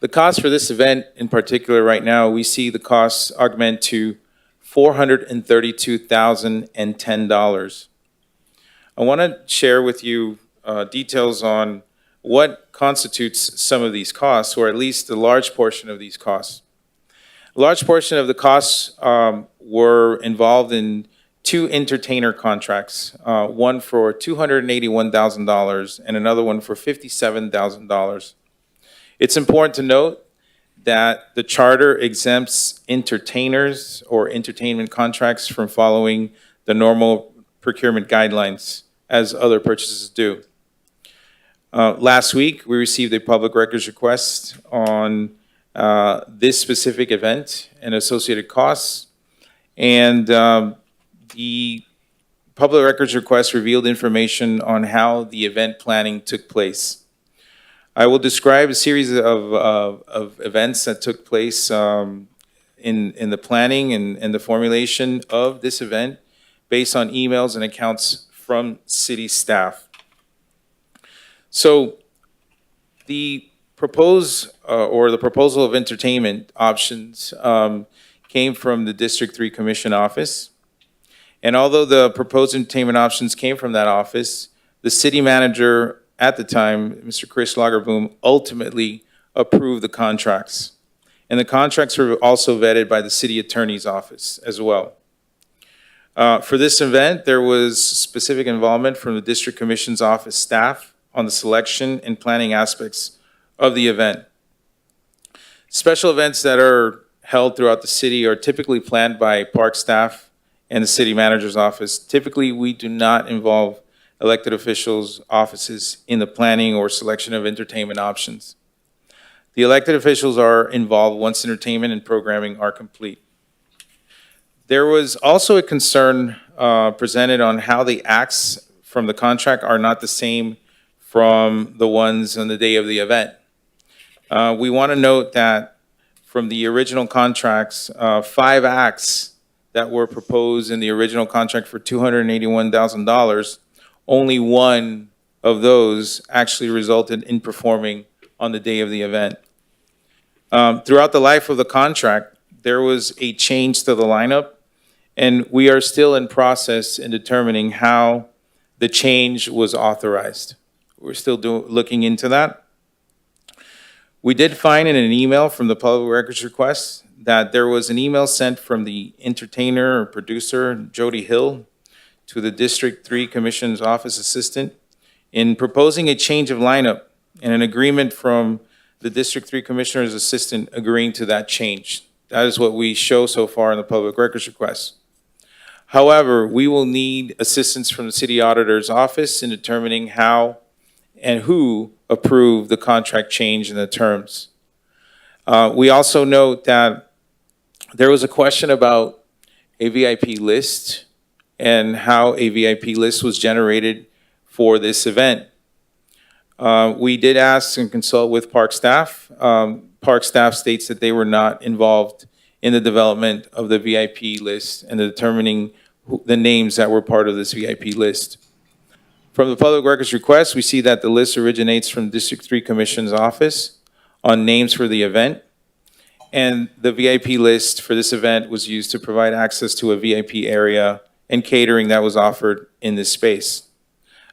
The cost for this event in particular right now, we see the costs augment to $432,010. I want to share with you details on what constitutes some of these costs, or at least a large portion of these costs. A large portion of the costs were involved in 2 entertainer contracts, one for $281,000 and another one for $57,000. It's important to note that the charter exempts entertainers or entertainment contracts from following the normal procurement guidelines as other purchases do. Last week, we received a public records request on this specific event and associated costs. And the public records request revealed information on how the event planning took place. I will describe a series of events that took place in the planning and the formulation of this event based on emails and accounts from city staff. So the proposal of entertainment options came from the District 3 Commission office. And although the proposed entertainment options came from that office, the city manager at the time, Mr. Chris Lagerboom, ultimately approved the contracts. And the contracts were also vetted by the city attorney's office as well. For this event, there was specific involvement from the district commission's office staff on the selection and planning aspects of the event. Special events that are held throughout the city are typically planned by park staff and the city manager's office. Typically, we do not involve elected officials' offices in the planning or selection of entertainment options. The elected officials are involved once entertainment and programming are complete. There was also a concern presented on how the acts from the contract are not the same from the ones on the day of the event. We want to note that from the original contracts, 5 acts that were proposed in the original contract for $281,000, only one of those actually resulted in performing on the day of the event. Throughout the life of the contract, there was a change to the lineup, and we are still in process in determining how the change was authorized. We're still looking into that. We did find in an email from the public records request that there was an email sent from the entertainer or producer, Jody Hill, to the District 3 Commission's office assistant in proposing a change of lineup and an agreement from the District 3 Commissioner's assistant agreeing to that change. That is what we show so far in the public records request. However, we will need assistance from the city auditor's office in determining how and who approved the contract change in the terms. We also note that there was a question about a VIP list and how a VIP list was generated for this event. We did ask and consult with park staff. Park staff states that they were not involved in the development of the VIP list and determining the names that were part of this VIP list. From the public records request, we see that the list originates from District 3 Commission's office on names for the event. And the VIP list for this event was used to provide access to a VIP area and catering that was offered in this space.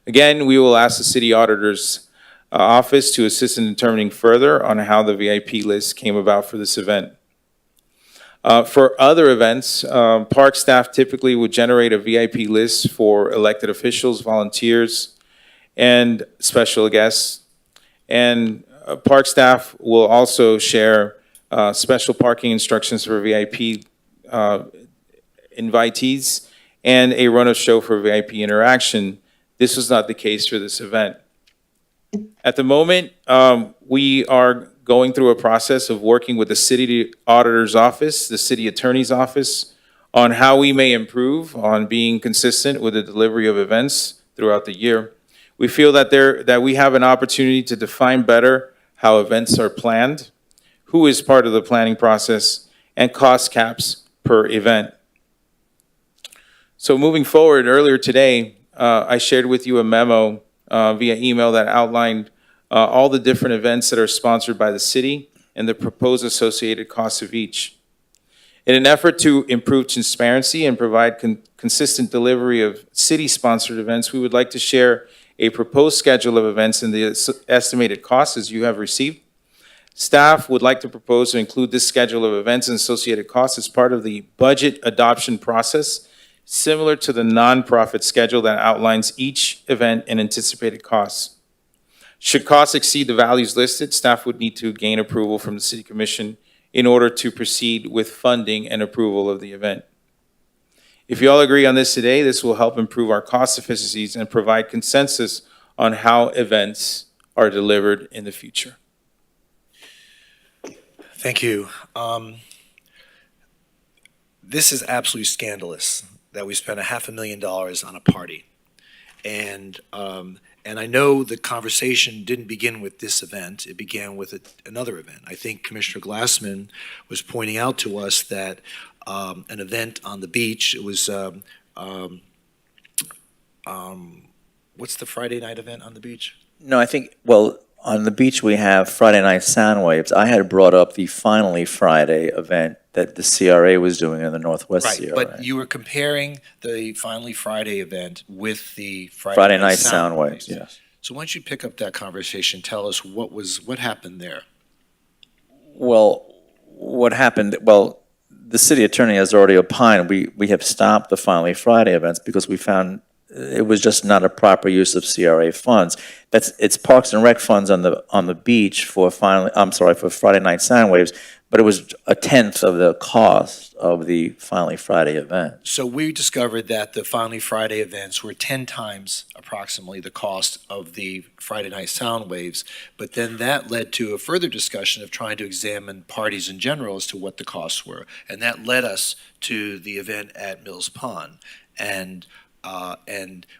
Again, we will ask the city auditor's office to assist in determining further on how the VIP list came about for this event. For other events, park staff typically would generate a VIP list for elected officials, volunteers, and special guests. And park staff will also share special parking instructions for VIP invitees and a run of show for VIP interaction. This was not the case for this event. At the moment, we are going through a process of working with the city auditor's office, the city attorney's office, on how we may improve on being consistent with the delivery of events throughout the year. We feel that we have an opportunity to define better how events are planned, who is part of the planning process, and cost caps per event. So moving forward, earlier today, I shared with you a memo via email that outlined all the different events that are sponsored by the city and the proposed associated costs of each. In an effort to improve transparency and provide consistent delivery of city-sponsored events, we would like to share a proposed schedule of events and the estimated costs as you have received. Staff would like to propose to include this schedule of events and associated costs as part of the budget adoption process, similar to the nonprofit schedule that outlines each event and anticipated costs. Should costs exceed the values listed, staff would need to gain approval from the City Commission in order to proceed with funding and approval of the event. If you all agree on this today, this will help improve our cost efficiencies and provide consensus on how events are delivered in the future. Thank you. This is absolutely scandalous that we spent $500,000 on a party. And I know the conversation didn't begin with this event, it began with another event. I think Commissioner Glassman was pointing out to us that an event on the beach, it was, what's the Friday night event on the beach? No, I think, well, on the beach we have Friday Night Sound Waves. I had brought up the Finally Friday event that the CRA was doing in the Northwest CRA. But you were comparing the Finally Friday event with the Friday Night Sound Waves, yes. So why don't you pick up that conversation? Tell us what happened there. Well, what happened, well, the city attorney has already opined, we have stopped the Finally Friday events because we found it was just not a proper use of CRA funds. It's Parks and Rec funds on the beach for for Friday Night Sound Waves, but it was a tenth of the cost of the Finally Friday event. So we discovered that the Finally Friday events were 10 times approximately the cost of the Friday Night Sound Waves, but then that led to a further discussion of trying to examine parties in general as to what the costs were. And that led us to the event at Mills Pond. And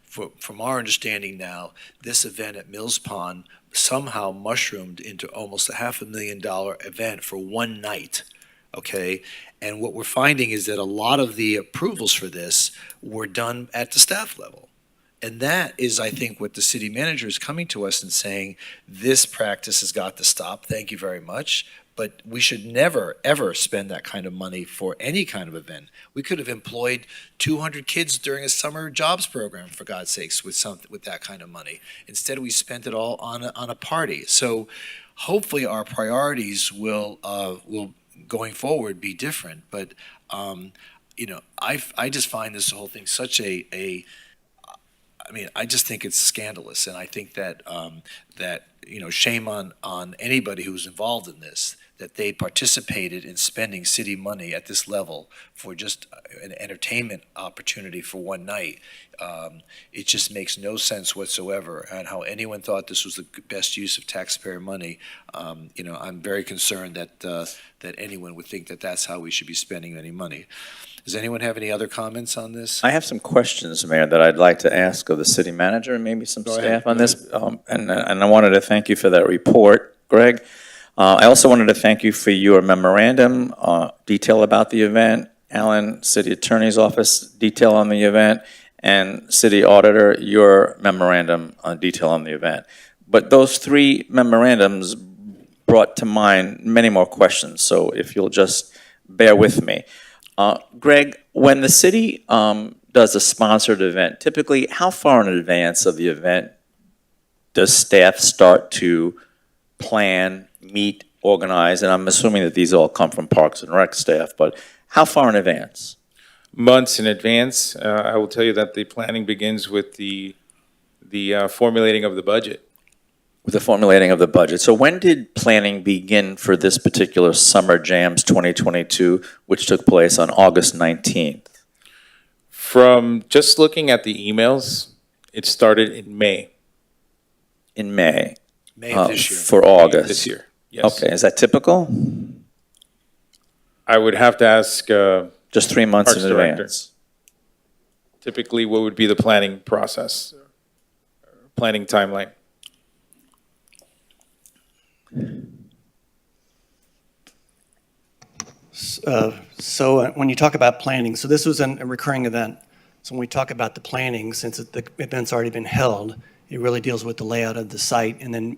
from our understanding now, this event at Mills Pond somehow mushroomed into almost a $500,000 event for one night, okay? And what we're finding is that a lot of the approvals for this were done at the staff level. And that is, I think, what the city manager is coming to us and saying, this practice has got to stop, thank you very much. But we should never, ever spend that kind of money for any kind of event. We could have employed 200 kids during a summer jobs program, for God's sakes, with that kind of money. Instead, we spent it all on a party. So hopefully our priorities will going forward be different. But, I just find this whole thing such I just think it's scandalous. And I think that, shame on anybody who's involved in this, that they participated in spending city money at this level for just an entertainment opportunity for one night. It just makes no sense whatsoever, and how anyone thought this was the best use of taxpayer money. I'm very concerned that anyone would think that that's how we should be spending any money. Does anyone have any other comments on this? I have some questions, Mayor, that I'd like to ask of the city manager and maybe some Go staff ahead. on this. And I wanted to thank you for that report, Greg. I also wanted to thank you for your memorandum, detail about the event, Alan, City Attorney's Office, detail on the event, and City Auditor, your memorandum on detail on the event. But those three memorandums brought to mind many more questions, so if you'll just bear with me. Greg, when the city does a sponsored event, typically how far in advance of the event does staff start to plan, meet, organize? And I'm assuming that these all come from Parks and Rec staff, but how far in advance? Months in advance. I will tell you that the planning begins with the formulating of the budget. With the formulating of the budget. So when did planning begin for this particular Summer Jams 2022, which took place on August 19th? From just looking at the emails, it started in May. In May? May of this year. For August? This year, yes. Okay, is that typical? I would have to ask just 3 months Parks in Director. advance. Typically, what would be the planning process, planning timeline? So when you talk about planning, so this was a recurring event. So when we talk about the planning, since the event's already been held, it really deals with the layout of the site, and then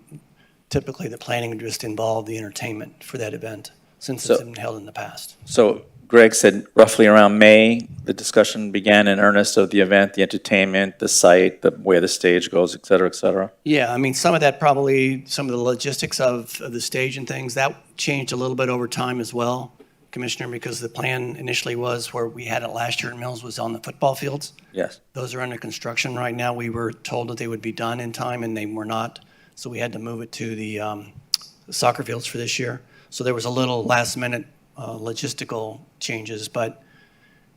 typically the planning would just involve the entertainment for that event, since it's been held in the past. So Greg said roughly around May, the discussion began in earnest of the event, the entertainment, the site, where the stage goes, et cetera, et cetera. Yeah, I mean, some of that probably, some of the logistics of the stage and things, that changed a little bit over time as well, Commissioner, because the plan initially was where we had it last year at Mills was on the football fields. Yes. Those are under construction right now. We were told that they would be done in time, and they were not. So we had to move it to the soccer fields for this year. So there was a little last-minute logistical changes, but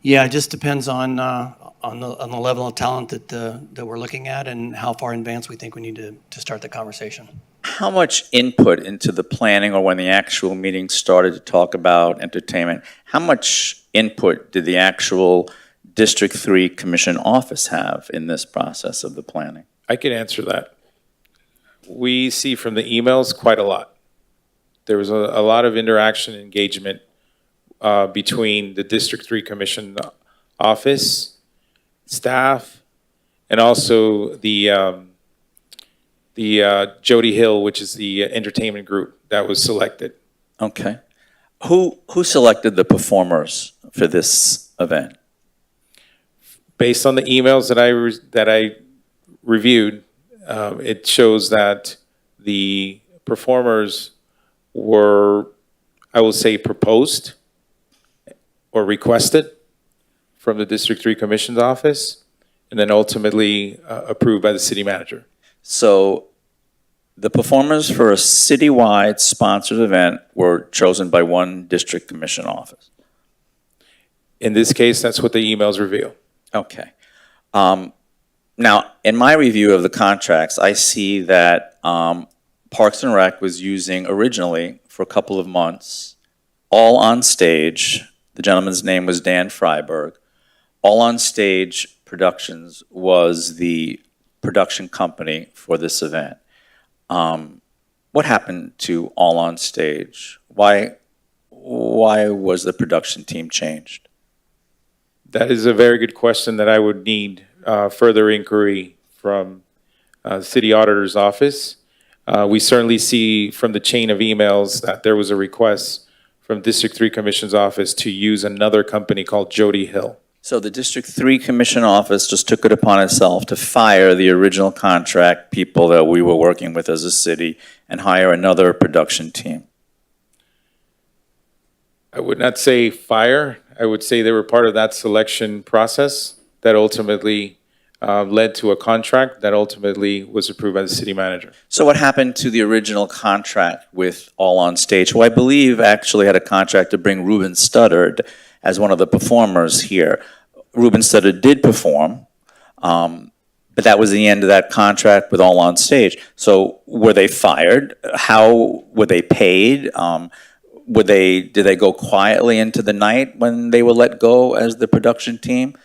yeah, it just depends on the level of talent that we're looking at and how far in advance we think we need to start the conversation. How much input into the planning, or when the actual meeting started to talk about entertainment, how much input did the actual District 3 Commission office have in this process of the planning? I can answer that. We see from the emails quite a lot. There was a lot of interaction and engagement between the District 3 Commission office, staff, and also the Jody Hill, which is the entertainment group that was selected. Okay. Who selected the performers for this event? Based on the emails that I reviewed, it shows that the performers were, I will say, proposed or requested from the District 3 Commission's office, and then ultimately approved by the city manager. So the performers for a citywide sponsored event were chosen by one district commission office. In this case, that's what the emails reveal. Okay. Now, in my review of the contracts, I see that Parks and Rec was using originally for a couple of months, All on Stage. The gentleman's name was Dan Freiberg. All on Stage Productions was the production company for this event. What happened to All on Stage? Why was the production team changed? That is a very good question that I would need further inquiry from the city auditor's office. We certainly see from the chain of emails that there was a request from District 3 Commission's office to use another company called Jody Hill. So the District 3 Commission office just took it upon itself to fire the original contract people that we were working with as a city and hire another production team. I would not say fire. I would say they were part of that selection process that ultimately led to a contract that ultimately was approved by the city manager. So what happened to the original contract with All on Stage, who I believe actually had a contract to bring Ruben Studdard as one of the performers here? Ruben Studdard did perform, but that was the end of that contract with All on Stage. So were they fired? How were they paid? Did they go quietly into the night when they were let go as the production team?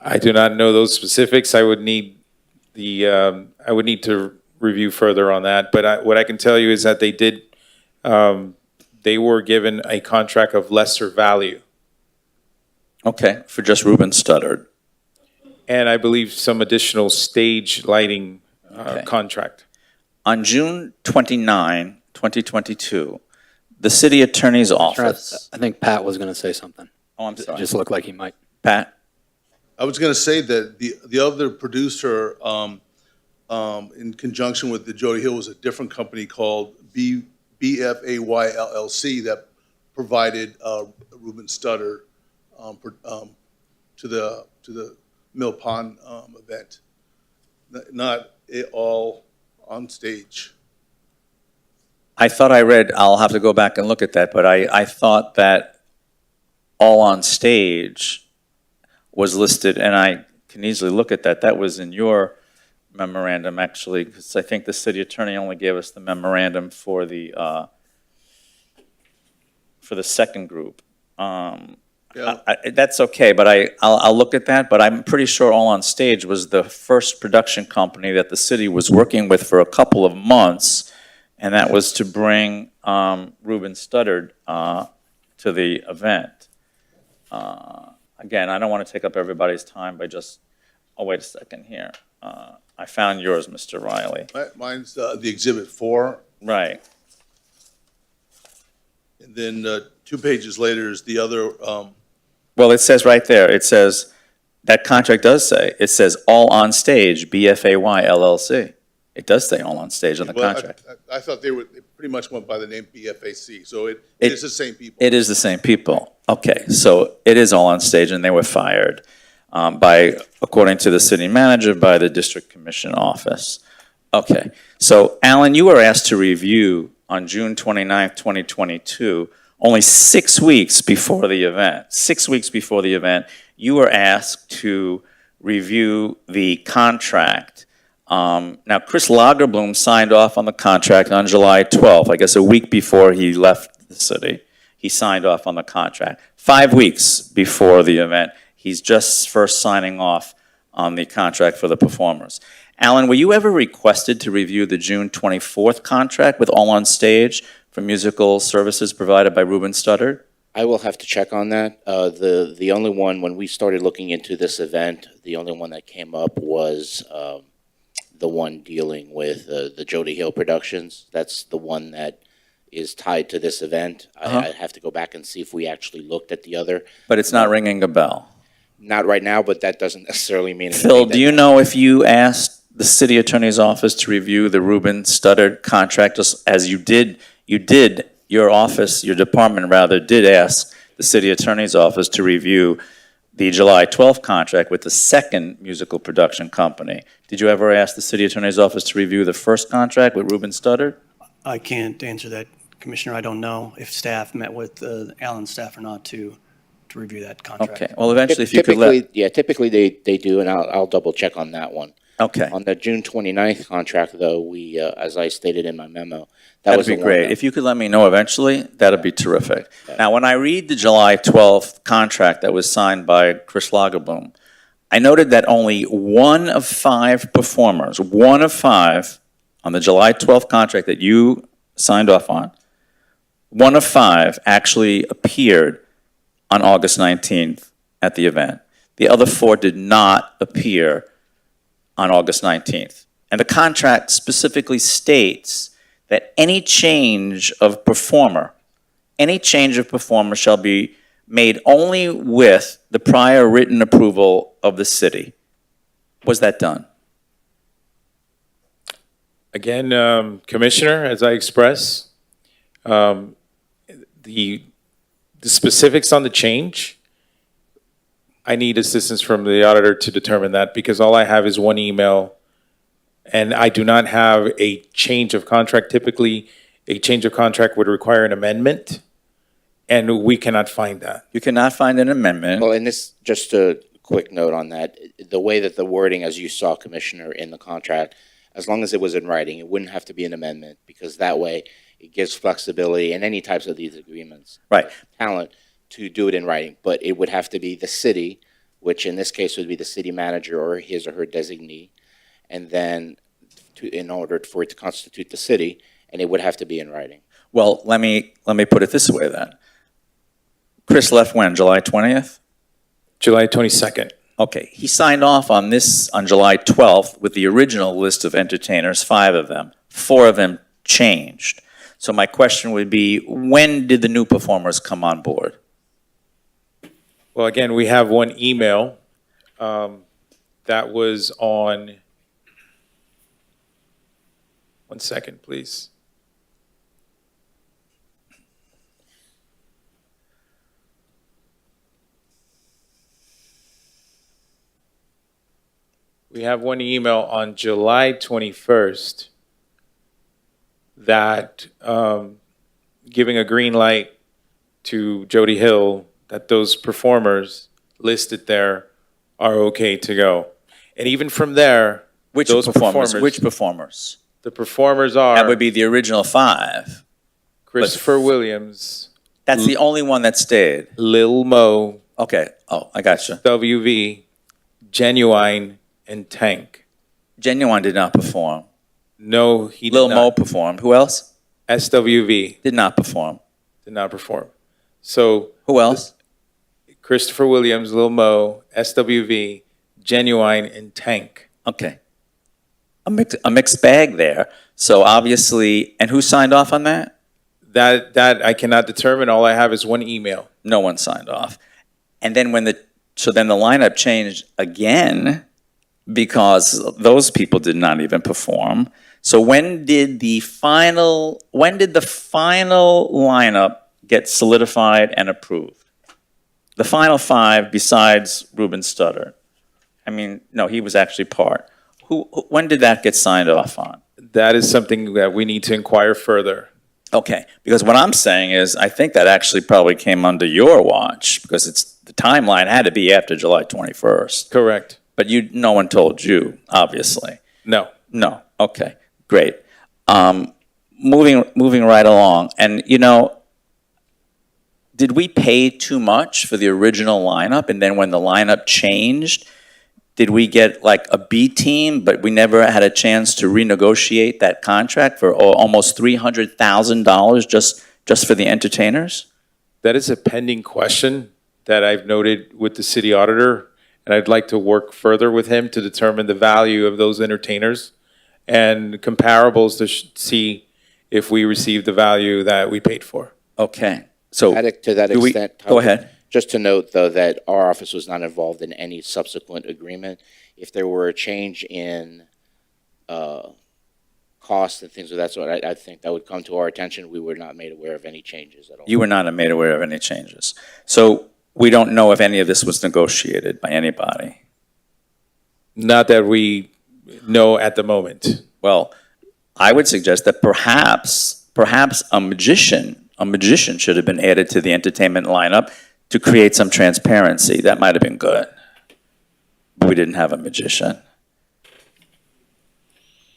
I do not know those specifics. I would need to review further on that. But what I can tell you is that they were given a contract of lesser value. Okay, for just Ruben Studdard. And I believe some additional stage lighting contract. On June 29, 2022, the city attorney's office. I think Pat was going to say something. Oh, I'm sorry. It just looked like he might. Pat? I was going to say that the other producer, in conjunction with the Jody Hill, was a different company called BFAY LLC that provided Ruben Studdard to the Mill Pond event. Not all on stage. I thought I read, I'll have to go back and look at that, but I thought that All on Stage was listed, and I can easily look at that. That was in your memorandum, actually, because I think the city attorney only gave us the memorandum for the second group. That's okay, but I'll look at that, but I'm pretty sure All on Stage was the first production company that the city was working with for a couple of months, and that was to bring Ruben Studdard to the event. Again, I don't want to take up everybody's time by just, oh, wait a second here. I found yours, Mr. Riley. Mine's the Exhibit 4. Right. And then 2 pages later is the other. Well, it says right there, it says, that contract does say, it says All on Stage, BFAY LLC. It does say All on Stage on the contract. I thought they pretty much went by the name BFAC, so it is the same people. It is the same people. Okay, so it is All on Stage, and they were fired according to the city manager, by the district commission office. Okay, so Alan, you were asked to review on June 29th, 2022, only 6 weeks before the event. 6 weeks before the event, you were asked to review the contract. Now, Chris Lagerbloom signed off on the contract on July 12th, I guess a week before he left the city. He signed off on the contract. 5 weeks before the event, he's just first signing off on the contract for the performers. Alan, were you ever requested to review the June 24th contract with All on Stage for musical services provided by Ruben Studdard? I will have to check on that. The only one, when we started looking into this event, the only one that came up was the one dealing with the Jody Hill Productions. That's the one that is tied to this event. I have to go back and see if we actually looked at the other. But it's not ringing a bell. Not right now, but that doesn't necessarily mean anything. Phil, do you know if you asked the city attorney's office to review the Reuben Studdard contract, just as your office, your department rather, did ask the city attorney's office to review the July 12th contract with the second musical production company. Did you ever ask the city attorney's office to review the first contract with Reuben Studdard? I can't answer that, Commissioner. I don't know if staff met with Alan's staff or not to review that contract. Okay, well, eventually, if you could let... Typically they do, and I'll double check on that one. Okay. On the June 29th contract, though, we, as I stated in my memo, that was That'd be the one great. that- If you could let me know eventually, that'd be terrific. Now, when I read the July 12th contract that was signed by Chris Lagerboom, I noted that only one of five performers, one of five on the July 12th contract that you signed off on, one of five actually appeared on August 19th at the event. The other four did not appear on August 19th. And the contract specifically states that any change of performer shall be made only with the prior written approval of the city. Was that done? Again, Commissioner, as I express, the specifics on the change, I need assistance from the auditor to determine that, because all I have is one email, and I do not have a change of contract. Typically, a change of contract would require an amendment, and we cannot find that. You cannot find an amendment. Well, and this, just a quick note on that, the way that the wording, as you saw, Commissioner, in the contract, as long as it was in writing, it wouldn't have to be an amendment, because that way it gives flexibility in any types of these agreements. Right. Talent to do it in writing, but it would have to be the city, which in this case would be the city manager or his or her designee, and then in order for it to constitute the city, and it would have to be in writing. Well, let me put it this way then. Chris left when, July 20th? July 22nd. Okay, he signed off on this on July 12th with the original list of entertainers, 5 of them. 4 of them changed. So my question would be, when did the new performers come on board? Well, again, we have one email that was on, one second, please. We have one email on July 21st that giving a green light to Jody Hill that those performers listed there are okay to go. And even from there, those performers. Which performers? The performers are. That would be the original 5. Christopher Williams. That's the only one that stayed. Lil Mo. Okay. Oh, I gotcha. WV, Genuine, and Tank. Genuine did not perform. No, he did Lil not. Mo performed. Who else? SWV. Did not perform. Did not perform. So. Who else? Christopher Williams, Lil Mo, SWV, Genuine, and Tank. Okay. A mixed bag there. So obviously, and who signed off on that? That I cannot determine. All I have is one email. No one signed off. And then so then the lineup changed again because those people did not even perform. So when did the final lineup get solidified and approved? The final 5 besides Reuben Studdard. I mean, no, he was actually part. When did that get signed off on? That is something that we need to inquire further. Okay, because what I'm saying is I think that actually probably came under your watch because the timeline had to be after July 21st. Correct. But no one told you, obviously. No. No. Okay, great. Moving right along, and did we pay too much for the original lineup? And then when the lineup changed, did we get like a B team, but we never had a chance to renegotiate that contract for almost $300,000 just for the entertainers? That is a pending question that I've noted with the city auditor, and I'd like to work further with him to determine the value of those entertainers and comparables to see if we received the value that we paid for. Okay. So to that extent, go ahead. Just to note, though, that our office was not involved in any subsequent agreement. If there were a change in costs and things of that sort, I think that would come to our attention. We were not made aware of any changes at all. You were not made aware of any changes. So we don't know if any of this was negotiated by anybody. Not that we know at the moment. Well, I would suggest that perhaps a magician should have been added to the entertainment lineup to create some transparency. That might have been good. But we didn't have a magician.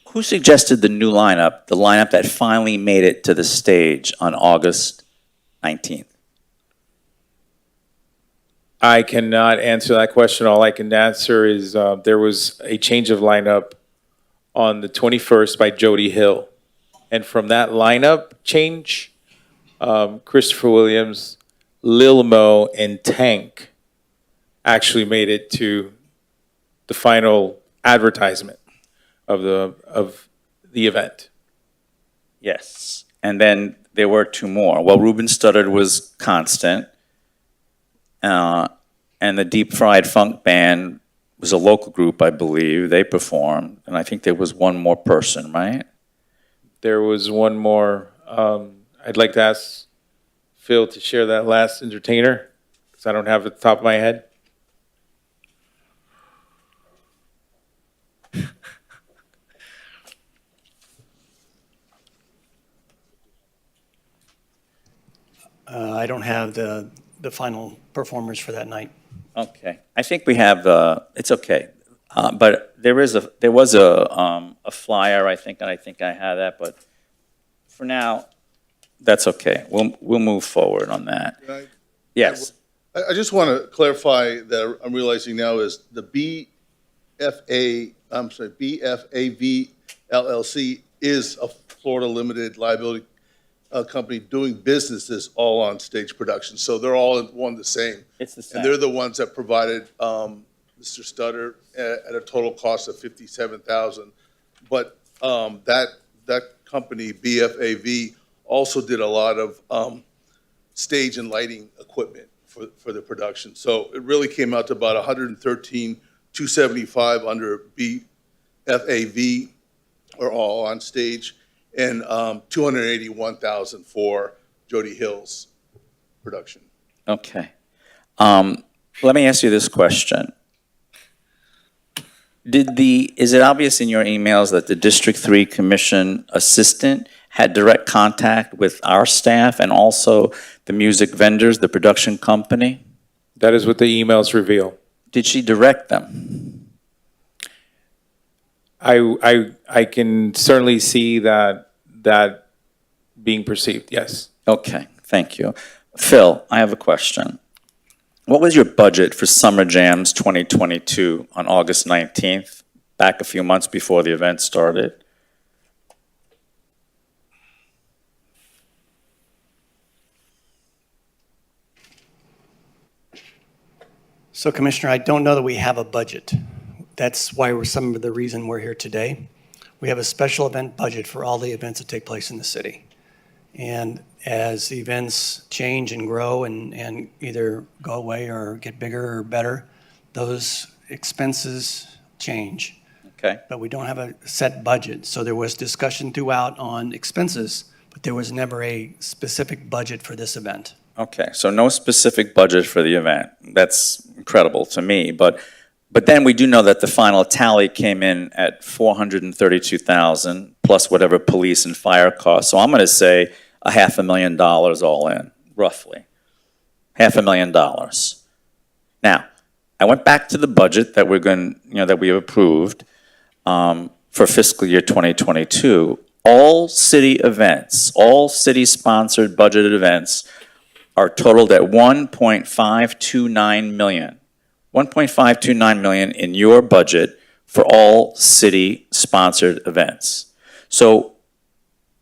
Who suggested the new lineup, the lineup that finally made it to the stage on August 19th? I cannot answer that question. All I can answer is there was a change of lineup on the 21st by Jody Hill. And from that lineup change, Christopher Williams, Lil Mo, and Tank actually made it to the final advertisement of the event. Yes. And then there were two more. Well, Ruben Studdard was constant. And the Deep Fried Funk Band was a local group, I believe. They performed. And I think there was one more person, right? There was one more. I'd like to ask Phil to share that last entertainer, because I don't have it at the top of my head. I don't have the final performers for that night. Okay. I think we have, it's okay. But there was a flyer, I think, and I think I have that. But for now, that's okay. We'll move forward on that. Yes. I just want to clarify that I'm realizing now is the BFAV LLC is a Florida limited liability company doing businesses all on stage production. So they're all one the same. It's the same. And they're the ones that provided Mr. Studdard at a total cost of $57,000. But that company, BFAV, also did a lot of stage and lighting equipment for the production. So it really came out to about $113,275 under BFAV, or all on stage, and $281,000 for Jody Hill's production. Okay. Let me ask you this question. Is it obvious in your emails that the District 3 Commission assistant had direct contact with our staff and also the music vendors, the production company? That is what the emails reveal. Did she direct them? I can certainly see that being perceived, yes. Okay, thank you. Phil, I have a question. What was your budget for Summer Jams 2022 on August 19th, back a few months before the event started? So, Commissioner, I don't know that we have a budget. That's why some of the reason we're here today. We have a special event budget for all the events that take place in the city. And as the events change and grow and either go away or get bigger or better, those expenses change. Okay. But we don't have a set budget. So there was discussion throughout on expenses, but there was never a specific budget for this event. Okay, so no specific budget for the event. That's incredible to me. But then we do know that the final tally came in at $432,000 plus whatever police and fire costs. So I'm going to say $500,000 all in, roughly. $500,000. Now, I went back to the budget that that we have approved for fiscal year 2022. All city events, all city-sponsored budgeted events are totaled at $1.529 million. $1.529 million in your budget for all city-sponsored events. So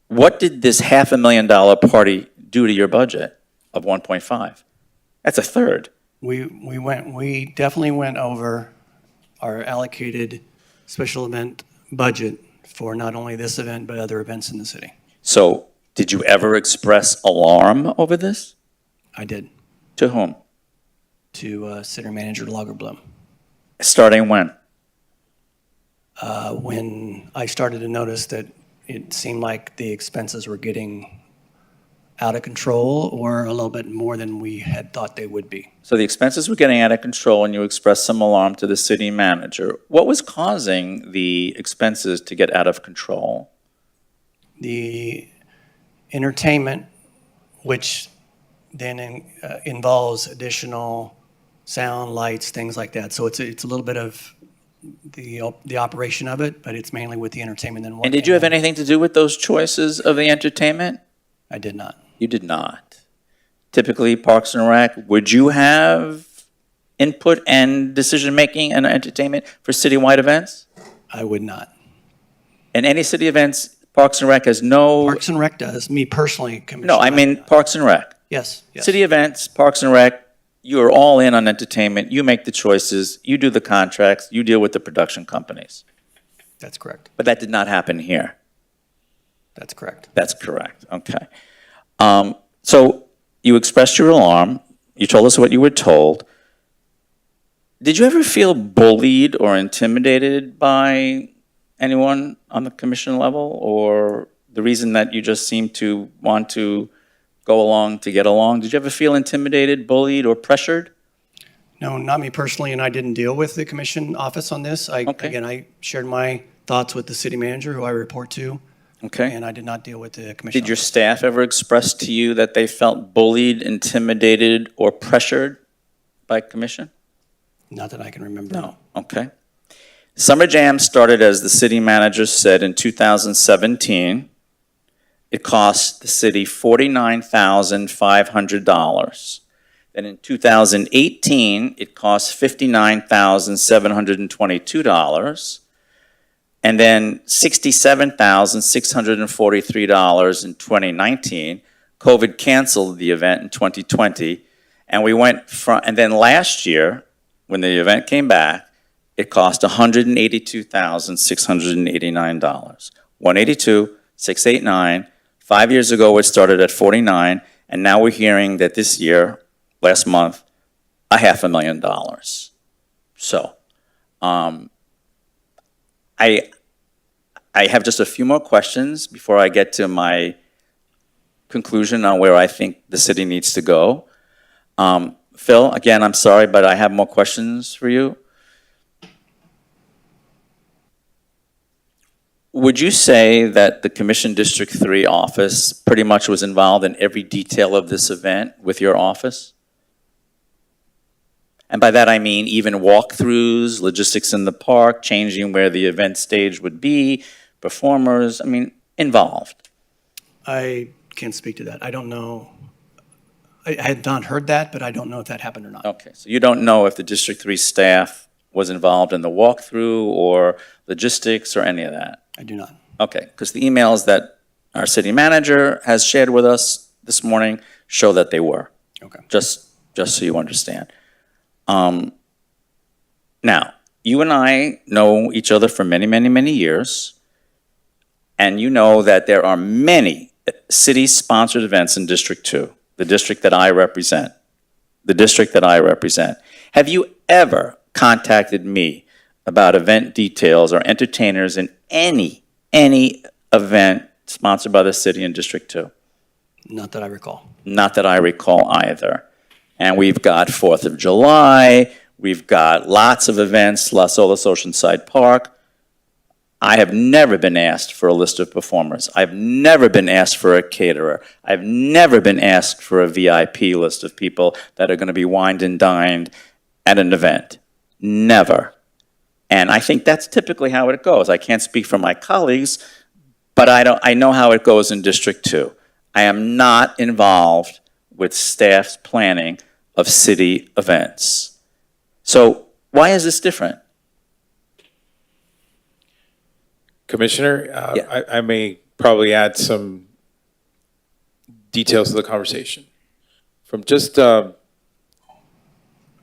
what did this $500,000 party do to your budget of 1.5? That's a third. We definitely went over our allocated special event budget for not only this event, but other events in the city. So did you ever express alarm over this? I did. To whom? To City Manager Lauderdale. Starting when? when I started to notice that it seemed like the expenses were getting out of control or a little bit more than we had thought they would be. So the expenses were getting out of control and you expressed some alarm to the city manager. What was causing the expenses to get out of control? The entertainment, which then involves additional sound, lights, things like that. So it's a little bit of the operation of it, but it's mainly with the entertainment. Then And did you have anything to do with those choices of the entertainment? I did not. You did not. Typically, Parks and Rec, would you have input and decision-making and entertainment for citywide events? I would not. And any city events, Parks and Rec has no... Parks and Rec does. Me personally, Commissioner. No, I mean Parks and Rec. Yes, yes. City events, Parks and Rec, you are all in on entertainment. You make the choices. You do the contracts. You deal with the production companies. That's correct. But that did not happen here. That's correct. That's correct. Okay. So you expressed your alarm. You told us what you were told. Did you ever feel bullied or intimidated by anyone on the commission level, or the reason that you just seemed to want to go along to get along? Did you ever feel intimidated, bullied, or pressured? No, not me personally, and I didn't deal with the commission office on this. Again, I shared my thoughts with the city manager, who I report to. Okay. And I did not deal with the commission. Did your staff ever express to you that they felt bullied, intimidated, or pressured by commission? Not that I can remember. No. Okay. Summer Jam started, as the city manager said, in 2017. It cost the city $49,500. Then in 2018, it cost $59,722. And then $67,643 in 2019. COVID canceled the event in 2020. And we went from, and then last year, when the event came back, it cost $182,689. $182,689. 5 years ago, it started at 49, and now we're hearing that this year, last month, $500,000. So, I have just a few more questions before I get to my conclusion on where I think the city needs to go. Phil, again, I'm sorry, but I have more questions for you. Would you say that the Commission District 3 office pretty much was involved in every detail of this event with your office? And by that I mean even walkthroughs, logistics in the park, changing where the event stage would be, performers, I mean, involved. I can't speak to that. I don't know. I had not heard that, but I don't know if that happened or not. Okay, so you don't know if the District 3 staff was involved in the walkthrough or logistics or any of that? I do not. Okay, because the emails that our city manager has shared with us this morning show that they were. Okay. Just so you understand. Now, you and I know each other for many, many, many years, and you know that there are many city-sponsored events in District 2, the district that I represent. The district that I represent. Have you ever contacted me about event details or entertainers in any event sponsored by the city in District 2? Not that I recall. Not that I recall either. And we've got 4th of July, we've got lots of events, La Solis Oceanside Park. I have never been asked for a list of performers. I've never been asked for a caterer. I've never been asked for a VIP list of people that are going to be wined and dined at an event. Never. And I think that's typically how it goes. I can't speak for my colleagues, but I know how it goes in District 2. I am not involved with staff's planning of city events. So why is this different? Commissioner, I may probably add some details to the conversation. From just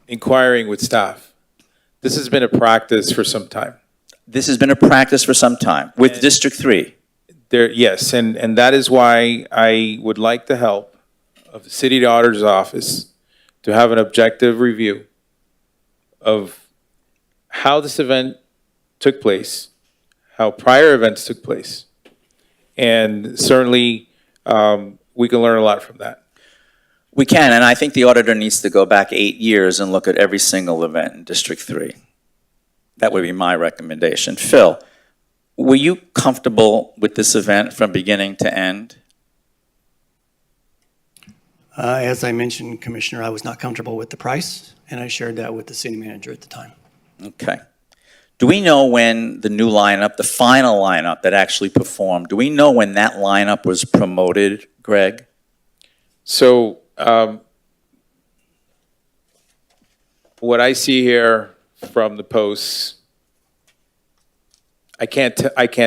inquiring with staff, this has been a practice for some time. This has been a practice for some time with District 3. Yes, and that is why I would like the help of the city auditor's office to have an objective review of how this event took place how prior events took place. And certainly, we can learn a lot from that. We can, and I think the auditor needs to go back 8 years and look at every single event in District 3. That would be my recommendation. Phil, were you comfortable with this event from beginning to end? As I mentioned, Commissioner, I was not comfortable with the price, and I shared that with the city manager at the time. Okay. Do we know when the new lineup, the final lineup that actually performed, do we know when that lineup was promoted, Greg? So what I see here from the posts, I can't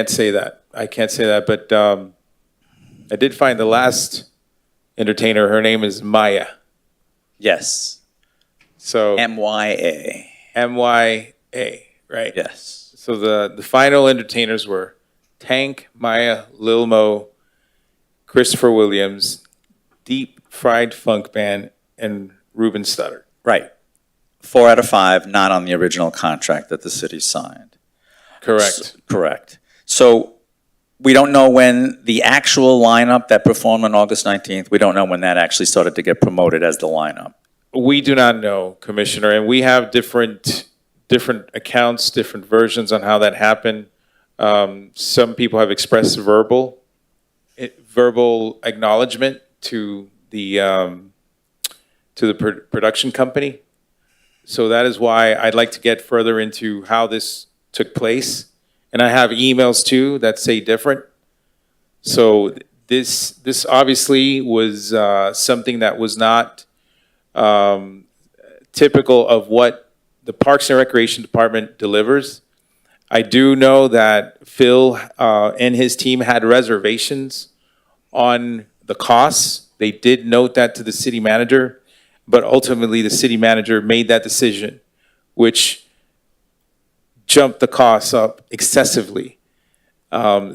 say that. I can't say that, but I did find the last entertainer. Her name is Maya. Yes. So MYA. MYA, right? Yes. So the final entertainers were Tank, Maya, Lil Mo, Christopher Williams, Deep Fried Funk Band, and Ruben Studdard. Right. 4 out of 5 not on the original contract that the city signed. Correct. Correct. So we don't know when the actual lineup that performed on August 19th, we don't know when that actually started to get promoted as the lineup. We do not know, Commissioner, and we have different accounts, different versions on how that happened. Some people have expressed verbal acknowledgement to the production company. So that is why I'd like to get further into how this took place. And I have emails too that say different. So this obviously was something that was not typical of what the Parks and Recreation Department delivers. I do know that Phil and his team had reservations on the costs. They did note that to the city manager, but ultimately the city manager made that decision, which jumped the costs up excessively. There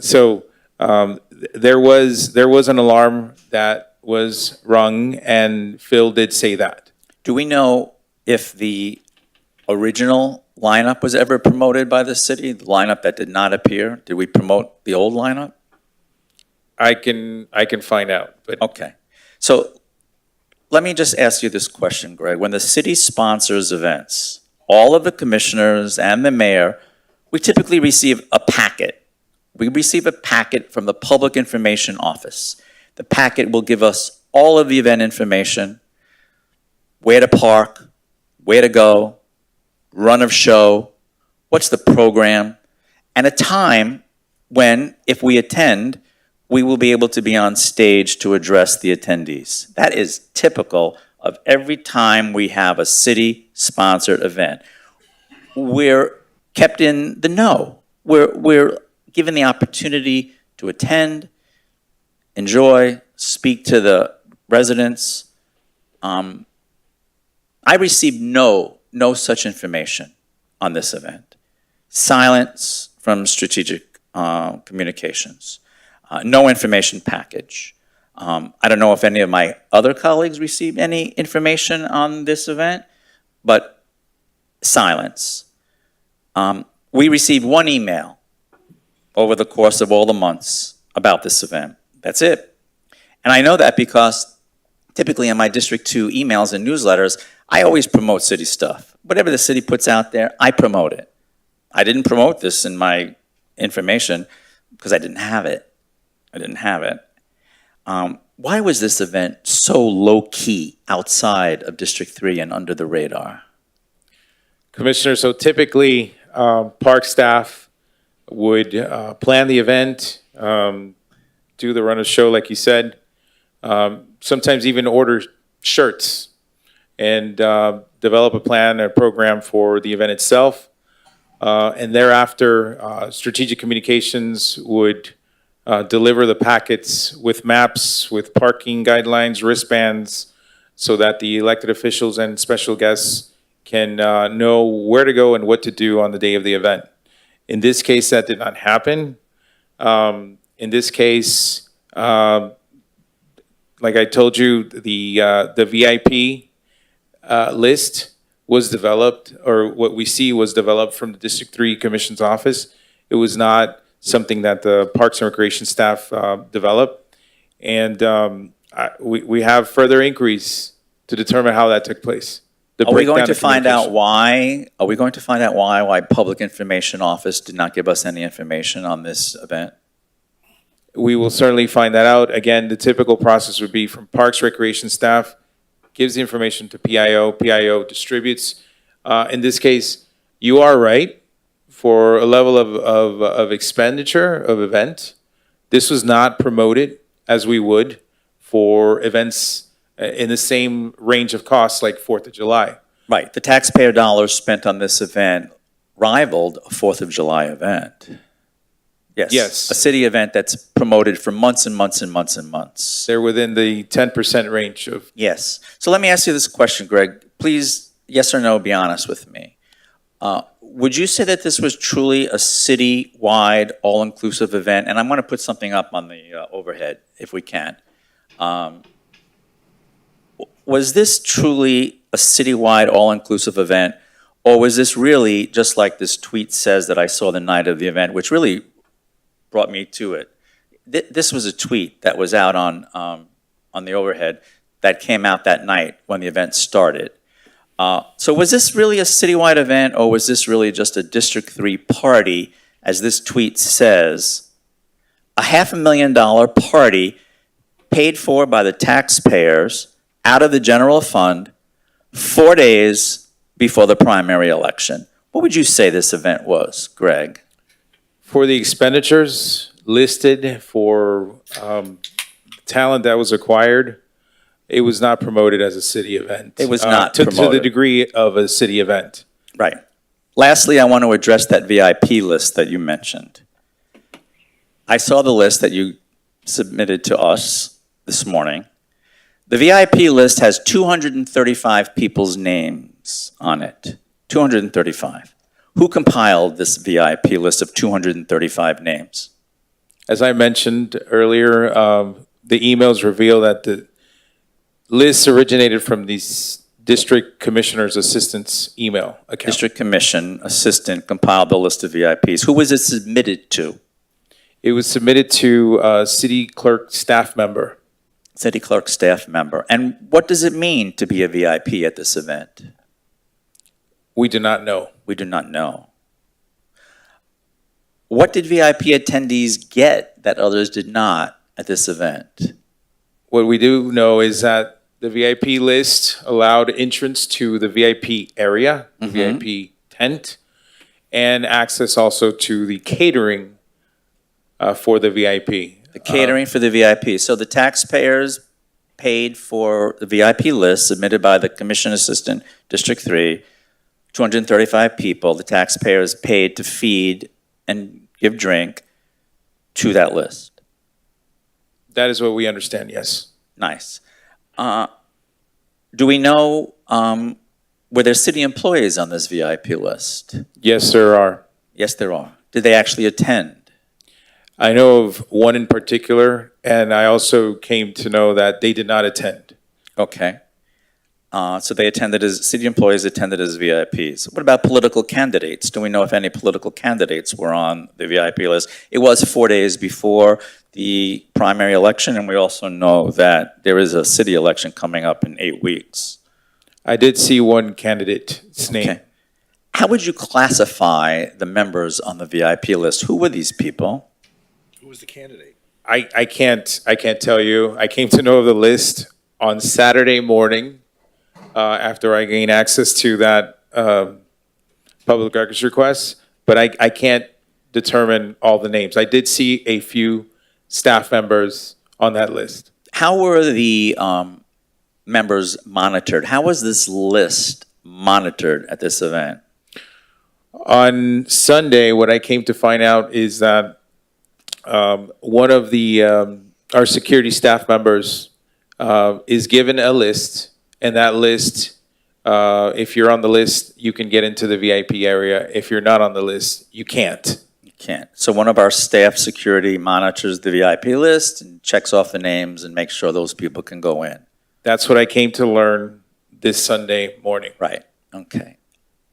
was an alarm that was rung, and Phil did say that. Do we know if the original lineup was ever promoted by the city, the lineup that did not appear? Did we promote the old lineup? I can find out. But okay. So let me just ask you this question, Greg. When the city sponsors events, all of the commissioners and the mayor, we typically receive a packet. We receive a packet from the Public Information Office. The packet will give us all of the event information, where to park, where to go, run of show, what's the program, and a time when, if we attend, we will be able to be on stage to address the attendees. That is typical of every time we have a city-sponsored event. We're kept in the know. We're given the opportunity to attend, enjoy, speak to the residents. I received no such information on this event. Silence from Strategic Communications. No information package. I don't know if any of my other colleagues received any information on this event, but silence. We received one email over the course of all the months about this event. That's it. And I know that because typically in my District 2 emails and newsletters, I always promote city stuff. Whatever the city puts out there, I promote it. I didn't promote this in my information because I didn't have it. Why was this event so low-key outside of District 3 and under the radar? Commissioner, so typically park staff would plan the event, do the run of show like you said, sometimes even order shirts and develop a plan or program for the event itself. And thereafter, Strategic Communications would deliver the packets with maps, with parking guidelines, wristbands, so that the elected officials and special guests can know where to go and what to do on the day of the event. In this case, that did not happen. In this case, like I told you, the VIP list was developed, or what we see was developed from the District 3 Commission's office. It was not something that the Parks and Recreation staff developed. And we have further inquiries to determine how that took place. Are we going to find out why? Are we going to find out why Public Information Office did not give us any information on this event? We will certainly find that out. Again, the typical process would be from Parks Recreation staff, gives the information to PIO, PIO distributes. In this case, you are right. For a level of expenditure of event, this was not promoted as we would for events in the same range of costs like 4th of July. Right. The taxpayer dollars spent on this event rivaled a 4th of July event. Yes. Yes. A city event that's promoted for months and months and months and months. They're within the 10% range of. Yes. So let me ask you this question, Greg. Please, yes or no, be honest with me. Would you say that this was truly a city-wide, all-inclusive event? And I'm going to put something up on the overhead, if we can. Was this truly a citywide, all-inclusive event, or was this really just like this tweet says that I saw the night of the event, which really brought me to it? This was a tweet that was out on the overhead that came out that night when the event started. So was this really a citywide event, or was this really just a District 3 party, as this tweet says, a $500,000 party paid for by the taxpayers out of the general fund 4 days before the primary election? What would you say this event was, Greg? For the expenditures listed for talent that was acquired, it was not promoted as a city event. It was not to promoted. the degree of a city event. Right. Lastly, I want to address that VIP list that you mentioned. I saw the list that you submitted to us this morning. The VIP list has 235 people's names on it. 235. Who compiled this VIP list of 235 names? As I mentioned earlier, the emails reveal that the list originated from the district commissioner's assistant's email account. District Commission assistant compiled the list of VIPs. Who was it submitted to? It was submitted to a city clerk staff member. City clerk staff member. And what does it mean to be a VIP at this event? We do not know. We do not know. What did VIP attendees get that others did not at this event? What we do know is that the VIP list allowed entrance to the VIP area, the VIP tent, and access also to the catering for the VIP. The catering for the VIP. So the taxpayers paid for the VIP list submitted by the Commission Assistant, District 3, 235 people. The taxpayers paid to feed and give drink to that list. That is what we understand, yes. Nice. Do we know, were there city employees on this VIP list? Yes, there are. Yes, there are. Did they actually attend? I know of one in particular, and I also came to know that they did not attend. Okay. So they attended as, city employees attended as VIPs. What about political candidates? Do we know if any political candidates were on the VIP list? It was 4 days before the primary election, and we also know that there is a city election coming up in 8 weeks. I did see one candidate's name. Okay. How would you classify the members on the VIP list? Who were these people? Who was the candidate? I can't tell you. I came to know of the list on Saturday morning after I gained access to that public records request, but I can't determine all the names. I did see a few staff members on that list. How were the members monitored? How was this list monitored at this event? On Sunday, what I came to find out is that one of the our security staff members is given a list, and that list, if you're on the list, you can get into the VIP area. If you're not on the list, you can't. You can't. So one of our staff security monitors the VIP list and checks off the names and makes sure those people can go in. That's what I came to learn this Sunday morning. Right. Okay.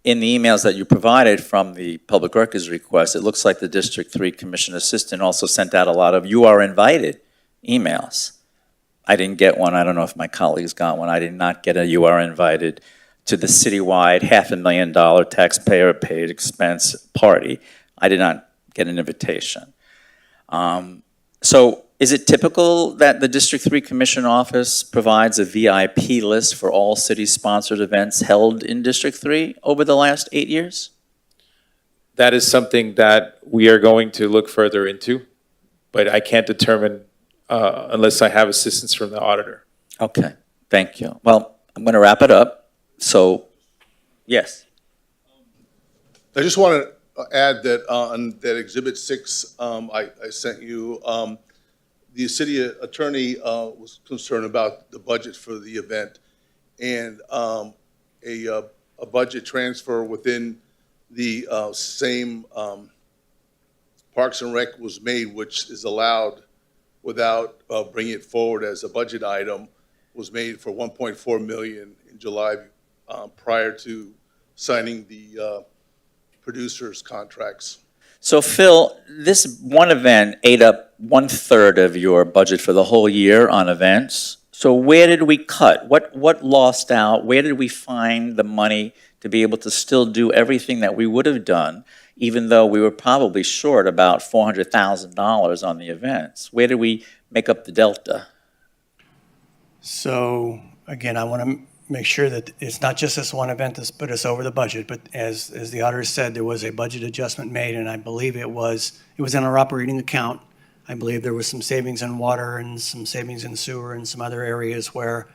in the emails that you provided from the public records request, it looks like the District 3 Commission Assistant also sent out a lot of "you are invited" emails. I didn't get one. I don't know if my colleagues got one. I did not get a "you are invited" to the citywide $500,000 taxpayer-paid expense party. I did not get an invitation. So is it typical that the District 3 Commission Office provides a VIP list for all city-sponsored events held in District 3 over the last 8 years? That is something that we are going to look further into, but I can't determine unless I have assistance from the auditor. Okay, thank you. Well, I'm going to wrap it up. So, yes. I just want to add that on that Exhibit 6 I sent you, the city attorney was concerned about the budget for the event, and a budget transfer within the same Parks and Rec was made, which is allowed without bringing it forward as a budget item, was made for $1.4 million in July prior to signing the producers' contracts. So, Phil, this one event ate up 1/3 of your budget for the whole year on events. So where did we cut? What lost out? Where did we find the money to be able to still do everything that we would have done, even though we were probably short about $400,000 on the events? Where did we make up the delta? So again, I want to make sure that it's not just this one event that's put us over the budget, but as the auditor said, there was a budget adjustment made, and I believe it was in our operating account. I believe there was some savings in water and some savings in sewer and some other areas where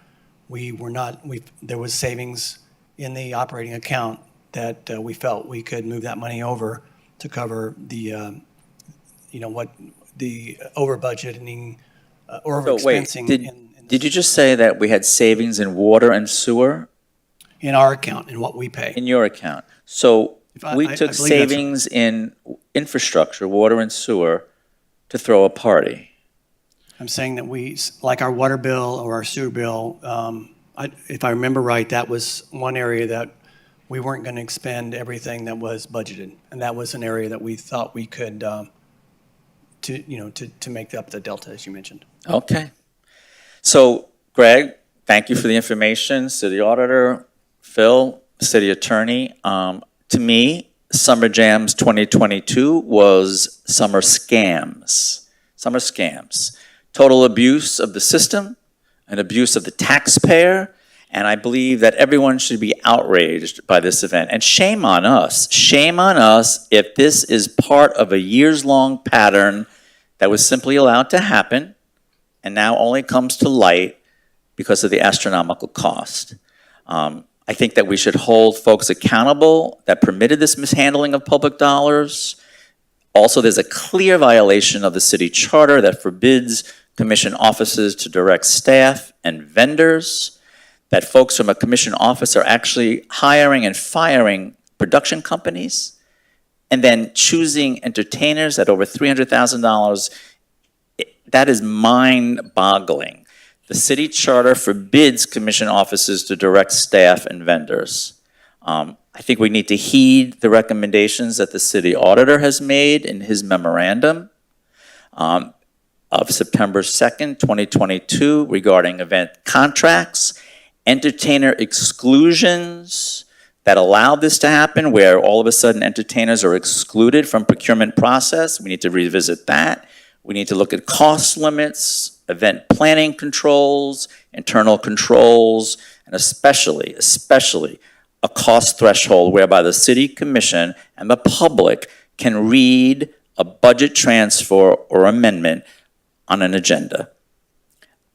there was savings in the operating account that we felt we could move that money over to cover the, the over budgeting or over expensing. Did you just say that we had savings in water and sewer? In our account, in what we pay. In your account. So we I took believe that's right. savings in infrastructure, water and sewer, to throw a party. I'm saying that we, like our water bill or our sewer bill, if I remember right, that was one area that we weren't going to expend everything that was budgeted. And that was an area that we thought we could, to make up the delta, as you mentioned. Okay. So, Greg, thank you for the information. City Auditor, Phil, City Attorney. To me, Summer Jams 2022 was summer scams. Summer scams. Total abuse of the system, an abuse of the taxpayer, and I believe that everyone should be outraged by this event. And shame on us. Shame on us if this is part of a years-long pattern that was simply allowed to happen and now only comes to light because of the astronomical cost. I think that we should hold folks accountable that permitted this mishandling of public dollars. Also, there's a clear violation of the city charter that forbids commission offices to direct staff and vendors, that folks from a commission office are actually hiring and firing production companies, and then choosing entertainers at over $300,000. That is mind-boggling. The city charter forbids commission offices to direct staff and vendors. I think we need to heed the recommendations that the city auditor has made in his memorandum of September 2nd, 2022 regarding event contracts, entertainer exclusions that allow this to happen, where all of a sudden entertainers are excluded from procurement process. We need to revisit that. We need to look at cost limits, event planning controls, internal controls, and especially a cost threshold whereby the city commission and the public can read a budget transfer or amendment on an agenda.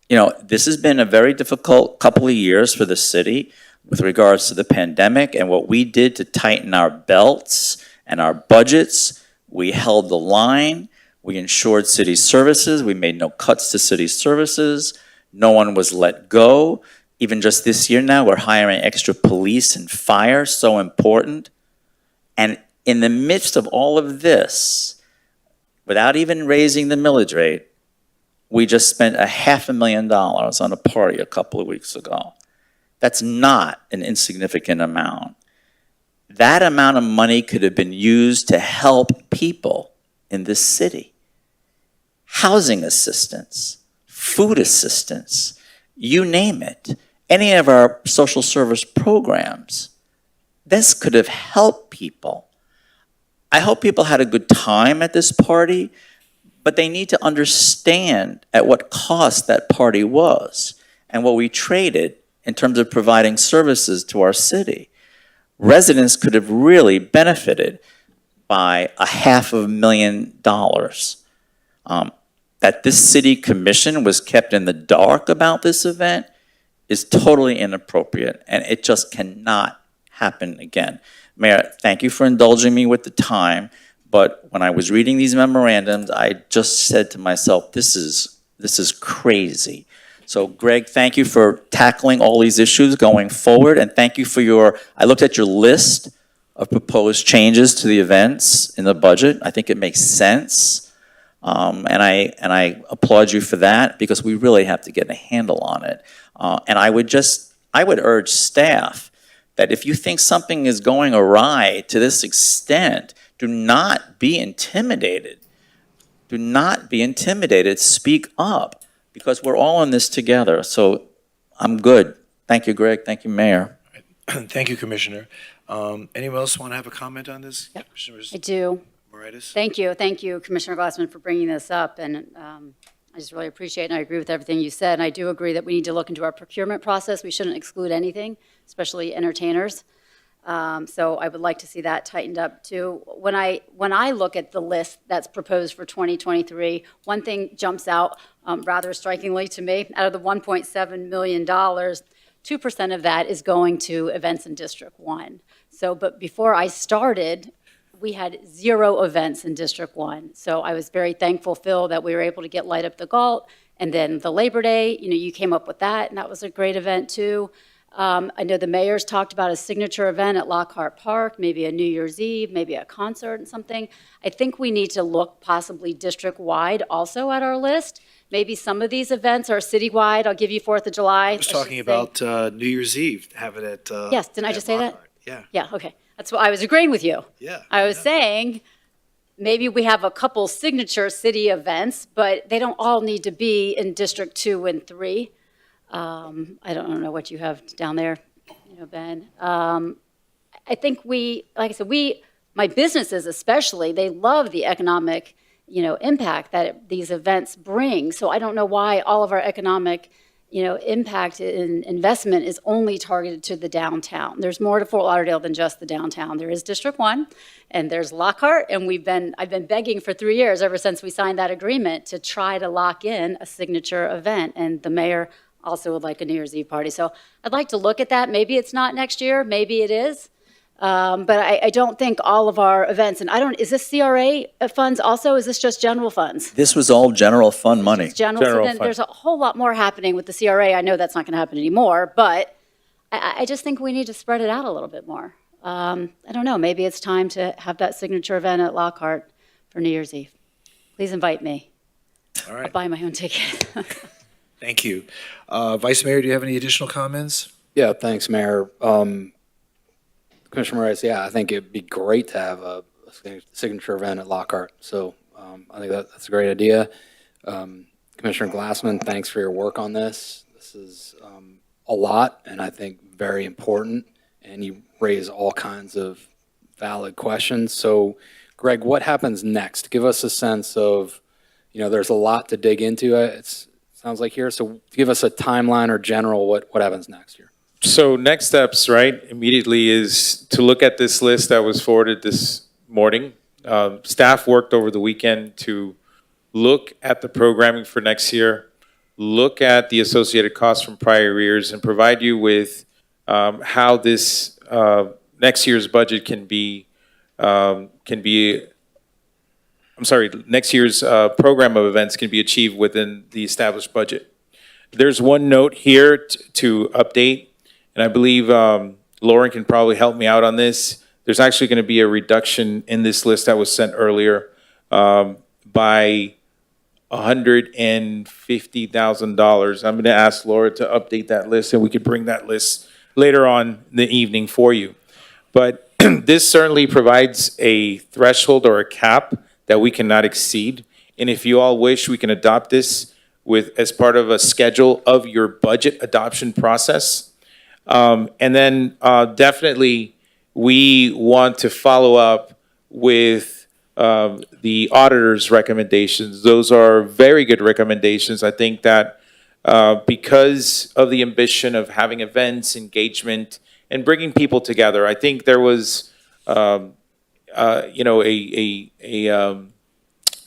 You know, this has been a very difficult couple of years for the city with regards to the pandemic and what we did to tighten our belts and our budgets. We held the line. We ensured city services. We made no cuts to city services. No one was let go. Even just this year now, we're hiring extra police and fire, so important. And in the midst of all of this, without even raising the millage rate, we just spent $500,000 on a party a couple of weeks ago. That's not an insignificant amount. that amount of money could have been used to help people in this city. Housing assistance, food assistance, you name it. Any of our social service programs. This could have helped people. I hope people had a good time at this party, but they need to understand at what cost that party was and what we traded in terms of providing services to our city. Residents could have really benefited by $500,000. That this city commission was kept in the dark about this event is totally inappropriate, and it just cannot happen again. Mayor, thank you for indulging me with the time, but when I was reading these memorandums, I just said to myself, this is crazy. So Greg, thank you for tackling all these issues going forward, and thank you for I looked at your list of proposed changes to the events in the budget. I think it makes sense. And I applaud you for that, because we really have to get a handle on it. And I would urge staff that if you think something is going awry to this extent, do not be intimidated. Do not be intimidated. Speak up, because we're all in this together. So I'm good. Thank you, Greg. Thank you, Mayor. Thank you, Commissioner. Anyone else want to have a comment on this? Yep, Commissioners I do. Moritas? Thank you, Commissioner Glassman, for bringing this up, and I just really appreciate it, and I agree with everything you said, and I do agree that we need to look into our procurement process. We shouldn't exclude anything, especially entertainers. So I would like to see that tightened up too. When I look at the list that's proposed for 2023, one thing jumps out rather strikingly to me. Out of the $1.7 million, 2% of that is going to events in District 1. So, but before I started, we had 0 events in District 1. So I was very thankful, Phil, that we were able to get Light Up the Galt. And then the Labor Day, you came up with that, and that was a great event too. I know the mayor's talked about a signature event at Lockhart Park, maybe a New Year's Eve, maybe a concert and something. I think we need to look possibly district-wide also at our list. Maybe some of these events are citywide. I'll give you 4th of July. I was talking about New Year's Eve, have it at Yes, didn't I just say that? Yeah. Yeah, okay. That's what I was agreeing with you. Yeah. I was saying maybe we have a couple signature city events, but they don't all need to be in District 2 and 3. I don't know what you have down there, Ben. I think like I said, my businesses especially, they love the economic, impact that these events bring. So I don't know why all of our economic, impact and investment is only targeted to the downtown. There's more to Fort Lauderdale than just the downtown. There is District 1, and there's Lockhart, and I've been begging for 3 years, ever since we signed that agreement, to try to lock in a signature event, and the mayor also would like a New Year's Eve party. So I'd like to look at that. Maybe it's not next year, maybe it is. But I don't think all of our events, and is this CRA funds also? Is this just general funds? This was all general fund money. General so then there's a whole lot more happening with the CRA. I know that's not going to happen anymore, but I just think we need to spread it out a little bit more. I don't know, maybe it's time to have that signature event at Lockhart for New Year's Eve. Please invite me. All right. I'll buy my own ticket. Thank you. Vice Mayor, do you have any additional comments? Yeah, thanks, Mayor. Commissioner Moraes, I think it'd be great to have a signature event at Lockhart. So I think that's a great idea. Commissioner Glassman, thanks for your work on this. This is a lot, and I think very important, and you raise all kinds of valid questions. So, Greg, what happens next? Give us a sense of, there's a lot to dig into. It sounds like here. So give us a timeline or general what happens next year. So next steps, right, immediately is to look at this list that was forwarded this morning. Staff worked over the weekend to look at the programming for next year, look at the associated costs from prior years, and provide you with how this next year's budget next year's program of events can be achieved within the established budget. There's one note here to update, and I believe Lauren can probably help me out on this. There's actually going to be a reduction in this list that was sent earlier by $150,000. I'm going to ask Laura to update that list, and we could bring that list later on in the evening for you. But this certainly provides a threshold or a cap that we cannot exceed. And if you all wish, we can adopt this as part of a schedule of your budget adoption process. And then definitely, we want to follow up with the auditor's recommendations. Those are very good recommendations. I think that because of the ambition of having events, engagement, and bringing people together, I think there was, a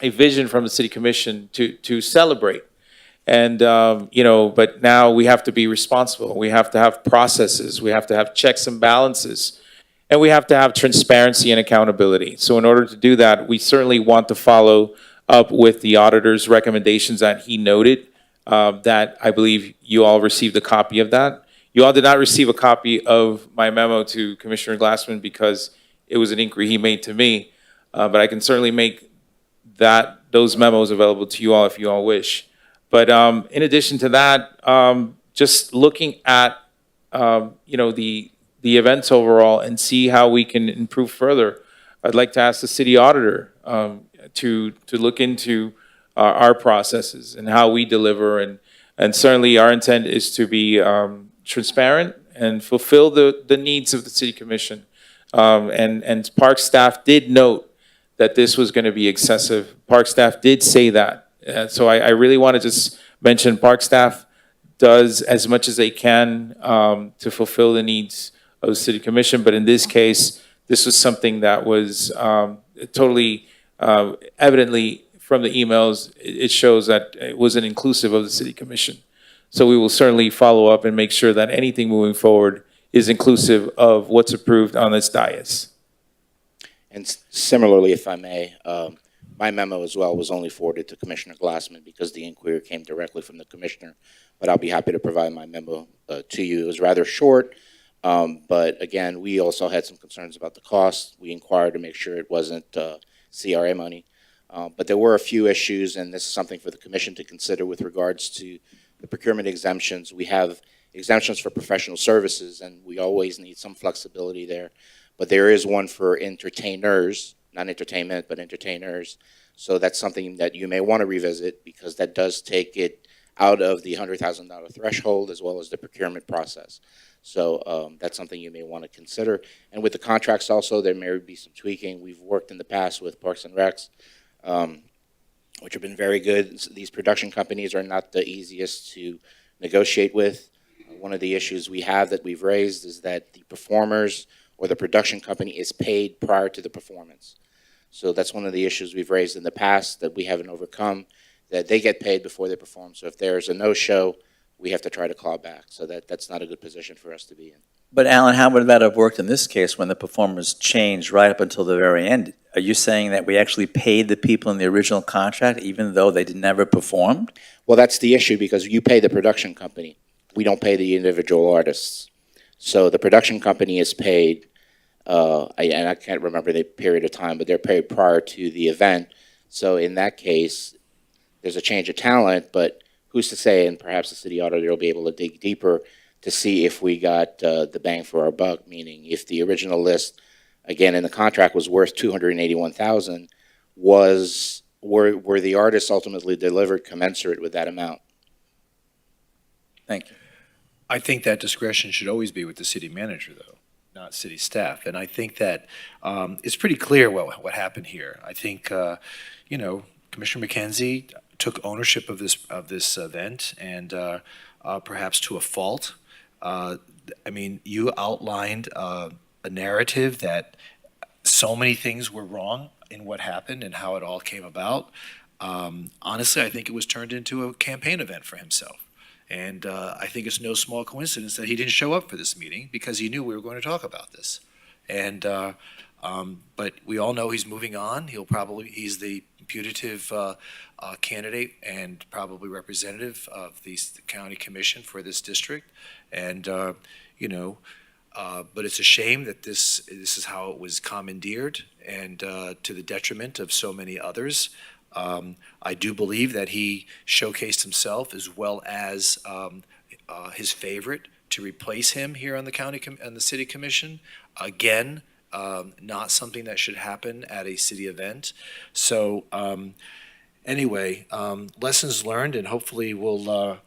vision from the city commission to celebrate. And, but now we have to be responsible. We have to have processes. We have to have checks and balances. And we have to have transparency and accountability. So in order to do that, we certainly want to follow up with the auditor's recommendations that he noted, that I believe you all received a copy of that. You all did not receive a copy of my memo to Commissioner Glassman because it was an inquiry he made to me. But I can certainly make those memos available to you all if you all wish. But in addition to that, just looking at the events overall and see how we can improve further, I'd like to ask the city auditor to look into our processes and how we deliver, and certainly our intent is to be transparent and fulfill the needs of the city commission. And park staff did note that this was going to be excessive. Park staff did say that. So I really want to just mention park staff does as much as they can to fulfill the needs of the city commission. But in this case, this was something that was totally evidently from the emails, it shows that it wasn't inclusive of the city commission. So we will certainly follow up and make sure that anything moving forward is inclusive of what's approved on this dais. And similarly, if I may, my memo as well was only forwarded to Commissioner Glassman because the inquiry came directly from the commissioner. But I'll be happy to provide my memo to you. It was rather short, but again, we also had some concerns about the cost. We inquired to make sure it wasn't CRA money. But there were a few issues, and this is something for the commission to consider with regards to the procurement exemptions. We have exemptions for professional services, and we always need some flexibility there. But there is one for entertainers, not entertainment, but entertainers. So that's something that you may want to revisit because that does take it out of the $100,000 threshold as well as the procurement process. So that's something you may want to consider. And with the contracts also, there may be some tweaking. We've worked in the past with Parks and Recs, which have been very good. These production companies are not the easiest to negotiate with. One of the issues we have that we've raised is that the performers or the production company is paid prior to the performance. So that's one of the issues we've raised in the past that we haven't overcome, that they get paid before they perform. So if there's a no-show, we have to try to claw back. So that's not a good position for us to be in. But Alan, how would that have worked in this case when the performers changed right up until the very end? Are you saying that we actually paid the people in the original contract even though they never performed? Well, that's the issue because you pay the production company. We don't pay the individual artists. So the production company is paid, and I can't remember the period of time, but they're paid prior to the event. So in that case, there's a change of talent, but who's to say, and perhaps the city auditor will be able to dig deeper to see if we got the bang for our buck, meaning if the original list, again, in the contract was worth $281,000, were the artists ultimately delivered commensurate with that amount? Thank you. I think that discretion should always be with the city manager, though, not city staff. And I think that it's pretty clear what happened here. I think, Commissioner McKenzie took ownership of this event, and perhaps to a fault. You outlined a narrative that so many things were wrong in what happened and how it all came about. Honestly, I think it was turned into a campaign event for himself. And I think it's no small coincidence that he didn't show up for this meeting because he knew we were going to talk about this. And but we all know he's moving on. He's the putative candidate and probably representative of the county commission for this district. And but it's a shame that this is how it was commandeered and to the detriment of so many others. I do believe that he showcased himself as well as his favorite to replace him here on the city commission. Again, not something that should happen at a city event. So anyway, lessons learned, and hopefully we'll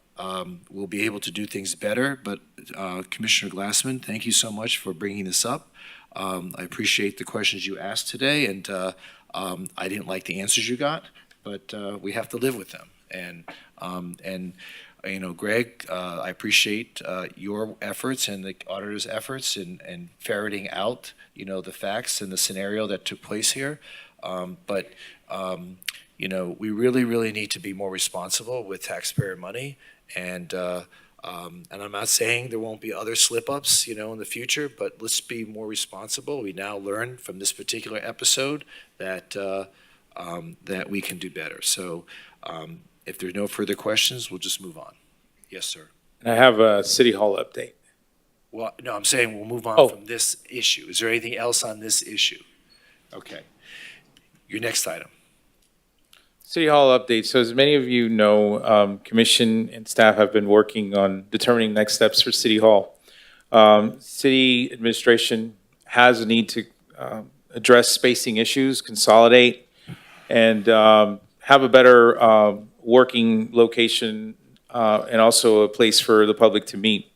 be able to do things better. But Commissioner Glassman, thank you so much for bringing this up. I appreciate the questions you asked today, and I didn't like the answers you got, but we have to live with them. And you know, Greg, I appreciate your efforts and the auditor's efforts in ferreting out, you know, the facts and the scenario that took place here. But you know, we really, really need to be more responsible with taxpayer money. And I'm not saying there won't be other slip-ups, you know, in the future, but let's be more responsible. We now learn from this particular episode that that we can do better. So if there's no further questions, we'll just move on. Yes, sir. And I have a City Hall update. Well, no, I'm saying we'll move on Oh. from this issue. Is there anything else on this issue? Okay. Your next item. City Hall update. So as many of you know, Commission and staff have been working on determining next steps for City Hall. City administration has a need to address spacing issues, consolidate, and have a better working location and also a place for the public to meet.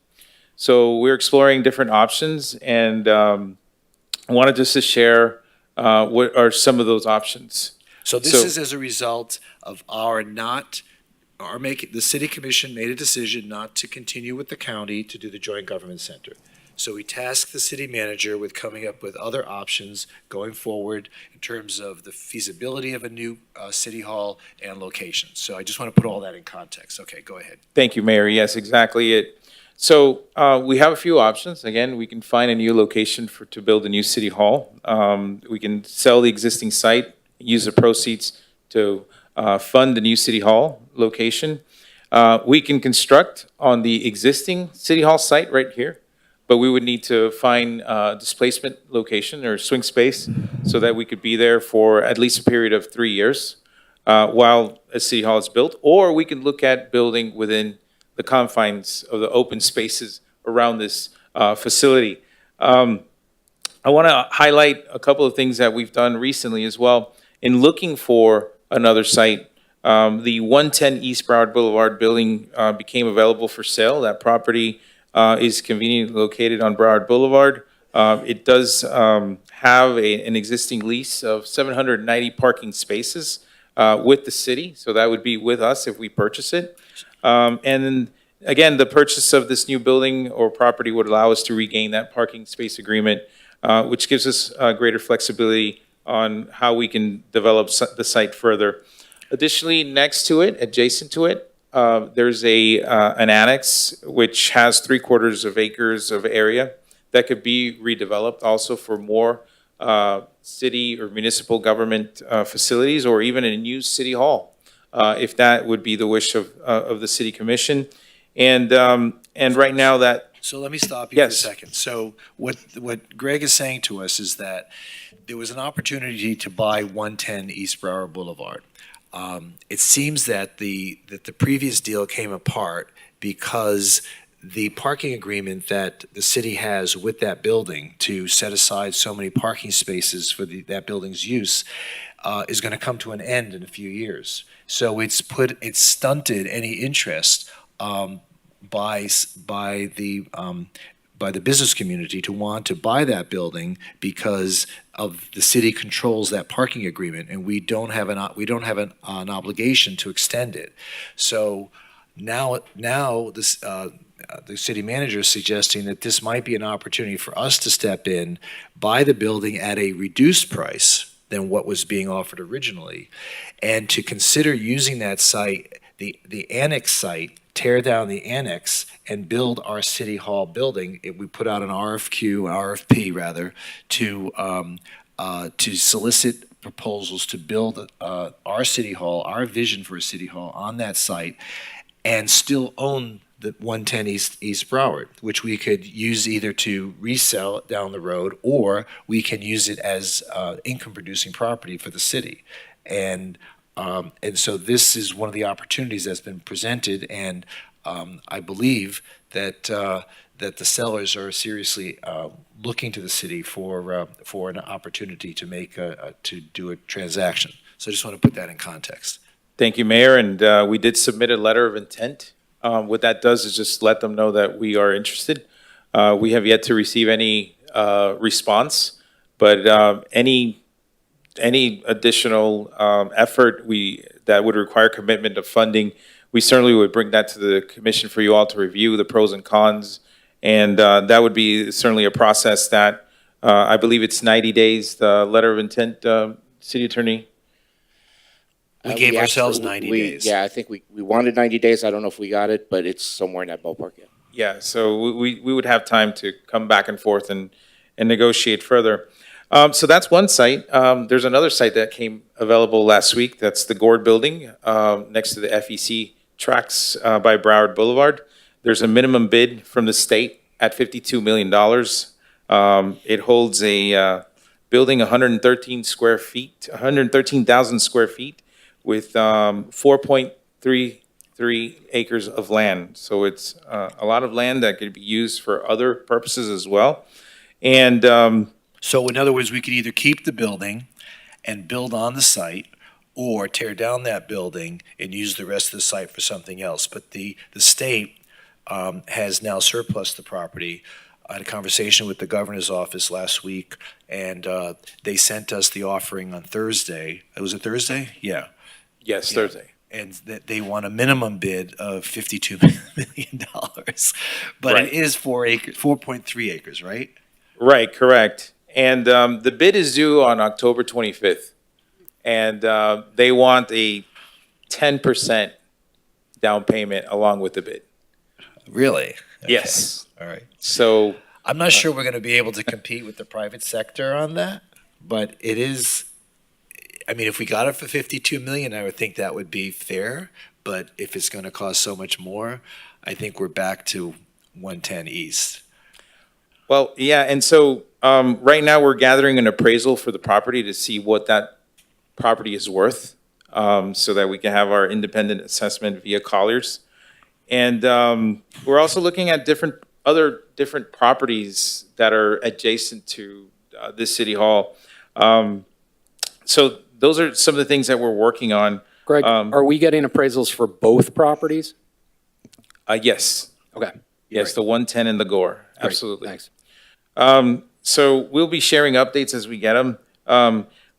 So we're exploring different options, and I wanted just to share what are some of those options. So this is as a result of the city commission made a decision not to continue with the county to do the joint government center. So we tasked the city manager with coming up with other options going forward in terms of the feasibility of a new city hall and location. So I just want to put all that in context. Okay, go ahead. Thank you, Mayor. Yes, exactly it. So we have a few options. Again, we can find a new location to build a new city hall. We can sell the existing site, use the proceeds to fund the new city hall location. We can construct on the existing city hall site right here, but we would need to find a displacement location or swing space so that we could be there for at least a period of 3 years while a city hall is built. Or we can look at building within the confines of the open spaces around this facility. I want to highlight a couple of things that we've done recently as well. In looking for another site, the 110 East Broward Boulevard building became available for sale. That property is conveniently located on Broward Boulevard. It does have an existing lease of 790 parking spaces with the city, so that would be with us if we purchase it. And then, again, the purchase of this new building or property would allow us to regain that parking space agreement, which gives us greater flexibility on how we can develop the site further. Additionally, next to it, adjacent to it, there's an annex which has 3/4 of acres of area that could be redeveloped also for more city or municipal government facilities, or even a new city hall, if that would be the wish of the city commission. And right now that. So let me stop you for a second. So what Greg is saying to us is that there was an opportunity to buy 110 East Broward Boulevard. It seems that the previous deal came apart because the parking agreement that the city has with that building to set aside so many parking spaces for that building's use is going to come to an end in a few years. So it's stunted any interest by the business community to want to buy that building because of the city controls that parking agreement, and we don't have an obligation to extend it. So now this the city manager is suggesting that this might be an opportunity for us to step in, buy the building at a reduced price than what was being offered originally, and to consider using that site, the annex site, tear down the annex and build our city hall building. We put out an RFP rather, to solicit proposals to build our city hall, our vision for a city hall on that site, and still own the 110 East Broward, which we could use either to resell down the road, or we can use it as income-producing property for the city. And so this is one of the opportunities that's been presented, and I believe that that the sellers are seriously looking to the city for an opportunity to to do a transaction. So I just want to put that in context. Thank you, Mayor, and we did submit a letter of intent. What that does is just let them know that we are interested. We have yet to receive any response, but any additional effort that would require commitment of funding, we certainly would bring that to the commission for you all to review the pros and cons. And that would be certainly a process that I believe it's 90 days, the letter of intent, City Attorney. We gave ourselves actually- 90 we- days. Yeah, I think we wanted 90 days. I don't know if we got it, but it's somewhere in that ballpark, yeah. Yeah, so we would have time to come back and forth and negotiate further. So that's one site. There's another site that came available last week. That's the Gord Building next to the FEC tracks by Broward Boulevard. There's a minimum bid from the state at $52 million. It holds a building 113,000 square feet with 4.33 acres of land. So it's a lot of land that could be used for other purposes as well. And So in other words, we could either keep the building and build on the site, or tear down that building and use the rest of the site for something else. But the state has now surplus the property. I had a conversation with the governor's office last week, and they sent us the offering on Thursday. Was it Thursday? Yeah. yes, Yeah. Thursday. And that they want a minimum bid of $52 million. But Right. it is 4.3 acres, right? Right, correct. And the bid is due on October 25th. And they want a 10% down payment along with the bid. Really? Yes. All right. So I'm not sure we're going to be able to compete with the private sector on that, but it is, I mean, if we got it for 52 million, I would think that would be fair. But if it's going to cost so much more, I think we're back to 110 East. Well, yeah, and so right now we're gathering an appraisal for the property to see what that property is worth, so that we can have our independent assessment via Colliers. And we're also looking at different properties that are adjacent to this city hall. So those are some of the things that we're working on. Greg, are we getting appraisals for both properties? Yes. Okay. Yes, the 110 and the Gore, Great, absolutely. thanks. So we'll be sharing updates as we get them.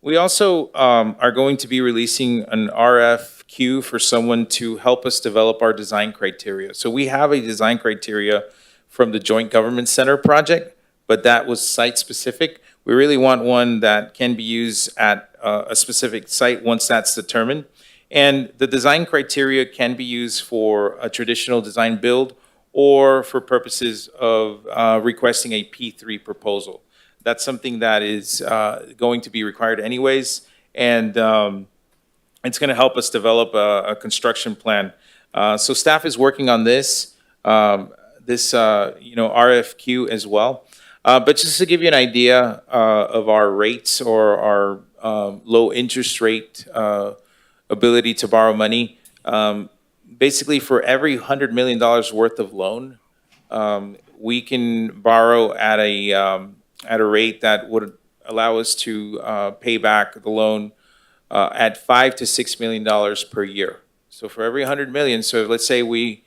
We also are going to be releasing an RFQ for someone to help us develop our design criteria. So we have a design criteria from the Joint Government Center project, but that was site-specific. We really want one that can be used at a specific site once that's determined. And the design criteria can be used for a traditional design build or for purposes of requesting a P3 proposal. That's something that is going to be required anyways, and it's going to help us develop a construction plan. So staff is working on this RFQ as well. But just to give you an idea of our rates or our low interest rate ability to borrow money, basically for every $100 million worth of loan, we can borrow at a rate that would allow us to pay back the loan at $5 to $6 million per year. So for every 100 million, so let's say we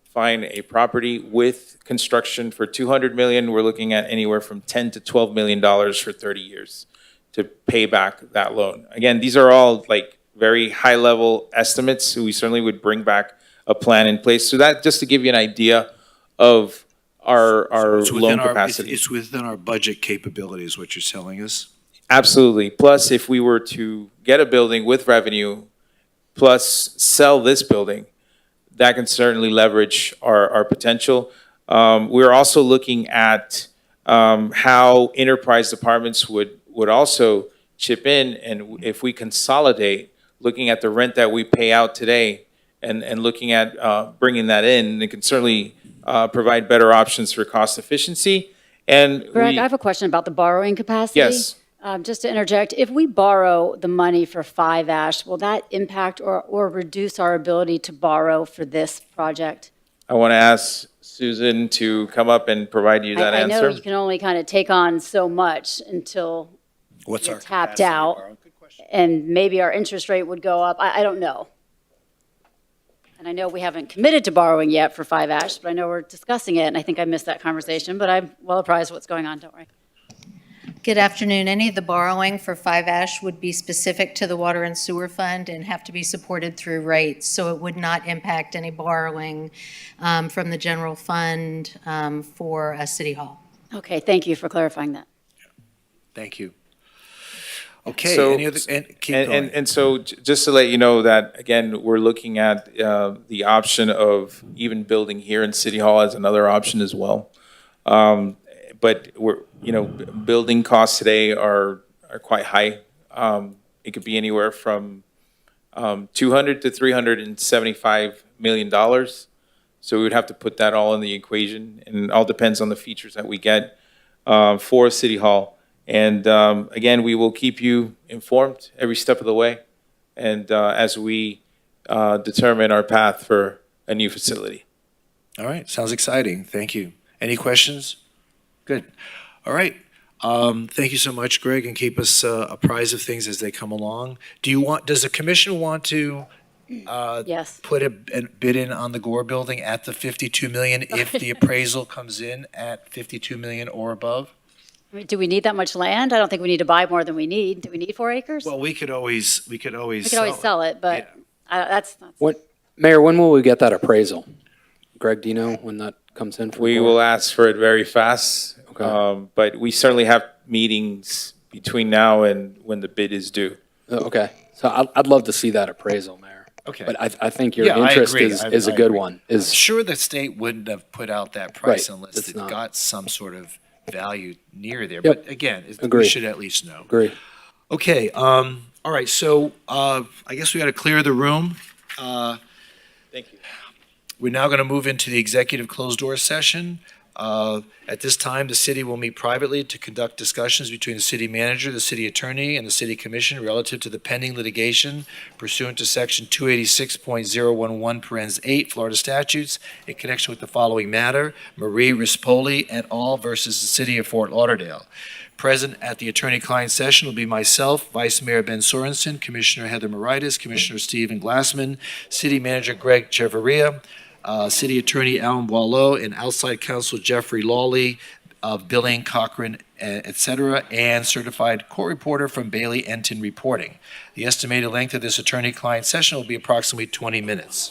find a property with construction for 200 million, we're looking at anywhere from 10 to 12 million dollars for 30 years to pay back that loan. Again, these are all like very high level estimates. So we certainly would bring back a plan in place. So that just to give you an idea of our loan capacity. It's within our budget capability is what you're telling us? Absolutely. Plus, if we were to get a building with revenue, plus sell this building, that can certainly leverage our potential. We're also looking at how enterprise departments would also chip in, and if we consolidate, looking at the rent that we pay out today and looking at bringing that in, it can certainly provide better options for cost efficiency. And Greg, I have a question about the borrowing capacity. Yes. Just to interject, if we borrow the money for 5-Ash, will that impact or reduce our ability to borrow for this project? I want to ask Susan to come up and provide you that I know answer. you can only kind of take on so much until What's you're our tapped capacity to out, borrow? and maybe our interest rate would go up. I don't know. And I know we haven't committed to borrowing yet for 5 Ash, but I know we're discussing it, and I think I missed that conversation, but I'm well apprised of what's going on, don't worry. Good afternoon. Any of the borrowing for 5 Ash would be specific to the Water and Sewer Fund and have to be supported through rates. So it would not impact any borrowing from the general fund for City Hall. Okay, thank you for clarifying that. Thank you. Okay, So- any other, and keep going. And so just to let you know that, again, we're looking at the option of even building here in City Hall as another option as well. But building costs today are quite high. It could be anywhere from $200 to $375 million. So we would have to put that all in the equation, and it all depends on the features that we get for City Hall. And again, we will keep you informed every step of the way, and as we determine our path for a new facility. All right, sounds exciting. Thank you. Any questions? Good. All right. Thank you so much, Greg, and keep us apprised of things as they come along. Does the commission want to Yes. put a bid in on the Gore building at the 52 million if the appraisal comes in at 52 million or above? I mean, do we need that much land? I don't think we need to buy more than we need. Do we need 4 acres? Well, we could always We could always sell it, but that's Mayor, when will we get that appraisal? Greg, do you know when that comes in? We will ask for it very fast, but we certainly have meetings between now and when the bid is due. Okay, so I'd love to see that appraisal, Mayor. Okay. But I think your Yeah, I interest agree. is a I good agree. one. I'm sure the state wouldn't have put out that price Right, unless it's it not. got some sort of value near there. Yep. But again, we Agree. should at least know. Agree. Okay, all right, so I guess we got to clear the room. Thank you. We're now going to move into the executive closed-door session. At this time, the city will meet privately to conduct discussions between the city manager, the city attorney, and the city commission relative to the pending litigation pursuant to section 286.011, parens 8, Florida statutes, in connection with the following matter: Marie Rispoli et al. Versus the city of Fort Lauderdale. Present at the attorney-client session will be myself, Vice Mayor Ben Sorensen, Commissioner Heather Moritas, Commissioner Stephen Glassman, City Manager Greg Cheveria, City Attorney Alan Boileau, and outside counsel Jeffrey Lawley of Billing, Cochran, et cetera, and certified court reporter from Bailey Enton Reporting. The estimated length of this attorney-client session will be approximately 20 minutes.